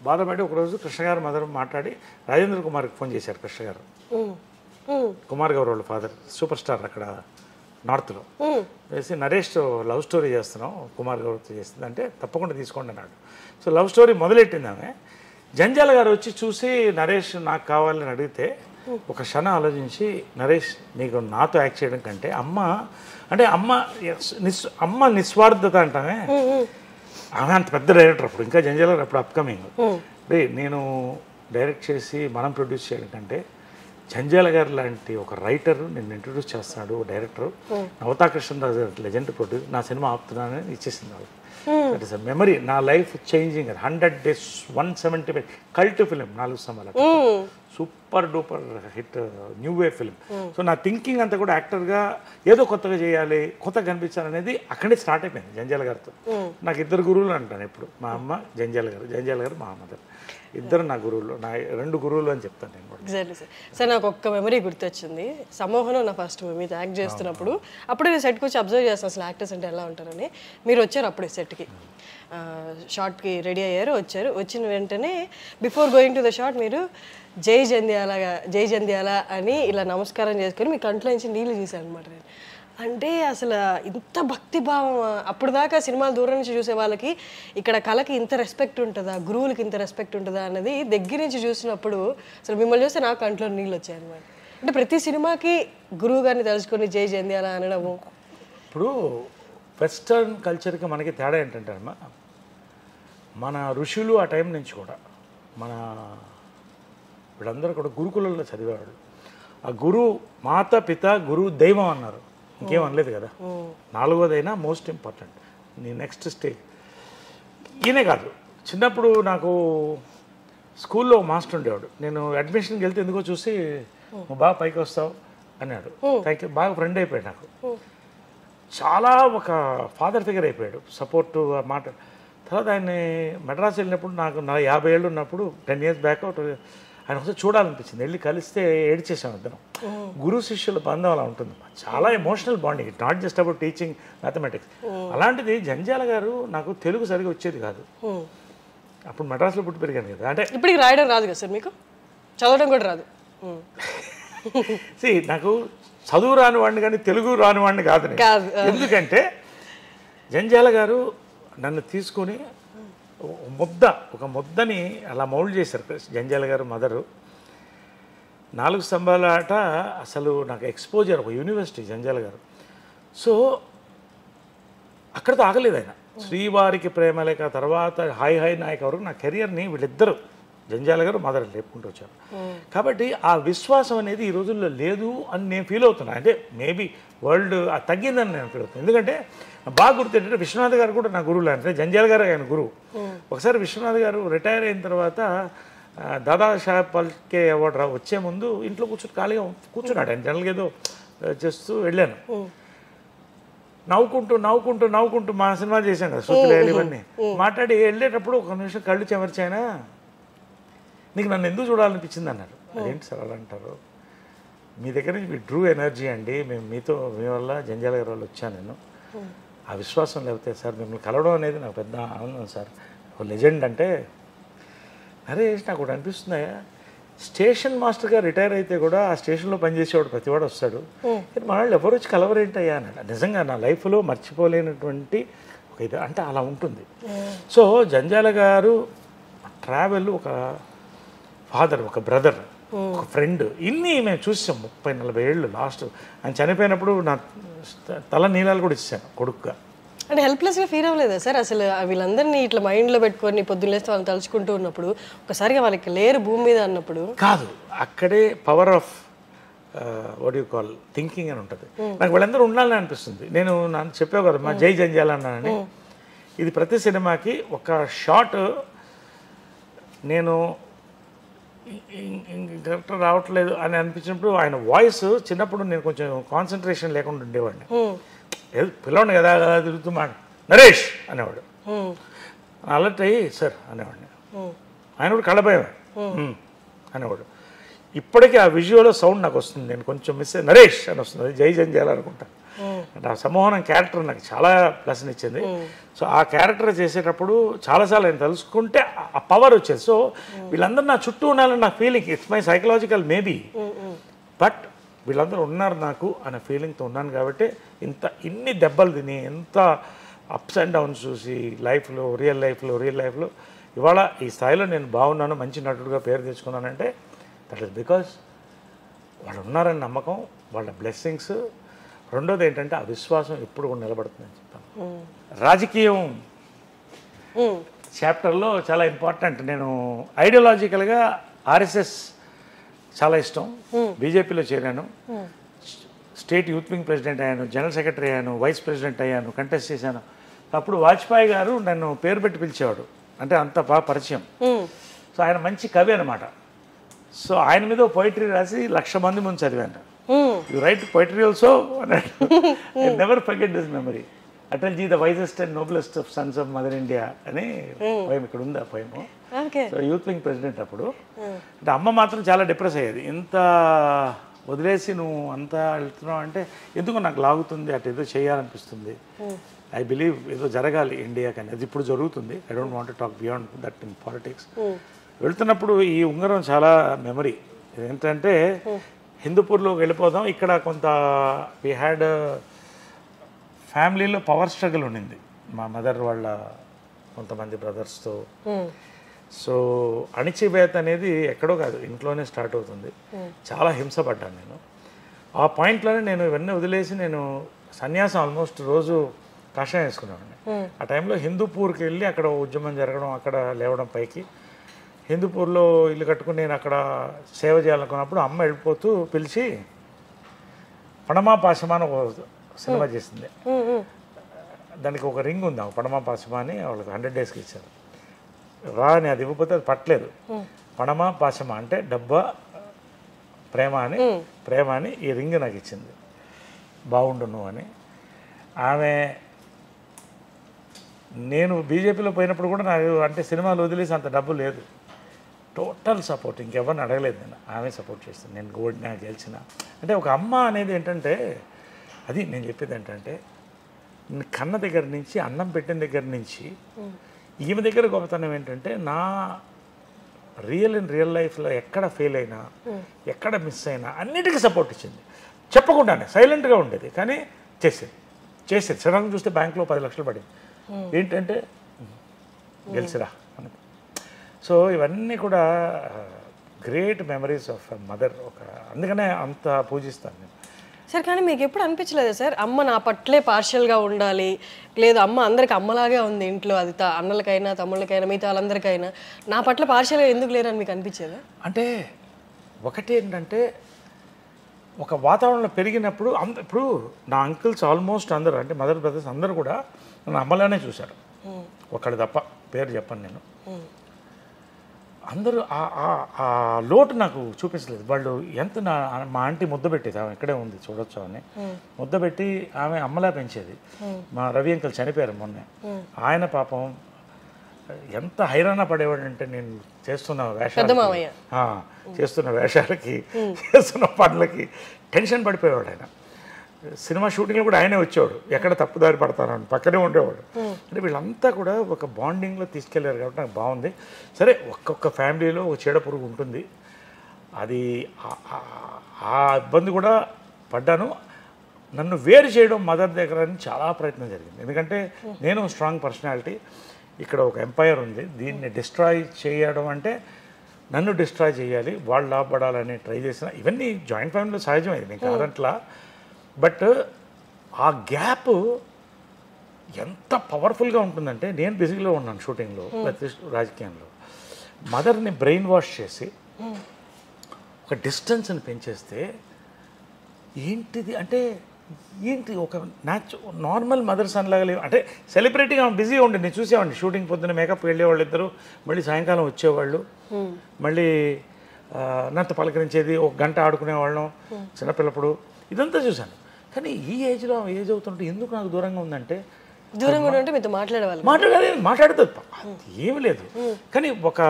A: బాధపడి ఒకరోజు కృష్ణ గారు మదర్ మాట్లాడి రాజేంద్ర కుమార్కి ఫోన్ చేశారు. కృష్ణ గారు కుమార్ గౌర్ వాళ్ళ ఫాదర్, సూపర్ స్టార్ అక్కడ నార్త్లో, వేసి నరేష్ లవ్ స్టోరీ చేస్తున్నాం, కుమార్ గౌర్తో చేస్తుంది అంటే తప్పకుండా తీసుకోండి అన్నాడు. సో లవ్ స్టోరీ మొదలెట్టింది ఆమె. జంజాల గారు వచ్చి చూసి నరేష్ నాకు కావాలని అడిగితే ఒక క్షణం ఆలోచించి, నరేష్ నీకు నాతో యాక్ట్ చేయడం కంటే అమ్మ నిస్వార్థత అంటామే, ఆమె అంత పెద్ద డైరెక్టర్ అప్పుడు, ఇంకా జంజాల గారు అప్పుడు అప్కమింగ్. నేను డైరెక్ట్ చేసి మనం ప్రొడ్యూస్ చేయడం కంటే జంజాల గారు లాంటి ఒక రైటర్ నేను ఇంట్రొడ్యూస్ చేస్తున్నాడు, డైరెక్టర్ నవతా కృష్ణరాజు గారు లెజెండ్ ప్రొడ్యూస్, నా సినిమా ఆపుతున్నానని ఇచ్చేసింది వాళ్ళు. దట్ ఈస్ అ మెమరీ, నా life changing. 100 days 175 cult film 4 స్తంభాలు, super duper hit new way film. So నా థింకింగ్ అంతా కూడా యాక్టర్గా ఏదో కొత్తగా చేయాలి, కొత్తగా కనిపించాలనేది అక్కడే స్టార్ట్ అయిపోయింది జంజాల గారితో. నాకు 2 గురువులు అంటాను ఎప్పుడు, మా అమ్మ జంజాల గారు మా మదర్, ఇద్దరు నా గురువులు, నా 2 గురువులు అని చెప్తాను నేను కూడా.
B: Exactly sir. సార్ నాకు ఒక్క మెమరీ గుర్తొచ్చింది. సమూహంలో నా ఫస్ట్ మీతో యాక్ట్ చేస్తున్నప్పుడు అప్పుడే నేను సెట్కి వచ్చి అబ్జర్వ్ చేస్తాను అసలు యాక్టర్స్ అంటే ఎలా ఉంటారని. మీరు వచ్చారు అప్పుడే సెట్కి, షార్ట్కి రెడీ అయ్యారు, వచ్చిన వెంటనే before going to the short మీరు జై జంధ్యాల అని ఇలా నమస్కారం చేసుకొని మీ కంట్లో నుంచి నీళ్ళు తీశాను అనమాట. నేను అంటే అసలు ఇంత భక్తిభావం, అప్పుడు దాకా సినిమాలు దూరం నుంచి చూసే వాళ్ళకి ఇక్కడ కళకి ఇంత రెస్పెక్ట్ ఉంటుందా, గురువులకి ఇంత రెస్పెక్ట్ ఉంటుందా అన్నది దగ్గర నుంచి చూసినప్పుడు అసలు మిమ్మల్ని చూస్తే నాకు కంట్లో నీళ్ళు వచ్చాయన్నమాట. అంటే ప్రతి సినిమాకి గురువు గారిని తలుచుకొని జై జంధ్యాల అనడము.
A: ఇప్పుడు వెస్టర్న్ కల్చర్కి మనకి తేడా ఏంటంటే అమ్మా, మన ఋషులు ఆ టైం నుంచి కూడా మన వీళ్ళందరూ కూడా గురుకులంలో చదివేవాళ్ళు. ఆ గురువు మాత పిత గురువు దైవం అన్నారు, ఇంకేం అనలేదు కదా. 4వదైనా మోస్ట్ ఇంపార్టెంట్, నీ నెక్స్ట్ స్టేజ్. ఈయనే కాదు, చిన్నప్పుడు నాకు స్కూల్లో మాస్టర్ ఉండేవాడు, నేను అడ్మిషన్కి వెళ్తే ఎందుకో చూసి నువ్వు బాగా పైకి వస్తావు అన్నాడు. థ్యాంక్ యూ, బాగా ఫ్రెండ్ అయిపోయాడు నాకు, చాలా ఒక ఫాదర్ ఫిగర్ అయిపోయాడు, సపోర్టు మాట. తర్వాత ఆయన్ని మెడ్రాస్ వెళ్ళినప్పుడు నాకు 50 ఏళ్ళు ఉన్నప్పుడు 10 years బ్యాక్ ఆయన ఒకసారి చూడాలనిపించింది, వెళ్ళి కలిస్తే ఏడ్చేసాం ఇద్దరం. గురు శిష్యుల బంధం అలా ఉంటుంది, చాలా emotional bonding, it not just about teaching mathematics. అలాంటిది జంజాల గారు నాకు తెలుగు సరిగా వచ్చేది కాదు, అప్పుడు మెడ్రాస్లో పుట్టి పెరిగాను కదా. అంటే
B: ఇప్పటికి రాయడం రాదు కదా సార్ మీకు, చదవడం కూడా రాదు.
A: నాకు చదువు రానివాడిని కానీ తెలుగు రానివాడిని కాదు. ఎందుకంటే జంజాల గారు నన్ను తీసుకొని ఒక ముద్దని అలా మౌల్డ్ చేశారు జంజాల గారు మదరు. 4 స్తంభాల ఆట అసలు నాకు ఎక్స్పోజర్, ఒక యూనివర్సిటీ జంజాల గారు. సో అక్కడితో ఆగలేదు ఆయన. శ్రీవారికి ప్రేమలేక తర్వాత హాయ్ నాయక్ వరకు నా కెరియర్ని వీళ్ళిద్దరూ జంజాల గారు మదర్ లేపుకుంటూ వచ్చారు. కాబట్టి ఆ విశ్వాసం అనేది ఈ రోజుల్లో లేదు అని నేను ఫీల్ అవుతున్నాను. అంటే మేబీ వరల్డ్ తగ్గిందని నేను ఫీల్ అవుతున్నాను. ఎందుకంటే బాగా గుర్తు ఏంటంటే విశ్వనాథ్ గారు కూడా నా గురువులు, అంటే జంజాల గారు ఆయన గురువు. ఒకసారి విశ్వనాథ్ గారు రిటైర్ అయిన తర్వాత దాదాసాహెబ్ ఫాల్కే అవార్డు వచ్చే ముందు ఇంట్లో ఖాళీగా కూర్చున్నాడు ఆయన, జనరల్గా ఏదో చేస్తూ వెళ్ళాను. నవ్వుకుంటూ మా సినిమా చేశాం కదా సూతులేయాలి ఇవన్నీ మాట్లాడి వెళ్ళేటప్పుడు ఒక నిమిషం కళ్ళు చెమర్చాయనా, నీకు నన్ను ఎందుకు చూడాలనిపించింది అన్నారు. అదేంటి సార్ అలా అంటారు, మీ దగ్గర నుంచి మీ డ్రూ ఎనర్జీ అండి, మీ వల్ల జంజాల గారి వల్ల వచ్చాను నేను. ఆ విశ్వాసం లేకపోతే సార్ మిమ్మల్ని కలవడం అనేది నాకు పెద్ద ఆనందం సార్. ఒక లెజెండ్ అంటే నరేష్ నాకు ఒకటి అనిపిస్తున్నాయా, స్టేషన్ మాస్టర్గా రిటైర్ అయితే కూడా ఆ స్టేషన్లో పనిచేసేవాడు ప్రతివాడు వస్తాడు, మన వాళ్ళు ఎవరు వచ్చి కలవరేంటయ్యా అన్నాడు. నిజంగా నా లైఫ్లో మర్చిపోలేనటువంటి ఒక ఇది అంటే అలా ఉంటుంది. సో జంజాల గారు ట్రావెల్ ఒక ఫాదర్, ఒక బ్రదర్, ఒక ఫ్రెండ్, ఇన్ని మేము చూసాం 30-40 ఏళ్ళు. లాస్ట్ ఆయన చనిపోయినప్పుడు నా తల నీళ్ళాలు కూడా ఇచ్చాను కొడుకుగా.
B: అంటే హెల్ప్లెస్గా ఫీల్ అవ్వలేదా సార్ అసలు? వీళ్ళందరినీ ఇట్లా మైండ్లో పెట్టుకొని పొద్దున్న లేస్తే వాళ్ళని తలుచుకుంటూ ఉన్నప్పుడు ఒకసారిగా వాళ్ళకి లేరు భూమి మీద అన్నప్పుడు?
A: కాదు, అక్కడే power of what you call thinking అని ఉంటుంది. నాకు వీళ్ళందరూ ఉండాలని అనిపిస్తుంది. నేను నన్ను చెప్పావు కదా మా జై జంజాల అన్నానని, ఇది ప్రతి సినిమాకి ఒక షాట్ నేను కరెక్ట్ రావట్లేదు అని అనిపించినప్పుడు ఆయన వాయిస్, చిన్నప్పుడు నేను కొంచెం కాన్సన్ట్రేషన్ లేకుండా ఉండేవాడిని. పిల్లవాడిని కదా తిరుగుతున్నాడు, నరేష్ అనేవాడు. అలర్ట్ అయ్యి సార్ అనేవాడిని. ఆయన కూడా కళ్ళపోయేవాడు అనేవాడు. ఇప్పటికీ ఆ విజువల్ సౌండ్ నాకు వస్తుంది. నేను కొంచెం మిస్ అయ్యి నరేష్ అని వస్తుంది, అది జై జంజాల అనుకుంటా. అంటే ఆ సమ్మోహనం క్యారెక్టర్ నాకు చాలా ప్లస్ని ఇచ్చింది. సో ఆ క్యారెక్టర్ చేసేటప్పుడు చాలాసార్లు నేను తెలుసుకుంటే ఆ పవర్ వచ్చేది. సో వీళ్ళందరూ నా చుట్టూ ఉండాలని నా feeling, it's my psychological maybe, but వీళ్ళందరూ ఉన్నారు నాకు అనే ఫీలింగ్తో ఉన్నాను కాబట్టి ఇన్ని దెబ్బలు తిని, ఎంత అప్స్ అండ్ డౌన్స్ చూసి లైఫ్లో, రియల్ లైఫ్లో ఇవాళ ఈ స్థాయిలో నేను బాగున్నాను, మంచి నటుడుగా పేరు తెచ్చుకున్నానంటే దట్ ఈస్ బికాజ్ వాళ్ళు ఉన్నారని నమ్మకం, వాళ్ళ బ్లెస్సింగ్స్. రెండోది ఏంటంటే ఆ విశ్వాసం ఎప్పుడు కూడా నిలబడుతుందని చెప్తాను. రాజకీయం చాప్టర్లో చాలా ఇంపార్టెంట్. నేను ఐడియాలజికల్గా ఆర్ఎస్ఎస్ చాలా ఇష్టం. బీజేపీలో చేరాను, స్టేట్ యూత్ వింగ్ ప్రెసిడెంట్ అయ్యాను, జనరల్ సెక్రటరీ అయ్యాను, వైస్ ప్రెసిడెంట్ అయ్యాను, కంటెస్ట్ చేశాను. అప్పుడు వాజ్పేయి గారు నన్ను పేరు పెట్టి పిలిచేవాడు, అంటే అంత బాగా పరిచయం. సో ఆయన మంచి కవి అనమాట. సో ఆయన మీద పోయిటరీ రాసి 1,00,000 మంది ముందు చదివాను. యు రైట్ పోయిటరీ ఆల్సో అన్నాడు. I never forget this memory. Atalji the wisest and noblest of sons of mother India అని పోయం ఇక్కడ ఉంది. ఆ పోయము. సో యూత్ వింగ్ ప్రెసిడెంట్ అప్పుడు. అంటే అమ్మ మాత్రం చాలా డిప్రెస్ అయ్యేది, ఇంత వదిలేసి నువ్వు అంతా వెళ్తున్నావు అంటే ఎందుకు నాకు లాగుతుంది, అటు ఏదో చేయాలనిపిస్తుంది. ఐ బిలీవ్ ఏదో జరగాలి ఇండియాకి అనేది. ఇప్పుడు జరుగుతుంది. I don't want to talk beyond that in politics. వెళ్తున్నప్పుడు ఈ ఉంగరం చాలా మెమరీ. ఏంటంటే హిందూపూర్లో వెళ్ళిపోదాం, ఇక్కడ కొంత వీ హ్యాడ్ ఫ్యామిలీలో పవర్ స్ట్రగుల్ ఉండింది మా మదర్ వాళ్ళ కొంతమంది బ్రదర్స్తో. సో అణిచివేత అనేది ఎక్కడో కాదు, ఇంట్లోనే స్టార్ట్ అవుతుంది. చాలా హింసపడ్డాను నేను. ఆ పాయింట్లోనే నేను ఇవన్నీ వదిలేసి నేను సన్యాసం ఆల్మోస్ట్ రోజు కషాయం వేసుకునేవాడిని. ఆ టైంలో హిందూపూర్కి వెళ్ళి అక్కడ ఉద్యమం జరగడం, అక్కడ లేవడం పైకి. హిందూపూర్లో ఇల్లు కట్టుకుని నేను అక్కడ సేవ చేయాలనుకున్నప్పుడు అమ్మ వెళ్ళిపోతూ పిలిచి పడమా పాశమా అని ఒక సినిమా చేసింది. దానికి ఒక రింగ్ ఉంది, పడమా పాశమా అని వాళ్ళకి 100 డేస్కి ఇచ్చారు. రా అని అది ఇవ్వకపోతే అది పట్టలేదు. పడమా పాశమా అంటే డబ్బా ప్రేమ అని ఈ రింగ్ నాకు ఇచ్చింది. బాగుండు నువ్వు అని. ఆమె నేను బీజేపీలో పోయినప్పుడు కూడా నాకు అంటే సినిమాలు వదిలేసి అంత డబ్బు లేదు, టోటల్ సపోర్ట్, ఇంకెవరిని అడగలేదు నేను. ఆమె సపోర్ట్ చేస్తాను. నేను ఓడినా గెలిచిన అంటే ఒక అమ్మ అనేది ఏంటంటే, అది నేను చెప్పేది ఏంటంటే కన్న దగ్గర నుంచి, అన్నం పెట్టిన దగ్గర నుంచి ఈమె దగ్గర గొప్పతనం ఏంటంటే నా రియల్ లైఫ్లో ఎక్కడ ఫెయిల్ అయినా, ఎక్కడ మిస్ అయినా అన్నిటికీ సపోర్ట్ ఇచ్చింది. చెప్పకుండానే సైలెంట్గా ఉండేది, కానీ చేసేది. సడన్గా చూస్తే బ్యాంక్లో 10 లక్షలు పడింది. ఏంటంటే గెలిచిరా అని. సో ఇవన్నీ కూడా గ్రేట్ మెమరీస్ ఆఫ్ మదర్. అందుకనే అంత పూజిస్తాను నేను.
B: సార్ కానీ మీకు ఎప్పుడు అనిపించలేదా సార్, అమ్మ నా పట్లే పార్షియల్గా ఉండాలి, లేదు అమ్మ అందరికి అమ్మలాగే ఉంది ఇంట్లో, అది అన్నలకైనా తమ్ముళ్ళకైనా మిగతా వాళ్ళందరికైనా, నా పట్ల పార్షియల్గా ఎందుకు లేరని మీకు అనిపించేదా?
A: అంటే ఒకటి ఏంటంటే ఒక వాతావరణంలో పెరిగినప్పుడు ఇప్పుడు నా అంకుల్స్ ఆల్మోస్ట్ అందరూ, అంటే మదర్ బ్రదర్స్ అందరూ కూడా నన్ను అమ్మలానే చూశారు. ఒకళ్ళు తప్ప, పేరు చెప్పను నేను. అందరూ ఆ లోటు నాకు చూపించలేదు. వాళ్ళు ఎంత మా ఆంటీ ముద్ద పెట్టేది, ఆమె ఇక్కడే ఉంది చూడొచ్చు అని, ముద్ద పెట్టి ఆమె అమ్మలా పెంచేది. మా రవి అంకుల్ చనిపోయారు మొన్నే. ఆయన పాపం ఎంత హైరాణ పడేవాడు అంటే నేను చేస్తున్న వేషాలకి చేస్తున్న పనులకి టెన్షన్ పడిపోయేవాడు. ఆయన సినిమా షూటింగ్లో కూడా ఆయనే వచ్చేవాడు, ఎక్కడ తప్పుదారి పడతానని పక్కనే ఉండేవాడు. అంటే వీళ్ళంతా కూడా ఒక బాండింగ్లో తీసుకెళ్ళారు కాబట్టి నాకు బాగుంది. సరే ఒక్కొక్క ఫ్యామిలీలో ఒక చీడ పురుగు ఉంటుంది, అది ఆ ఇబ్బంది కూడా పడ్డాను. నన్ను వేరు చేయడం మదర్ దగ్గర అని చాలా ప్రయత్నం జరిగింది. ఎందుకంటే నేను స్ట్రాంగ్ పర్సనాలిటీ, ఇక్కడ ఒక ఎంపైర్ ఉంది, దీన్ని డిస్ట్రాయ్ చేయడం అంటే నన్ను డిస్ట్రాయ్ చేయాలి, వాళ్ళు లాభపడాలని ట్రై చేసిన, ఇవన్నీ జాయింట్ ఫ్యామిలీలో సహజమైంది, నేను కాదంట్లా. బట్ ఆ గ్యాప్ ఎంత పవర్ఫుల్గా ఉంటుందంటే, నేను బిజీలో ఉన్నాను షూటింగ్లో లేకపోతే రాజకీయంలో, మదర్ని బ్రెయిన్ వాష్ చేసి ఒక డిస్టెన్స్ని పెంచేస్తే ఏంటిది అంటే ఏంటి ఒక నార్మల్ మదర్ సన్ లాగా లేవు. అంటే సెలబ్రిటీగా బిజీగా ఉండి నేను చూసేవాడిని, షూటింగ్ పొద్దున్న మేకప్ వెళ్ళేవాళ్ళు ఇద్దరు, మళ్ళీ సాయంకాలం వచ్చేవాళ్ళు, మళ్ళీ నాతో పలకరించేది, ఒక గంట ఆడుకునేవాళ్ళం చిన్నపిల్లప్పుడు, ఇదంతా చూశాను. కానీ ఈ ఏజ్లో ఏజ్ అవుతుంటే ఎందుకు నాకు దూరంగా ఉందంటే,
B: దూరంగా ఉంటే మీతో
A: మాట్లాడుతుంది ఏమి లేదు, కానీ ఒక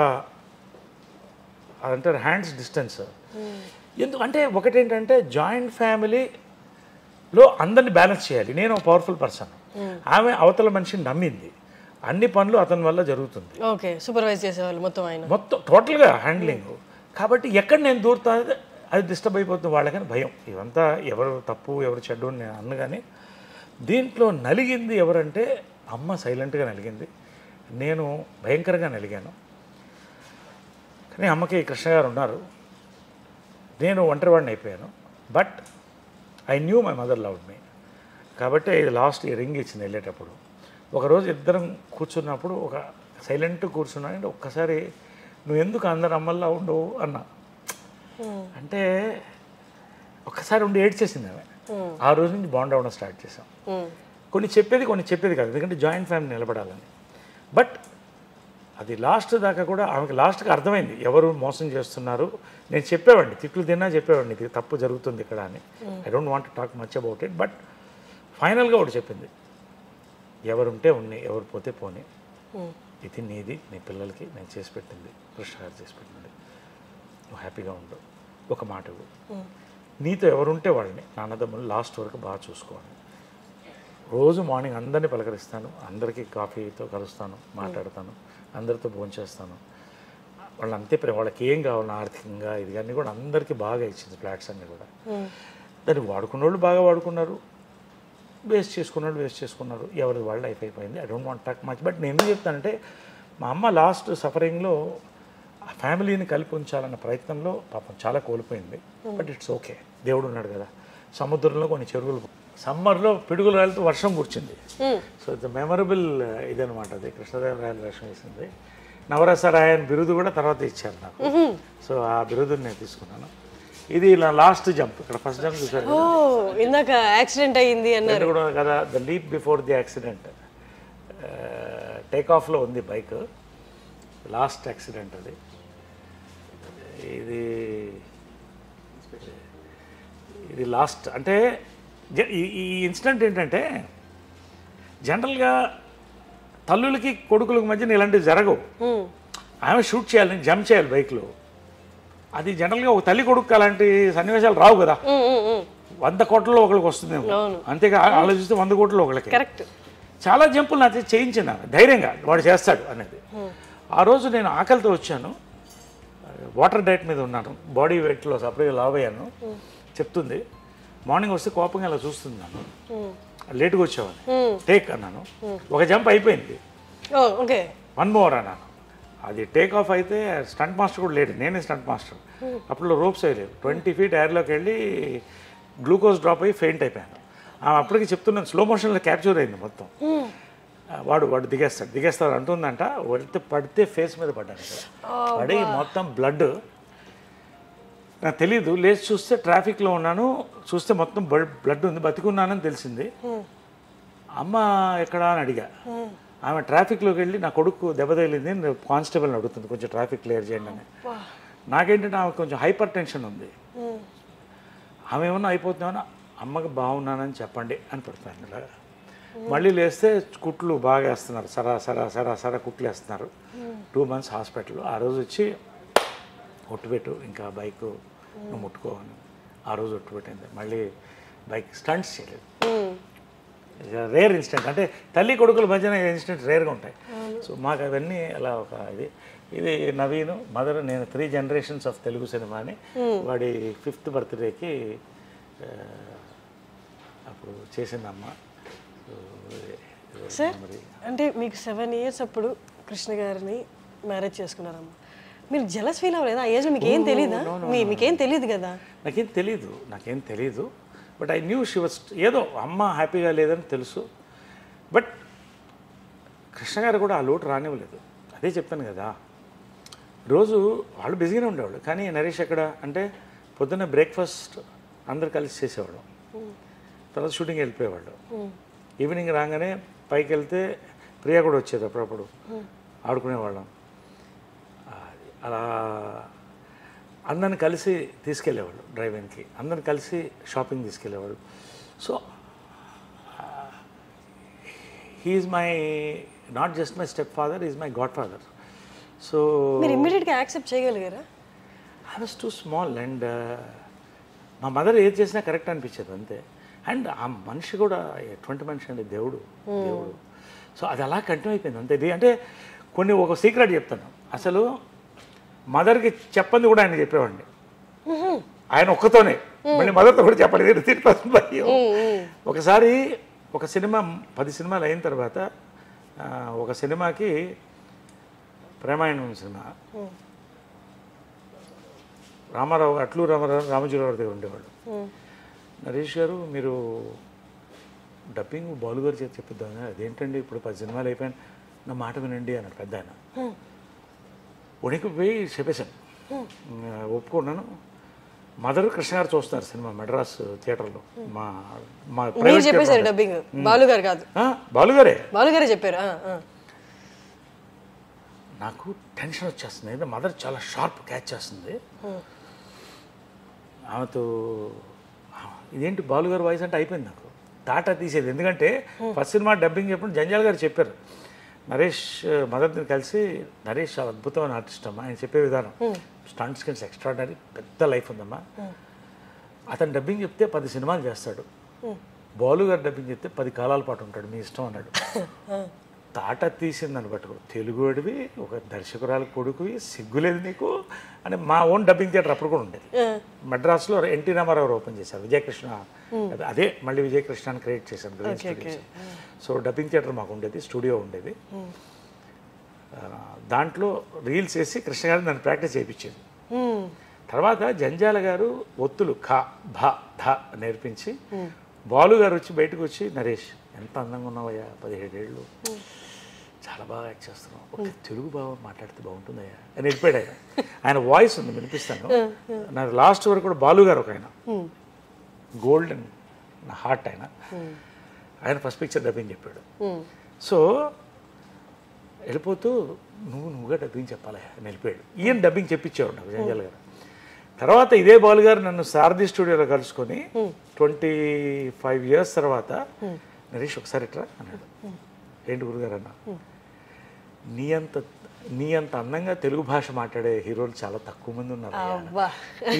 A: అదంటారు హ్యాండ్స్ డిస్టెన్స్. ఎందుకంటే ఒకటేంటంటే జాయింట్ ఫ్యామిలీలో అందరినీ బ్యాలెన్స్ చేయాలి. నేను ఒక పవర్ఫుల్ పర్సన్, ఆమె అవతల మనిషిని నమ్మింది, అన్ని పనులు అతని వల్ల జరుగుతుంది,
B: ఓకే సూపర్వైజ్ చేసేవాళ్ళు మొత్తం
A: టోటల్గా హ్యాండ్లింగ్. కాబట్టి ఎక్కడ నేను దూరుతా అది డిస్టర్బ్ అయిపోతుంది వాళ్ళకని భయం. ఇవంతా ఎవరు తప్పు ఎవరు చెడ్డు అని నేను అన్న, కానీ దీంట్లో నలిగింది ఎవరంటే అమ్మ సైలెంట్గా నలిగింది, నేను భయంకరంగా నలిగాను. కానీ అమ్మకి కృష్ణ గారు ఉన్నారు, నేను ఒంటరివాడిని అయిపోయాను. But I knew my mother loved మీ. కాబట్టి ఇది లాస్ట్ రింగ్ ఇచ్చింది వెళ్ళేటప్పుడు. ఒకరోజు ఇద్దరం కూర్చున్నప్పుడు ఒక సైలెంట్ కూర్చున్నానంటే ఒక్కసారి నువ్వు ఎందుకు అందరు అమ్మల్లా ఉండవు అన్నా. అంటే ఒక్కసారి ఉండి ఏడ్చేసింది ఆమె. ఆ రోజు నుంచి బాండ్ అవ్వడం స్టార్ట్ చేసాం. కొన్ని చెప్పేది కాదు, ఎందుకంటే జాయింట్ ఫ్యామిలీ నిలబడాలని. బట్ అది లాస్ట్ దాకా కూడా ఆమెకి లాస్ట్కి అర్థమైంది ఎవరు మోసం చేస్తున్నారు. నేను చెప్పేవాడిని, తిట్లు తిన్నా చెప్పేవాడిని, ఇది తప్పు జరుగుతుంది ఇక్కడ అని. I don't want to talk much about it. But ఫైనల్గా ఒకటి చెప్పింది, ఎవరుంటే ఉన్నాయి, ఎవరు పోతే పోనీ, ఇది నీది, నీ పిల్లలకి నేను చేసి పెట్టింది, కృష్ణ గారు చేసి పెట్టింది, నువ్వు హ్యాపీగా ఉండు, ఒక మాట నీతో ఎవరుంటే వాళ్ళని నాన్నదమ్ములు లాస్ట్ వరకు బాగా చూసుకోవాలి. రోజు మార్నింగ్ అందరినీ పలకరిస్తాను, అందరికీ కాఫీతో కలుస్తాను, మాట్లాడతాను, అందరితో భోంచేస్తాను. వాళ్ళు అంతే ప్రేమ, వాళ్ళకి ఏం కావాలి ఆర్థికంగా ఇది అన్నీ కూడా అందరికీ బాగా ఇచ్చింది. ఫ్లాట్స్ అన్నీ కూడా దాన్ని వాడుకున్న వాళ్ళు బాగా వాడుకున్నారు, వేస్ట్ చేసుకున్నారు, ఎవరిది వాళ్ళు లైఫ్ అయిపోయింది. I don't want talk much. But నేను ఎందుకు చెప్తానంటే, మా అమ్మ లాస్ట్ సఫరింగ్లో ఆ ఫ్యామిలీని కలిపి ఉంచాలన్న ప్రయత్నంలో పాపం చాలా కోల్పోయింది. బట్ ఇట్స్ ఓకే, దేవుడు ఉన్నాడు కదా. సముద్రంలో కొన్ని చెరువులు, సమ్మర్లో పిడుగులు రాలితో వర్షం కూర్చుంది. సో ఇట్స్ మెమరబుల్ ఇదనమాట. అది కృష్ణదేవరాయలు వేషం వేసింది. నవరసరాయన్ బిరుదు కూడా తర్వాత ఇచ్చారు నాకు. సో ఆ బిరుదుని నేను తీసుకున్నాను. ఇది ఇలా లాస్ట్ జంప్, ఇక్కడ ఫస్ట్ జంప్ చూసారు
B: ఇందాక యాక్సిడెంట్ అయ్యింది అన్నారు
A: కూడా కదా, the leap before the accident. Take ఆఫ్లో ఉంది బైక్, లాస్ట్ యాక్సిడెంట్ అది. ఇది లాస్ట్ అంటే ఈ ఇన్సిడెంట్ ఏంటంటే, జనరల్గా తల్లులకి కొడుకులకి మధ్యన ఇలాంటివి జరగవు. ఆమె షూట్ చేయాలి, జంప్ చేయాలి బైక్లో. అది జనరల్గా ఒక తల్లి కొడుకు అలాంటి సన్నివేశాలు రావు కదా. 100 కోట్లలో ఒకరికి వస్తుందేమో, అంతేగా ఆలోచిస్తే 100 కోట్లలో ఒకరికి. చాలా జంపులు నాకు చేయించింది ధైర్యంగా, వాడు చేస్తాడు అనేది. ఆ రోజు నేను ఆకలితో వచ్చాను, వాటర్ డైట్ మీద ఉన్నాను, బాడీ వెయిట్లో సపరేట్గా లావ్ అయ్యాను. చెప్తుంది మార్నింగ్ వస్తే కోపంగా ఇలా చూస్తుంది నన్ను, లేట్గా వచ్చావని. టేక్ అన్నాను, ఒక జంప్ అయిపోయింది, 1 మోర్ అన్నాను. అది టేక్ ఆఫ్ అయితే స్టంట్ మాస్టర్ కూడా లేడు, నేనే స్టంట్ మాస్టర్. అప్పుడు రోప్స్ వేయలేదు, 20 feet ఎయిర్లోకి వెళ్ళి గ్లూకోజ్ డ్రాప్ అయ్యి ఫెయింట్ అయిపోయాను. అప్పటికి చెప్తున్నాను, స్లో మోషన్లో క్యాప్చర్ అయింది మొత్తం. వాడు దిగేస్తాడు అంటుందంట. పడితే ఫేస్ మీద పడ్డాను, పడి మొత్తం బ్లడ్. నాకు తెలీదు, లేచి చూస్తే ట్రాఫిక్లో ఉన్నాను, చూస్తే మొత్తం బ్లడ్ ఉంది, బతికున్నానని తెలిసింది. అమ్మ ఎక్కడా అని అడిగా. ఆమె ట్రాఫిక్లోకి వెళ్ళి నా కొడుకు దెబ్బ తగిలింది, కానిస్టేబుల్ని అడుగుతుంది కొంచెం ట్రాఫిక్ క్లియర్ చేయండి అని. నాకేంటంటే ఆమె కొంచెం హైపర్ టెన్షన్ ఉంది. ఆమె ఏమన్నా అయిపోతుందేమన్నా, అమ్మకి బాగున్నానని చెప్పండి అని పెడతాను ఇలాగా. మళ్ళీ లేస్తే కుట్లు బాగా వేస్తున్నారు, సరా కుట్లు వేస్తున్నారు. 2 months హాస్పిటల్. ఆ రోజు వచ్చి ఒట్టుపెట్టు, ఇంకా బైక్ నువ్వు ముట్టుకోవని ఆ రోజు ఒట్టుపెట్టింది. మళ్ళీ బైక్ స్టంట్స్ చేయలేదు. రేర్ ఇన్సిడెంట్, అంటే తల్లి కొడుకుల మధ్యన ఇన్సిడెంట్ రేర్గా ఉంటాయి. సో మాకు అవన్నీ అలా ఒక ఇది నవీన్ మదర్. నేను 3 generations ఆఫ్ తెలుగు సినిమాని వాడి 5th birthdayకి అప్పుడు చేసిందమ్మ.
B: సార్ అంటే మీకు 7 years అప్పుడు కృష్ణ గారిని మ్యారేజ్ చేసుకున్నారమ్మ. మీరు జలస్ ఫీల్ అవ్వలేదు ఆ ఏజ్లో? మీకేం తెలియదా? మీకేం తెలియదు కదా?
A: నాకేం తెలీదు. But I knew she was, ఏదో అమ్మ హ్యాపీగా లేదని తెలుసు. బట్ కృష్ణ గారు కూడా ఆ లోటు రానివ్వలేదు. అదే చెప్పాను కదా, రోజు వాళ్ళు బిజీగానే ఉండేవాళ్ళు. కానీ నరేష్ ఎక్కడ అంటే పొద్దున్న బ్రేక్ఫాస్ట్ అందరు కలిసి చేసేవాడు, తర్వాత షూటింగ్ వెళ్ళిపోయేవాళ్ళు. ఈవినింగ్ రాగానే పైకి వెళ్తే ప్రియా కూడా వచ్చేది, అప్పుడప్పుడు ఆడుకునేవాళ్ళం. అలా అందరిని కలిసి తీసుకెళ్ళేవాళ్ళు డ్రైవింగ్కి, అందరిని కలిసి షాపింగ్ తీసుకెళ్ళేవాళ్ళు. So he's my not just my stepfather, is my godfather. So
B: మీరు ఇమ్మీడియట్గా యాక్సెప్ట్ చేయగలిగారా?
A: I was too small and మా మదర్ ఏది చేసినా కరెక్ట్ అనిపించేది అంతే. అండ్ ఆ మనిషి కూడా ఎటువంటి మనిషి అండి, దేవుడు. సో అది అలా కంటిన్యూ అయిపోయింది అంతే. ఇది అంటే కొన్ని ఒక సీక్రెట్ చెప్తాను. అసలు మదర్కి చెప్పంది కూడా ఆయన చెప్పేవాడిని, ఆయన ఒక్కతోనే. మళ్ళీ మదర్తో కూడా చెప్పలేదు. ఒకసారి ఒక సినిమా 10 సినిమాలు అయిన తర్వాత ఒక సినిమాకి ప్రేమాయణం సినిమా, రామారావు అట్లూరు రామజీరావు దగ్గర ఉండేవాళ్ళు. నరేష్ గారు మీరు డబ్బింగ్ బాలు గారు చేసి చెప్పిద్దాం. అదేంటండి ఇప్పుడు 10 సినిమాలు అయిపోయాను, నా మాట వినండి అన్నాడు పెద్ద ఆయన. ఉనికి పోయి చెప్పేశాను, ఒప్పుకున్నాను. మదర్ కృష్ణ గారు చూస్తున్నారు సినిమా మెడ్రాస్ థియేటర్లో. మా
B: చెప్పేశారు డబ్బింగ్, బాలు గారు కాదు, బాలుగారే చెప్పారు.
A: నాకు టెన్షన్ వచ్చేస్తుంది. మదర్ చాలా షార్ప్ క్యాచ్ చేస్తుంది. ఆమెతో ఇదేంటి బాలుగారు వాయిస్ అంటే అయిపోయింది నాకు, టాటా తీసేది. ఎందుకంటే ఫస్ట్ సినిమా డబ్బింగ్ చెప్పినప్పుడు జంజాల్ గారు చెప్పారు, నరేష్ మదర్ని కలిసి, నరేష్ చాలా అద్భుతమైన ఆర్టిస్ట్ అమ్మా, ఆయన చెప్పే విధానం స్టంట్ స్కిల్స్ ఎక్స్ట్రాడనరీ, పెద్ద లైఫ్ ఉందమ్మా. అతను డబ్బింగ్ చెప్తే 10 సినిమాలు చేస్తాడు, బాలు గారు డబ్బింగ్ చెప్తే 10 కాలాల పాటు ఉంటాడు, మీ ఇష్టం అన్నాడు. తాట తీసిందని పట్టుకో, తెలుగు వాడివి, ఒక దర్శకురాలు కొడుకువి, సిగ్గులేదు నీకు అని. మా ఓన్ డబ్బింగ్ థియేటర్ అప్పుడు కూడా ఉండేది మెడ్రాస్లో. ఎన్టీ రామారావు ఓపెన్ చేశారు, విజయకృష్ణ, అదే మళ్ళీ విజయకృష్ణని క్రియేట్ చేశాను, green studios. So dubbing theatre మాకు ఉండేది, స్టూడియో ఉండేది. దాంట్లో రీల్స్ వేసి కృష్ణ గారు నన్ను ప్రాక్టీస్ చేయించేది. తర్వాత జంజాల గారు ఒత్తులు ఖ భ ధ నేర్పించి, బాలు గారు వచ్చి బయటకు వచ్చి, నరేష్ ఎంత అందంగా ఉన్నావయ్యా, 17 ఏళ్ళు, చాలా బాగా యాక్ట్ చేస్తున్నావు, ఒక తెలుగు బాగా మాట్లాడితే బాగుంటుందయ్యా అని వెళ్ళిపోయాడు ఆయన. ఆయన వాయిస్ ఉంది, వినిపిస్తాను. నా లాస్ట్ వరకు కూడా బాలు గారు ఒక ఆయన, గోల్డెన్ నా హార్ట్ ఆయన. ఆయన ఫస్ట్ పిక్చర్ డబ్బింగ్ చెప్పాడు. సో వెళ్ళిపోతూ నువ్వుగా డబ్బింగ్ చెప్పాలి అని వెళ్ళిపోయాడు. ఈయన డబ్బింగ్ చెప్పించేవాడు నాకు జంజాల్ గారు. తర్వాత ఇదే బాలు గారు నన్ను సారథి స్టూడియోలో కలుసుకొని 25 years తర్వాత, నరేష్ ఒకసారి ఇట్రా అన్నాడు. ఏంటి గురుగారు అన్న, నీ అంత అందంగా తెలుగు భాష మాట్లాడే హీరోలు చాలా తక్కువ మంది ఉన్నారు,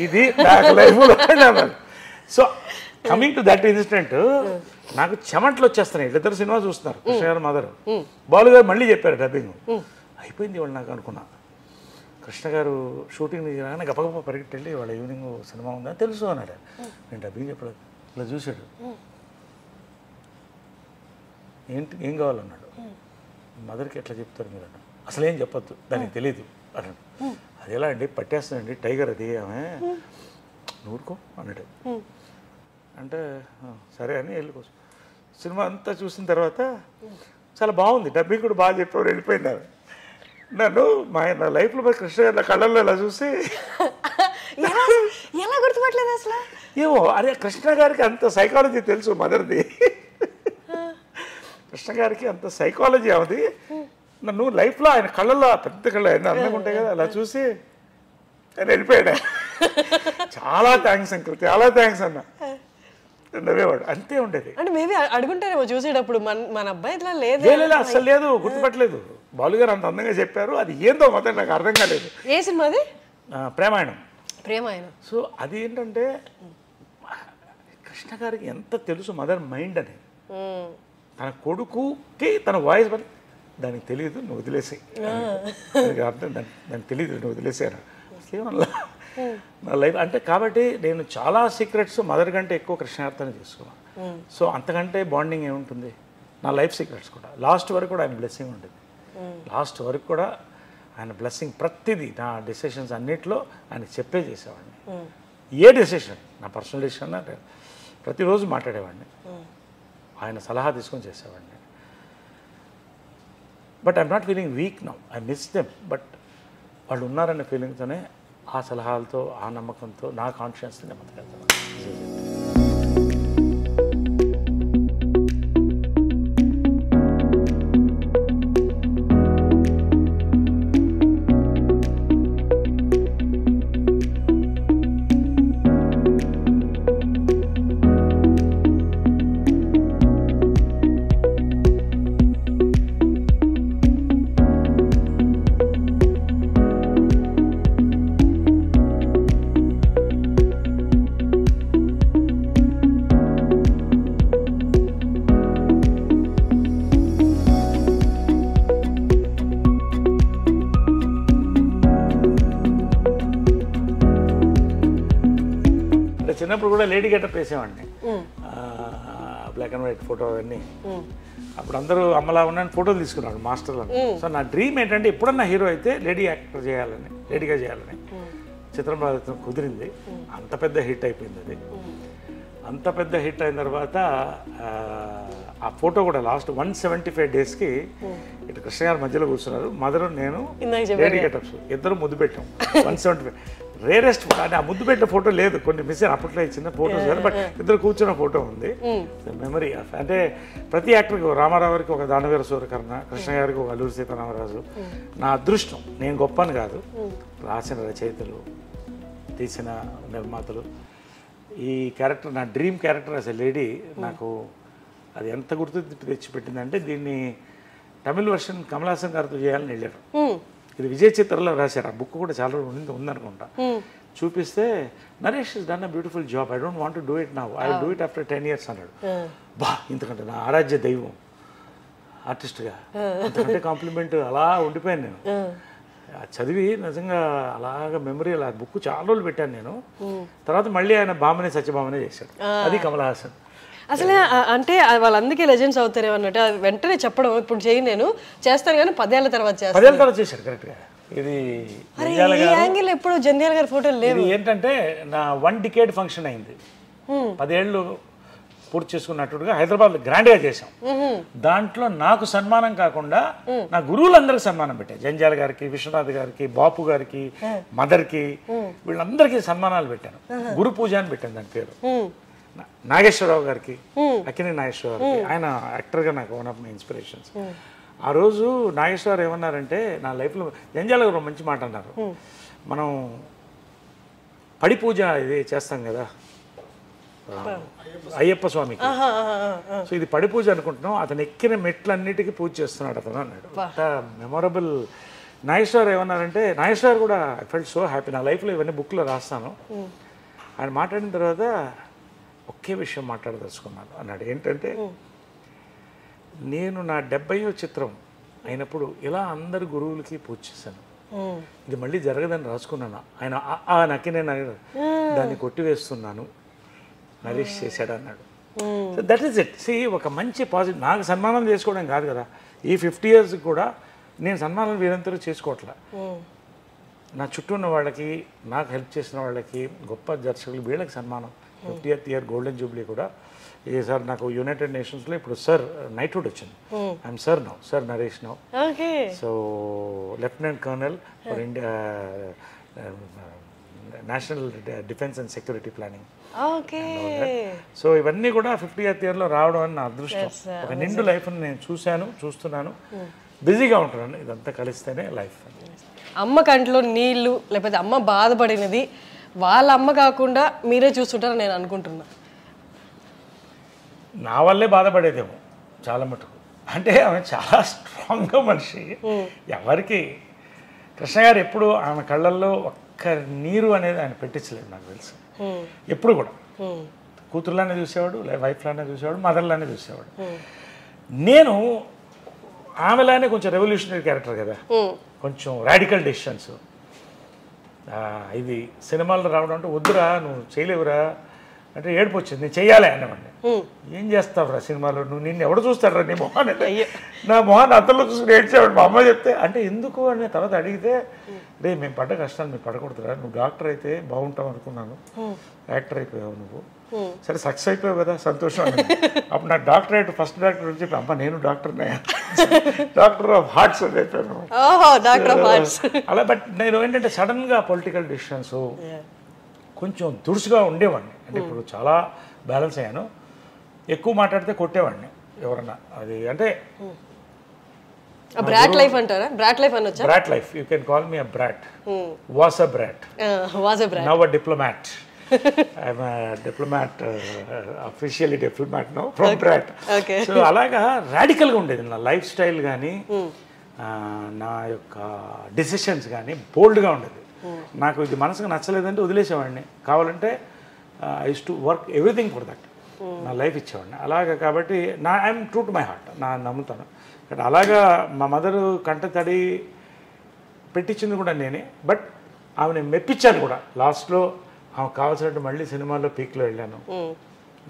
A: ఇది నాకు లైఫ్లో. So coming to that incident, నాకు చెమట్లు వచ్చేస్తున్నాయి. ఇద్దరు సినిమా చూస్తున్నారు, కృష్ణ గారు మదర్. బాలు గారు మళ్ళీ చెప్పారు డబ్బింగ్, అయిపోయింది వాళ్ళు నాకు అనుకున్నా. కృష్ణ గారు షూటింగ్ రాగానే గప్పగప్ప పరిగెట్టెళ్ళి వాళ్ళ ఈవినింగ్ సినిమా ఉందని తెలుసు అన్నాడు. నేను డబ్బింగ్ చెప్పలేదు, ఇలా చూశాడు, ఏం కావాలన్నాడు. మదర్కి ఎట్లా చెప్తారు మీరు అన్నాడు. అసలు ఏం చెప్పొద్దు, దానికి తెలియదు అన్నాడు. అది ఎలా అండి, పట్టేస్తుందండి టైగర్ అది, ఆమె నూరుకో అన్నాడు. అంటే సరే అని వెళ్ళిపోవచ్చు. సినిమా అంతా చూసిన తర్వాత చాలా బాగుంది, డబ్బింగ్ కూడా బాగా చెప్పేవారు, వెళ్ళిపోయింది. నన్ను నా లైఫ్లో కృష్ణ గారి కళ్ళల్లో ఇలా చూసి
B: ఎలా గుర్తుపట్టలేదు అసలు,
A: ఏమో అరే కృష్ణ గారికి అంత సైకాలజీ తెలుసు మదర్ది. కృష్ణ గారికి అంత సైకాలజీ అవుది. నన్ను లైఫ్లో ఆయన కళ్ళల్లో పెద్ద కళ్ళు ఆయన అందంగా ఉంటాయి కదా, అలా చూసి ఆయన వెళ్ళిపోయాడు. చాలా థ్యాంక్స్ అంకుల్, చాలా థ్యాంక్స్ అన్న నవ్వేవాడు. అంతే ఉండేది.
B: అంటే మేబీ అడుగుంటారేమో చూసేటప్పుడు, మన అబ్బాయి ఇట్లా లేదు,
A: అసలు లేదు, గుర్తుపట్టలేదు. బాలు గారు అంత అందంగా చెప్పారు, అది ఏందో మొత్తం నాకు అర్థం కాలేదు.
B: ఏ సినిమా అది?
A: ప్రేమాయణం.
B: సో
A: అది ఏంటంటే కృష్ణ గారికి ఎంత తెలుసు మదర్ మైండ్ అని. తన కొడుకుకి తన వాయిస్ దానికి తెలియదు, నువ్వు వదిలేసాయి, అర్థం దానికి తెలియదు, నువ్వు వదిలేసాను ఏమన్నా నా లైఫ్ అంటే. కాబట్టి నేను చాలా సీక్రెట్స్ మదర్ కంటే ఎక్కువ కృష్ణార్థాన్ని తీసుకున్నాను. సో అంతకంటే బాండింగ్ ఏముంటుంది. నా లైఫ్ సీక్రెట్స్ కూడా లాస్ట్ వరకు కూడా ఆయన బ్లెస్సింగ్ ఉండేది. లాస్ట్ వరకు కూడా ఆయన బ్లెస్సింగ్ ప్రతిదీ నా డెసిషన్స్ అన్నిట్లో ఆయన చెప్పే చేసేవాడిని. ఏ డెసిషన్ నా పర్సనల్ డెసిషన్ ప్రతిరోజు మాట్లాడేవాడిని, ఆయన సలహా తీసుకొని చేసేవాడిని. But I'm not feeling week now, I miss them. But వాళ్ళు ఉన్నారనే ఫీలింగ్తోనే, ఆ సలహాలతో, ఆ నమ్మకంతో నా కాన్ఫిడెన్స్ని నెమ్మదికెళ్తాను. చిన్నప్పుడు కూడా లేడీ గెటప్ వేసేవాడిని, బ్లాక్ అండ్ వైట్ ఫోటో అవన్నీ. అప్పుడు అందరూ అమ్మలా ఉన్నాను ఫోటోలు తీసుకున్నాడు మాస్టర్లు. సో నా డ్రీమ్ ఏంటంటే ఎప్పుడన్నా హీరో అయితే లేడీ యాక్టర్ చేయాలని, లేడీగా చేయాలని. చిత్రం కుదిరింది, అంత పెద్ద హిట్ అయిపోయింది అది. అంత పెద్ద హిట్ అయిన తర్వాత ఆ ఫోటో కూడా లాస్ట్ 175 డేస్కి ఇటు కృష్ణ గారి మధ్యలో కూర్చున్నారు, మదరు నేను, లేడీ గెటప్స్ ఇద్దరు ముద్దు పెట్టాం. 175 రేరెస్ట్. కానీ ఆ ముద్దు పెట్టిన ఫోటో లేదు, కొన్ని మిస్ అయిన అప్పట్లో చిన్న ఫోటోస్ కదా, బట్ ఇద్దరు కూర్చున్న ఫోటో ఉంది. Memory of. అంటే ప్రతి యాక్టర్కి, రామారావు గారికి ఒక దానవీర సూర్యకర్ణ, కృష్ణ గారికి ఒక అల్లూరి సీతారామరాజు. నా అదృష్టం, నేను గొప్పని కాదు, రాసిన రచయితలు, తీసిన నిర్మాతలు. ఈ క్యారెక్టర్ నా dream character as a lady. నాకు అది ఎంత గుర్తు తెచ్చిపెట్టిందంటే, దీన్ని తమిళ వర్షన్ కమల్ హాసన్ గారితో చేయాలని వెళ్ళారు. ఇది విజయ్ చిత్రలో రాశారు, ఆ బుక్ కూడా చాలా ఉందనుకుంటా. చూపిస్తే Naresh is done a beautiful job, I don't want to do it now, I will do it after 10 years అన్నాడు. బా, ఇంతకంటే నా ఆరాధ్య దైవం ఆర్టిస్ట్గా, ఇంతకంటే కాంప్లిమెంట్ అలా ఉండిపోయాను నేను. చదివి నిజంగా అలాగ మెమరీ, అలా బుక్ చాలా రోజులు పెట్టాను నేను. తర్వాత మళ్ళీ ఆయన భామనే సత్యభామనే చేశాడు, అది కమల్ హాసన్.
B: అసలే అంటే వాళ్ళందరికీ లెజెండ్స్ అవుతారేమో అన్నట్టు వెంటనే చెప్పడం, ఇప్పుడు చేయి నేను చేస్తాను కానీ 10 ఏళ్ల తర్వాత చేస్తాను.
A: 10 ఏళ్ల తర్వాత చేశాడు కరెక్ట్గా. ఇది
B: యాంగిల్ ఎప్పుడు జంధ్యాల గారి ఫోటోలు లేవు.
A: ఏంటంటే నా 1 decade ఫంక్షన్ అయింది, 10 ఏళ్ళు పూర్తి చేసుకున్నట్టుగా హైదరాబాద్ గ్రాండ్గా చేశాం. దాంట్లో నాకు సన్మానం కాకుండా నా గురువులందరికీ సన్మానం పెట్టాను. జంధ్యాల గారికి, విశ్వనాథ్ గారికి, బాపు గారికి, మదర్కి, వీళ్ళందరికీ సన్మానాలు పెట్టాను. గురు పూజ అని పెట్టాను దాని పేరు. నాగేశ్వరరావు గారికి, అక్కినేని నాగేశ్వరరావు గారికి, ఆయన యాక్టర్గా నాకు వన్ ఆఫ్ మై ఇన్స్పిరేషన్స్. ఆ రోజు నాగేశ్వరరావు ఏమన్నారంటే, నా లైఫ్లో జంధ్యాల గారు మంచి మాట అన్నారు, మనం పడి పూజ ఇది చేస్తాం కదా అయ్యప్ప స్వామికి, సో ఇది పడి పూజ అనుకుంటున్నాం, అతను ఎక్కిన మెట్లన్నిటికీ పూజ చేస్తున్నాడు అతను అన్నాడు. మెమొరబుల్. నాగేశ్వరరావు ఏమన్నారంటే, నాగేశ్వరరావు కూడా ఐ ఫెల్ట్ సో హ్యాపీ, నా లైఫ్లో ఇవన్నీ బుక్లో రాస్తాను. ఆయన మాట్లాడిన తర్వాత ఒకే విషయం మాట్లాడదలుచుకున్నాను అన్నాడు. ఏంటంటే, నేను నా 70వ చిత్రం అయినప్పుడు ఇలా అందరు గురువులకి పూజ చేశాను, ఇది మళ్ళీ జరగదని రాసుకున్నాను. ఆయన నక్కినే దాన్ని కొట్టివేస్తున్నాను, నరేష్ చేశాడు అన్నాడు. So that is it. See, ఒక మంచి పాజిటివ్. నాకు సన్మానం చేసుకోవడం కాదు కదా, ఈ 50 years కూడా నేను సన్మానం వీరంతరూ చేసుకోవట్లే. నా చుట్టూ ఉన్న వాళ్ళకి, నాకు హెల్ప్ చేసిన వాళ్ళకి, గొప్ప దర్శకులు, వీళ్ళకి సన్మానం. 50th year గోల్డెన్ జూబ్లీ కూడా. ఇది సార్ నాకు యునైటెడ్ నేషన్స్లో ఇప్పుడు సార్ నైట్హుడ్ వచ్చింది. I'm sir now, sir Naresh now. So lieutenant colonel for India, national defence and security planning. So ఇవన్నీ కూడా 50th yearలో రావడం అని నా అదృష్టం. ఒక నిండు లైఫ్ని నేను చూస్తున్నాను, బిజీగా ఉంటున్నాను. ఇదంతా కలిస్తేనే లైఫ్.
B: అమ్మ కంట్లో నీళ్ళు, లేకపోతే అమ్మ బాధపడినది వాళ్ళ అమ్మ కాకుండా మీరే చూస్తుంటారని నేను అనుకుంటున్నా.
A: నా వల్లే బాధపడేదేమో చాలా మటుకు. అంటే ఆమె చాలా స్ట్రాంగ్గా మనిషి. ఎవరికి కృష్ణ గారు ఎప్పుడు ఆమె కళ్ళల్లో ఒక్క నీరు అనేది ఆయన పెట్టించలేదు నాకు తెలుసు. ఎప్పుడు కూడా కూతురులానే చూసేవాడు, వైఫ్లానే చూసేవాడు, మదర్లానే చూసేవాడు. నేను ఆమెలానే కొంచెం రెవల్యూషనరీ క్యారెక్టర్ కదా, కొంచెం రాడికల్ డెసిషన్స్. ఇది సినిమాల్లో రావడం అంటే, వద్దురా నువ్వు చేయలేవురా, అంటే ఏడుపు వచ్చింది, నేను చెయ్యాలి అనేవాడిని. ఏం చేస్తావురా సినిమాలో, నువ్వు నిన్ను ఎవడు చూస్తాడురా నీ మొహాన్ని, నా మొహాన్ని అతల్లో చూసుకుని ఏడ్చేవాడు. మా అమ్మ చెప్తే అంటే ఎందుకు అని తర్వాత అడిగితే, రే మేము పడ్డ కష్టాలు మీరు పడకూడదురా, నువ్వు డాక్టర్ అయితే బాగుంటావు అనుకున్నాను, యాక్టర్ అయిపోయావు నువ్వు, సరే సక్సెస్ అయిపోయావు కదా సంతోషం అని. అప్పుడు నాకు డాక్టరేట్ ఫస్ట్ డాక్టర్ అని చెప్పి, అమ్మ నేను డాక్టర్నే, డాక్టర్ ఆఫ్ హార్ట్స్ అని చెప్పాను అలా. బట్ నేను ఏంటంటే సడన్గా పొలిటికల్ డిసిషన్స్ కొంచెం దురుసుగా ఉండేవాడిని. అంటే ఇప్పుడు చాలా బ్యాలెన్స్ అయ్యాను. ఎక్కువ మాట్లాడితే కొట్టేవాడిని ఎవరన్నా. అది అంటే
B: బ్రాట్ లైఫ్ అంటారా? బ్రాట్ లైఫ్ అనొచ్చా?
A: Brat life, you can call me a brat. Was a brat, now a diplomat. I'm diplomat, officially diplomat now from brat. So అలాగా రాడికల్గా ఉండేది నా లైఫ్ స్టైల్ కానీ, నా యొక్క డిసిషన్స్ కానీ బోల్డ్గా ఉండేది. నాకు ఇది మనసుకు నచ్చలేదంటే వదిలేసేవాడిని, కావాలంటే I use to work everything for that, నా లైఫ్ ఇచ్చేవాడిని అలాగా. కాబట్టి I'm true to my heart, నా నమ్ముతాను. బట్ అలాగా మా మదరు కంట తడి పెట్టించింది కూడా నేనే. బట్ ఆమెను మెప్పించాను కూడా. లాస్ట్లో ఆమెకు కావాల్సినట్టు మళ్ళీ సినిమాల్లో పీక్లో వెళ్ళాను,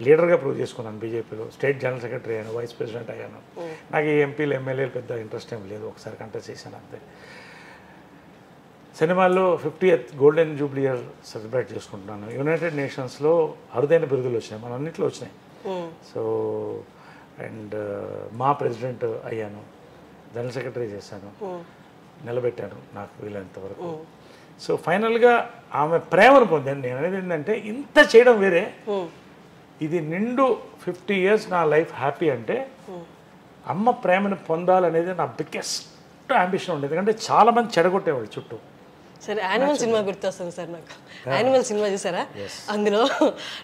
A: లీడర్గా ప్రూవ్ చేసుకున్నాను. బీజేపీలో స్టేట్ జనరల్ సెక్రటరీ అయ్యాను, వైస్ ప్రెసిడెంట్ అయ్యాను. నాకు ఈ ఎంపీలు ఎమ్మెల్యేలు పెద్ద ఇంట్రెస్ట్ ఏం లేదు, ఒకసారి కంటెస్ట్ చేశాను అంతే. సినిమాల్లో 50th golden Jubilee year celebrate చేసుకుంటున్నాను. యునైటెడ్ నేషన్స్లో అరుదైన బిరుదులు వచ్చినాయి, మన అన్నింటిలో వచ్చినాయి. సో అండ్ మా ప్రెసిడెంట్ అయ్యాను, జనరల్ సెక్రటరీ చేశాను, నిలబెట్టాను నాకు వీలైనంత వరకు. సో ఫైనల్గా ఆమె ప్రేమను పొందాను. నేను అనేది ఏంటంటే ఇంత చేయడం వేరే, ఇది నిండు 50 years నా లైఫ్ హ్యాపీ అంటే అమ్మ ప్రేమను పొందాలనేది నా బిగ్గెస్ట్ అంబిషన్ ఉండేది. ఎందుకంటే చాలామంది చెడగొట్టేవాళ్ళు చుట్టూ.
B: సరే, యానిమల్ సినిమా గుర్తొస్తుంది సార్ నాకు. యానిమల్ సినిమా చూసారా? అందులో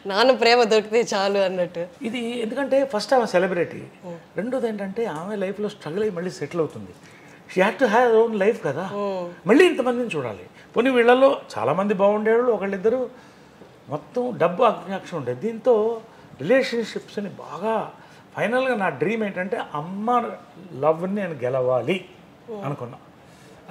B: నాన్న ప్రేమ దొరికితే చాలు అన్నట్టు.
A: ఇది ఎందుకంటే ఫస్ట్ ఆమె సెలబ్రిటీ, రెండోది ఏంటంటే ఆమె లైఫ్లో స్ట్రగుల్ అయ్యి మళ్ళీ సెటిల్ అవుతుంది. She had to have own life కదా, మళ్ళీ ఇంతమందిని చూడాలి. పోనీ వీళ్ళల్లో చాలామంది బాగుండేవాళ్ళు, ఒకళ్ళిద్దరు మొత్తం డబ్బు అజ్ఞాక్షం ఉండేది. దీంతో రిలేషన్షిప్స్ని బాగా ఫైనల్గా నా డ్రీమ్ ఏంటంటే అమ్మ లవ్ని నేను గెలవాలి అనుకున్నా,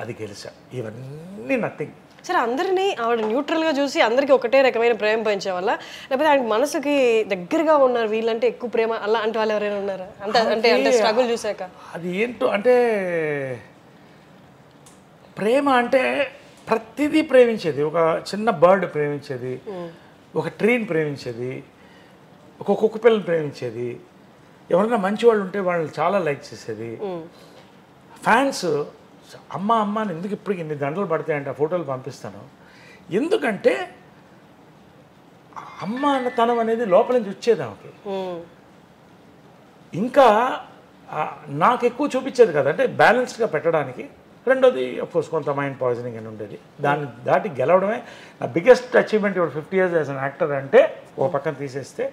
A: అది గెలిచా. ఇవన్నీ నథింగ్.
B: సరే, అందరినీ ఆవిడ న్యూట్రల్గా చూసి అందరికీ ఒకటే రకమైన ప్రేమ పెంచే వల్ల, లేకపోతే ఆయన మనసుకి దగ్గరగా ఉన్నారు వీళ్ళంటే ఎక్కువ ప్రేమ అలా అంటే వాళ్ళు ఎవరైనా ఉన్నారా? అంటే స్ట్రగుల్ చూసాక
A: అది ఏంటో అంటే ప్రేమ అంటే ప్రతిదీ ప్రేమించేది. ఒక చిన్న బర్డ్ ప్రేమించేది, ఒక ట్రీని ప్రేమించేది, ఒక కుక్క పిల్లని ప్రేమించేది, ఎవరైనా మంచి వాళ్ళు ఉంటే వాళ్ళని చాలా లైక్ చేసేది. ఫ్యాన్స్ అమ్మ అమ్మ అని ఎందుకు ఇప్పటికి ఇన్ని దండలు పడతాయంటే ఆ ఫోటోలు పంపిస్తాను. ఎందుకంటే అమ్మ అన్నతనం అనేది లోపల నుంచి వచ్చేది ఆమెకి. ఇంకా నాకు ఎక్కువ చూపించేది కదా, అంటే బ్యాలెన్స్డ్గా పెట్టడానికి. రెండోది అఫ్కోర్స్ కొంత మైండ్ పాయిజనింగ్ అని ఉండేది. దాన్ని దాటి గెలవడమే నా బిగ్గెస్ట్ అచీవ్మెంట్. ఇప్పుడు 50 years యాజ్ అన్ యాక్టర్ అంటే ఓ పక్కన తీసేస్తే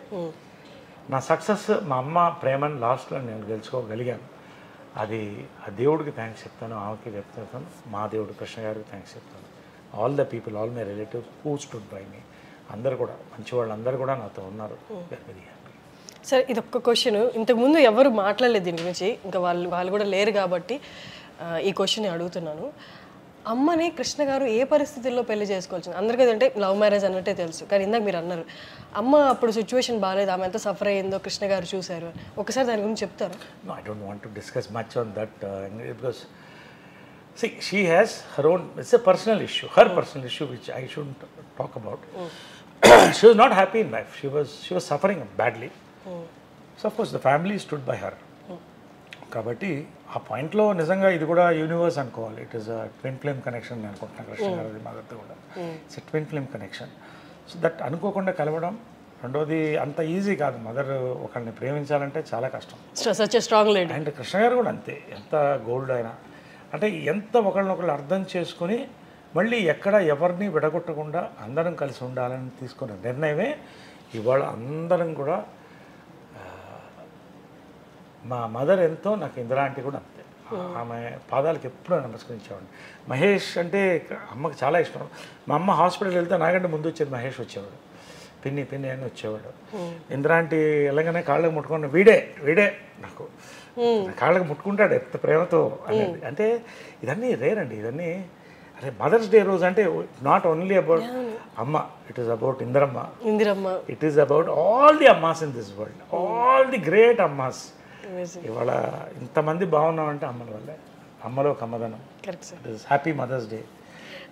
A: నా సక్సెస్ మా అమ్మ ప్రేమను లాస్ట్లో నేను గెలుచుకోగలిగాను. అది ఆ దేవుడికి థ్యాంక్స్ చెప్తాను, ఆమెకి చెప్తాను, మా దేవుడు కృష్ణ గారికి థ్యాంక్స్ చెప్తాను. All the people, all my relatives who stood by me, అందరు కూడా మంచి వాళ్ళు అందరూ కూడా నాతో ఉన్నారు. Very happy.
B: సరే, ఇది ఒక్క క్వశ్చన్, ఇంతకుముందు ఎవరు మాట్లాడలేదు దీని గురించి, ఇంకా వాళ్ళు కూడా లేరు కాబట్టి ఈ క్వశ్చన్ అడుగుతున్నాను. అమ్మని కృష్ణ గారు ఏ పరిస్థితుల్లో పెళ్లి చేసుకోవాల్సింది? అందరికీ అంటే లవ్ మ్యారేజ్ అన్నట్టే తెలుసు, కానీ ఇందాక మీరు అన్నారు అమ్మ అప్పుడు సిచ్యువేషన్ బాగాలేదు, ఆమె ఎంత సఫర్ అయ్యిందో కృష్ణ గారు చూశారు. ఒకసారి దాని గురించి చెప్తారా?
A: No, I don't want to discuss much on that because see, she has her own, it's a personal issue, her personal issue which I shouldn't talk about. She was not happy in life. She was suffering badly. So of course the family stood by her. కాబట్టి ఆ పాయింట్లో నిజంగా ఇది కూడా universe అనుకోవాలి. It is a twin flame connection నేను అనుకుంటున్నాను కృష్ణ గారి మాతో కూడా. It's a twin flame connection. So that అనుకోకుండా కలవడం. రెండోది అంత ఈజీ కాదు, మదర్ ఒకరిని ప్రేమించాలంటే చాలా కష్టం.
B: Strong lady.
A: అండ్ కృష్ణ గారు కూడా అంతే, ఎంత గోల్డ్ అయినా అంటే ఎంత ఒకళ్ళనొకళ్ళు అర్థం చేసుకుని మళ్ళీ ఎక్కడ ఎవరిని విడగొట్టకుండా అందరం కలిసి ఉండాలని తీసుకున్న నిర్ణయమే ఇవాళ అందరం కూడా. మా మదర్ ఎంతో, నాకు ఇందిరా ఆంటీ కూడా అంతే. ఆమె పాదాలకు ఎప్పుడూ నమస్కరించేవాడిని. మహేష్ అంటే అమ్మకి చాలా ఇష్టం. మా అమ్మ హాస్పిటల్కి వెళ్తే నాకంటే ముందు వచ్చేది మహేష్ వచ్చేవాడు, పిన్ని అని వచ్చేవాడు. ఇందిరా ఆంటీ వెళ్ళగానే కాళ్ళకు ముట్టుకుని వీడే నాకు కాళ్ళకు ముట్టుకుంటాడు ఎంత ప్రేమతో అనేది. అంటే ఇదన్నీ రేర్ అండి, ఇదన్నీ. అరే మదర్స్ డే రోజు అంటే నాట్ ఓన్లీ అబౌట్ అమ్మ, it is about Indiramma. It is about all the ammas in this world, all the great ammas. ఇవాళ ఇంతమంది బాగున్నామంటే అమ్మల వల్లే. అమ్మలో కమ్మదనం. Happy mother's day.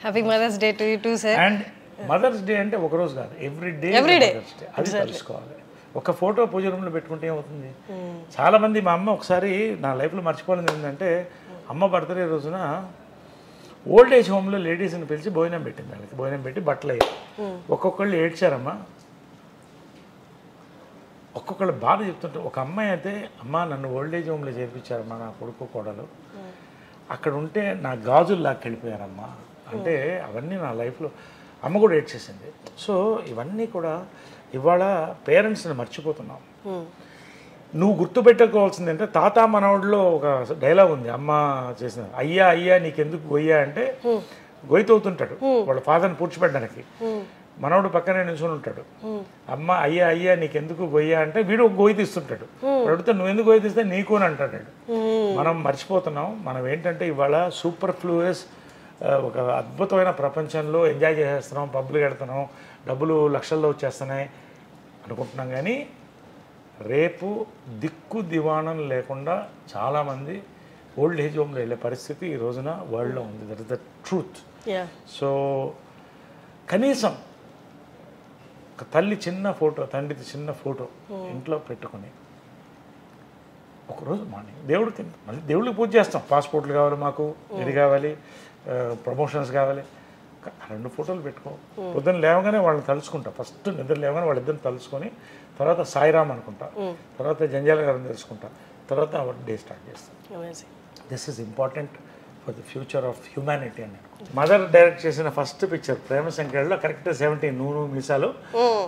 B: Happy mother's day to you too sir.
A: And mother's day అంటే ఒకరోజు కాదు, ఎవ్రీ డే మదర్స్ డే. అది తెలుసుకోవాలి. ఒక ఫోటో పూజ రూమ్లో పెట్టుకుంటే ఏమవుతుంది? చాలామంది, మా అమ్మ ఒకసారి నా లైఫ్లో మర్చిపోలేదు ఏంటంటే, అమ్మ బర్త్డే రోజున ఓల్డ్ ఏజ్ హోమ్లో లేడీస్ని పిలిచి భోజనం పెట్టింది. వాళ్ళకి భోజనం పెట్టి బట్టలు అయ్యి ఒక్కొక్కళ్ళు ఏడ్చారమ్మా. ఒక్కొక్కళ్ళు బాధ చెప్తుంటారు. ఒక అమ్మాయి అయితే, అమ్మ నన్ను ఓల్డ్ ఏజ్ హోమ్లో చేర్పించారమ్మా నా కొడుకు కోడలు, అక్కడ ఉంటే నా గాజులు లాక్కెళ్ళిపోయారమ్మా అంటే. అవన్నీ నా లైఫ్లో అమ్మ కూడా ఏడ్చేసింది. సో ఇవన్నీ కూడా ఇవాళ పేరెంట్స్ని మర్చిపోతున్నాం. నువ్వు గుర్తుపెట్టుకోవాల్సింది అంటే, తాత మనవడిలో ఒక డైలాగ్ ఉంది అమ్మ చేసిన, అయ్యా అయ్యా నీకెందుకు గొయ్యా అంటే గొయ్యతవుతుంటాడు వాళ్ళ ఫాదర్ని పూడ్చిపెట్టడానికి. మనవడు పక్కనే నిల్చొని ఉంటాడు. అమ్మ అయ్యా అయ్యా నీకెందుకు గొయ్యా అంటే వీడు ఒక గొయ్యి తీస్తుంటాడు. అడిగితే నువ్వు ఎందుకు గొయ్యి తీస్తే నీకు అని అంటాడు. మనం మర్చిపోతున్నాం. మనం ఏంటంటే ఇవాళ సూపర్ ఫ్లూయస్ ఒక అద్భుతమైన ప్రపంచంలో ఎంజాయ్ చేసేస్తున్నాం, పబ్బులు కడుతున్నాం, డబ్బులు లక్షల్లో వచ్చేస్తున్నాయి అనుకుంటున్నాం. కానీ రేపు దిక్కు దివాణం లేకుండా చాలామంది ఓల్డ్ ఏజ్ హోమ్లో వెళ్ళే పరిస్థితి ఈ రోజున వరల్డ్లో ఉంది. That is the truth. So కనీసం ఒక తల్లి చిన్న ఫోటో, తండ్రిది చిన్న ఫోటో ఇంట్లో పెట్టుకొని ఒకరోజు మార్నింగ్ దేవుడికి, మళ్ళీ దేవుడికి పూజ చేస్తాం. పాస్పోర్ట్లు కావాలి మాకు, ఇది కావాలి, ప్రమోషన్స్ కావాలి, 2 ఫోటోలు పెట్టుకో. పొద్దున్న లేవగానే వాళ్ళని తలుచుకుంటా. ఫస్ట్ నిద్ర లేవగానే వాళ్ళిద్దరిని తలుచుకొని, తర్వాత సాయిరామ్ అనుకుంటా, తర్వాత జంజాల గారిని తెలుసుకుంటా, తర్వాత డే స్టార్ట్ చేస్తాను. This is important for the future of humanity అని. మదర్ డైరెక్ట్ చేసిన ఫస్ట్ పిక్చర్ ప్రేమ సంఖ్యలో కరెక్ట్ 17 నూనె మీసాలు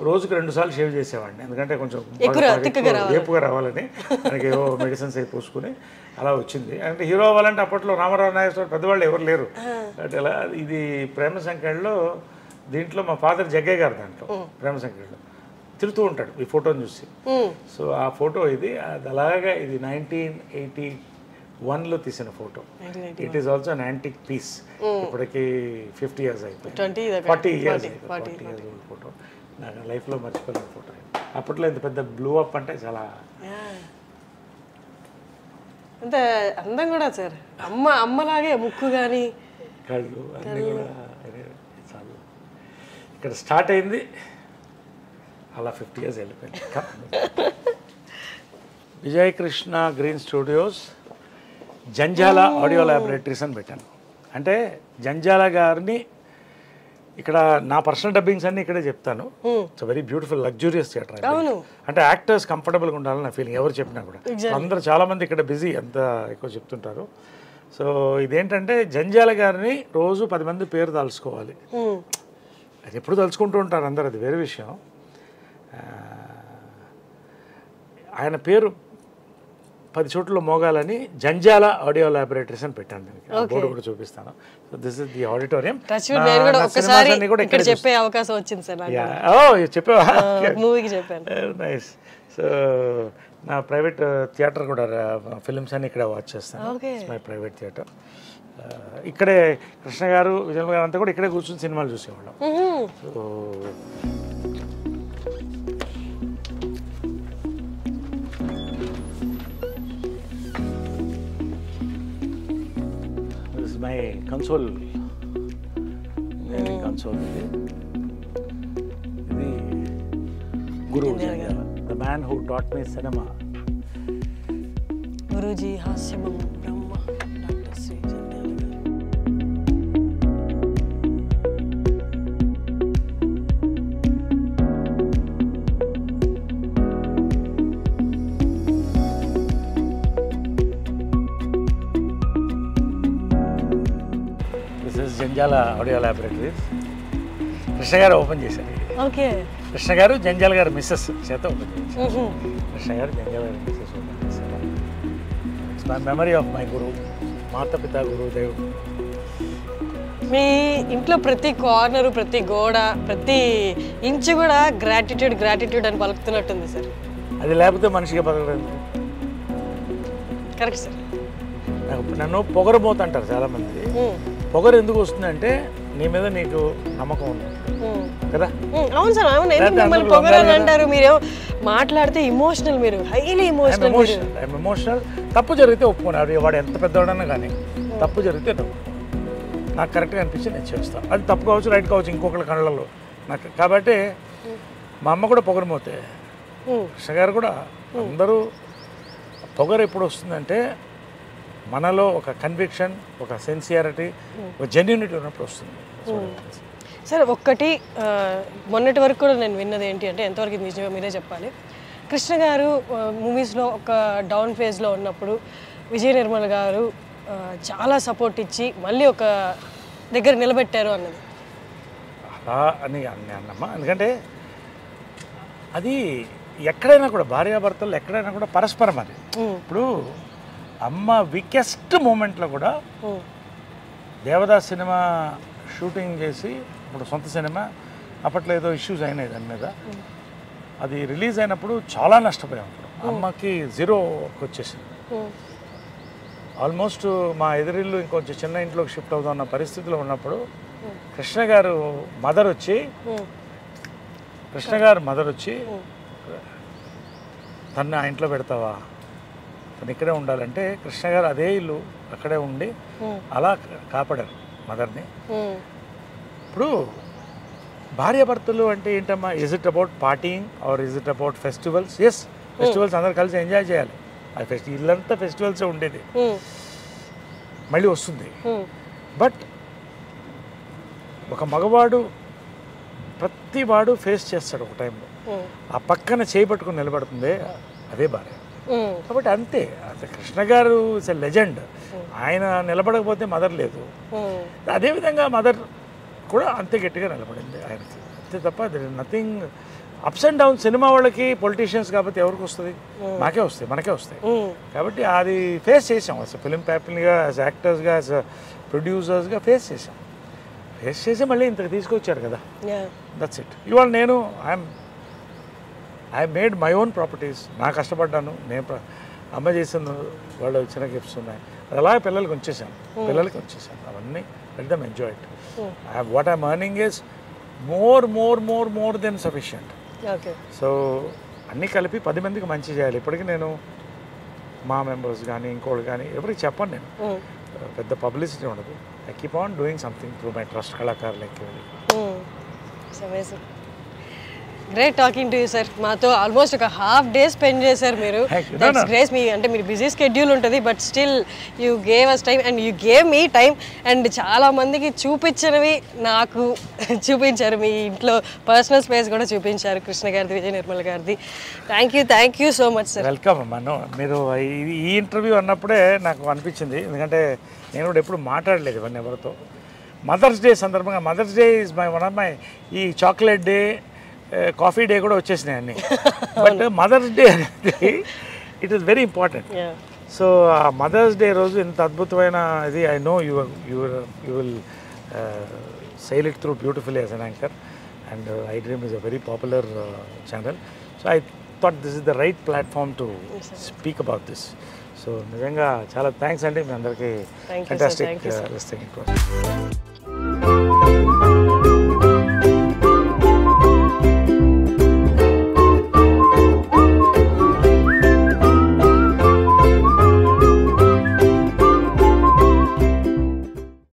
A: రోజుకి 2 సార్లు షేవ్ చేసేవాడిని. ఎందుకంటే కొంచెం ఏపుగా రావాలని, మనకి ఏవో మెడిసిన్స్ అయి పూసుకుని అలా వచ్చింది. అంటే హీరో అవ్వాలంటే అప్పట్లో రామారావు నాగేశ్వర పెద్దవాళ్ళు ఎవరు లేరు. అంటే ఎలా ఇది ప్రేమ సంఖ్యలో, దీంట్లో మా ఫాదర్ జగ్గయ్య గారు దాంట్లో ప్రేమ సంఖ్యలో తిరుగుతూ ఉంటాడు ఈ ఫోటోని చూసి. సో ఆ ఫోటో ఇది, అది అలాగా ఇది 1981లో తీసిన photo. It is also an antique piece. ఇప్పటికి 50 years అయిపోయింది, 40 years ఓల్డ్ ఫోటో. నాకు లైఫ్లో మర్చిపోలేని ఫోటో. అప్పట్లో ఇంత పెద్ద బ్లూ అప్ అంటే చాలా
B: అంత అందం కూడా సార్. అమ్మలాగే ముక్కు కానీ
A: కళ్ళు అన్నీ కూడా చాలు. ఇక్కడ స్టార్ట్ అయింది, అలా 50 years వెళ్ళిపోయింది. Vijayakrishna green studios Janjala audio laboratories అని పెట్టాను. అంటే జంజాల గారిని ఇక్కడ నా పర్సనల్ డబ్బింగ్స్ అన్ని ఇక్కడే చెప్తాను. It's very beautiful luxurious theatre. అంటే యాక్టర్స్ కంఫర్టబుల్గా ఉండాలని నా ఫీలింగ్. ఎవరు చెప్పినా కూడా అందరూ చాలామంది ఇక్కడ బిజీ అంత ఎక్కువ చెప్తుంటారు. సో ఇదేంటంటే జంజాల గారిని రోజు 10 మంది పేరు తలుచుకోవాలి. అది ఎప్పుడు తలుచుకుంటూ ఉంటారు అందరు, అది వేరే విషయం. ఆయన పేరు 10 చోట్ల మోగాలని జంజాల ఆడియో ల్యాబొరేటరీస్ అని పెట్టాను. బోర్డు కూడా చూపిస్తాను. So this is the auditorium.
B: చెప్పే అవకాశం వచ్చింది సార్.
A: చెప్పావా?
B: మూవీకి చెప్పాను.
A: నైస్. సో నా ప్రైవేట్ థియేటర్ కూడా ఫిల్మ్స్ అన్ని ఇక్కడ వాచ్ చేస్తాను. My private theatre. ఇక్కడే కృష్ణ గారు, విజయ్ గారు అంతా కూడా ఇక్కడే కూర్చొని సినిమాలు చూసేవాళ్ళం. So my console, console. ఇది Guru Janjala, the man who taught me cinema.
B: Guruji హాస్యమం Brahma doctor Shri Janjala garu.
A: Janjala audio laboratories Krishna గారు ఓపెన్ చేశారు.
B: ఓకే.
A: కృష్ణ గారు జంజాల గారు మిస్సెస్ చేత ఓపెన్ చేశారు. కృష్ణ గారు జంజాల గారు మిస్సెస్ ఓపెన్ చేశారు. It's my memory of my guru, మాతపిత గురుదేవ్.
B: మీ ఇంట్లో ప్రతి కార్నరు, ప్రతి గోడ, ప్రతి ఇంచు కూడా గ్రాటిట్యూడ్ అని పలుకుతున్నట్టుంది సార్.
A: అది లేకపోతే మనిషిగా బతకలేదు.
B: Correct sir.
A: నన్ను పొగరబోతుంటారు చాలామంది. పొగరు ఎందుకు వస్తుందంటే నీ మీద నీకు నమ్మకం ఉంది కదా.
B: అవును సార్, అవును. ఎందుకు మిమ్మల్ని పొగరని అంటారు? మీరేమో మాట్లాడితే ఇమోషనల్, మీరు హైలీ
A: ఎమోషనల్. తప్పు జరిగితే ఒప్పుకున్నారు. వాడు ఎంత పెద్దవాడన్నా కానీ తప్పు జరిగితే నాకు కరెక్ట్గా అనిపించి నేను చేస్తాను. అది తప్పు కావచ్చు, రైట్ కావచ్చు, ఇంకొకరి కళ్ళల్లో నాకు. కాబట్టి మా అమ్మ కూడా పొగరమోతే, కృష్ణ గారు కూడా. అందరూ పొగరు ఎప్పుడు వస్తుందంటే మనలో ఒక కన్విక్షన్, ఒక సిన్సియారిటీ, ఒక జెన్యూనిటీ ఉన్నప్పుడు వస్తుంది.
B: సరే, ఒక్కటి మొన్నటి వరకు కూడా నేను విన్నది ఏంటి అంటే, ఎంతవరకు ఇది నిజమే మీరే చెప్పాలి. కృష్ణ గారు మూవీస్లో ఒక డౌన్ ఫేజ్లో ఉన్నప్పుడు విజయ నిర్మల్ గారు చాలా సపోర్ట్ ఇచ్చి మళ్ళీ ఒక దగ్గర నిలబెట్టారు అన్నది.
A: అలా అని అన్నమ్మా. ఎందుకంటే అది ఎక్కడైనా కూడా భార్యాభర్తలు ఎక్కడైనా కూడా పరస్పరం. అది ఇప్పుడు అమ్మ వీకెస్ట్ మూమెంట్లో కూడా దేవదాస్ సినిమా షూటింగ్ చేసి, ఇప్పుడు సొంత సినిమా, అప్పట్లో ఏదో ఇష్యూస్ అయినాయి దాని మీద. అది రిలీజ్ అయినప్పుడు చాలా నష్టపోయాం. అప్పుడు అమ్మకి జీరోకి వచ్చేసింది. ఆల్మోస్ట్ మా ఎదురిల్లు ఇంకొంచెం చిన్న ఇంట్లోకి షిఫ్ట్ అవుతున్న పరిస్థితిలో ఉన్నప్పుడు కృష్ణ గారు మదర్ వచ్చి తను ఆ ఇంట్లో పెడతావా, తను ఇక్కడే ఉండాలంటే కృష్ణ గారు అదే ఇల్లు అక్కడే ఉండి అలా కాపాడారు మదర్ని. ఇప్పుడు భార్యాభర్తలు అంటే ఏంటమ్మా, is it about partying or is it about festivals? Yes, festivals అందరు కలిసి ఎంజాయ్ చేయాలి. అది ఇల్లంతా ఫెస్టివల్సే ఉండేది, మళ్ళీ వస్తుంది. బట్ ఒక మగవాడు ప్రతి వాడు ఫేస్ చేస్తాడు ఒక టైంలో. ఆ పక్కన చేపట్టుకుని నిలబడుతుంది అదే భార్య. కాబట్టి అంతే. అసలు కృష్ణ గారు ఇస్ ఎ లెజెండ్. ఆయన నిలబడకపోతే మదర్ లేదు. అదేవిధంగా మదర్ కూడా అంతే గట్టిగా నిలబడింది ఆయనకి. అంతే తప్ప there is nothing. Ups and down cinema వాళ్ళకి, పొలిటీషియన్స్ కాబట్టి ఎవరికి వస్తుంది? మాకే వస్తాయి, మనకే వస్తాయి. కాబట్టి అది ఫేస్ చేసాం. అసలు ఫిలిం ప్యాపిల్గా, యాజ్ యాక్టర్స్గా, యాజ్ ప్రొడ్యూసర్స్గా ఫేస్ చేసి మళ్ళీ ఇంతకు తీసుకొచ్చారు కదా. That's it. ఇవాళ నేను I made my own properties. నా కష్టపడ్డాను. నేను అమ్మ చేసిన వాళ్ళు చిన్న గిఫ్ట్స్ ఉన్నాయి. అది అలాగే పిల్లలకి ఉంచేసాను. అవన్నీ let them enjoy it. What I'm earning is more than sufficient. So అన్నీ కలిపి 10 మందికి మంచి చేయాలి. ఇప్పటికీ నేను మా మెంబర్స్ కానీ ఇంకోళ్ళు కానీ ఎవరికి చెప్పను. నేను పెద్ద పబ్లిసిటీ ఉండదు. I keep on doing something through my trust కళాకారు like.
B: Great talking to you sir. మాతో ఆల్మోస్ట్ ఒక హాఫ్ డే స్పెండ్ చేశారు మీరు. That's great. అంటే మీరు బిజీ స్కెడ్యూల్ ఉంటుంది, but still you gave us time and you gave me time. And చాలా మందికి చూపించినవి నాకు చూపించారు. మీ ఇంట్లో పర్సనల్ స్పేస్ కూడా చూపించారు కృష్ణ గారిది, విజయ నిర్మల్ గారిది. Thank you so much sir.
A: Welcome అమ్మా. మీరు ఈ ఇంటర్వ్యూ అన్నప్పుడే నాకు అనిపించింది, ఎందుకంటే నేను కూడా ఎప్పుడు మాట్లాడలేదు ఇవన్నీ ఎవరితో. మదర్స్ డే సందర్భంగా, mother's day is one of my, ఈ చాక్లెట్ డే, కాఫీ డే కూడా వచ్చేసినాయి అన్నీ. బట్ మదర్స్ డే అనేది it is very important. So ఆ మదర్స్ డే రోజు ఇంత అద్భుతమైన ఇది, I know you will sail it through beautifully as an anchor, and iDream is a very popular channel. So I thought this is the right platform to speak about this. So నిజంగా చాలా thanks అండి మీ అందరికీ. Fantastic listing.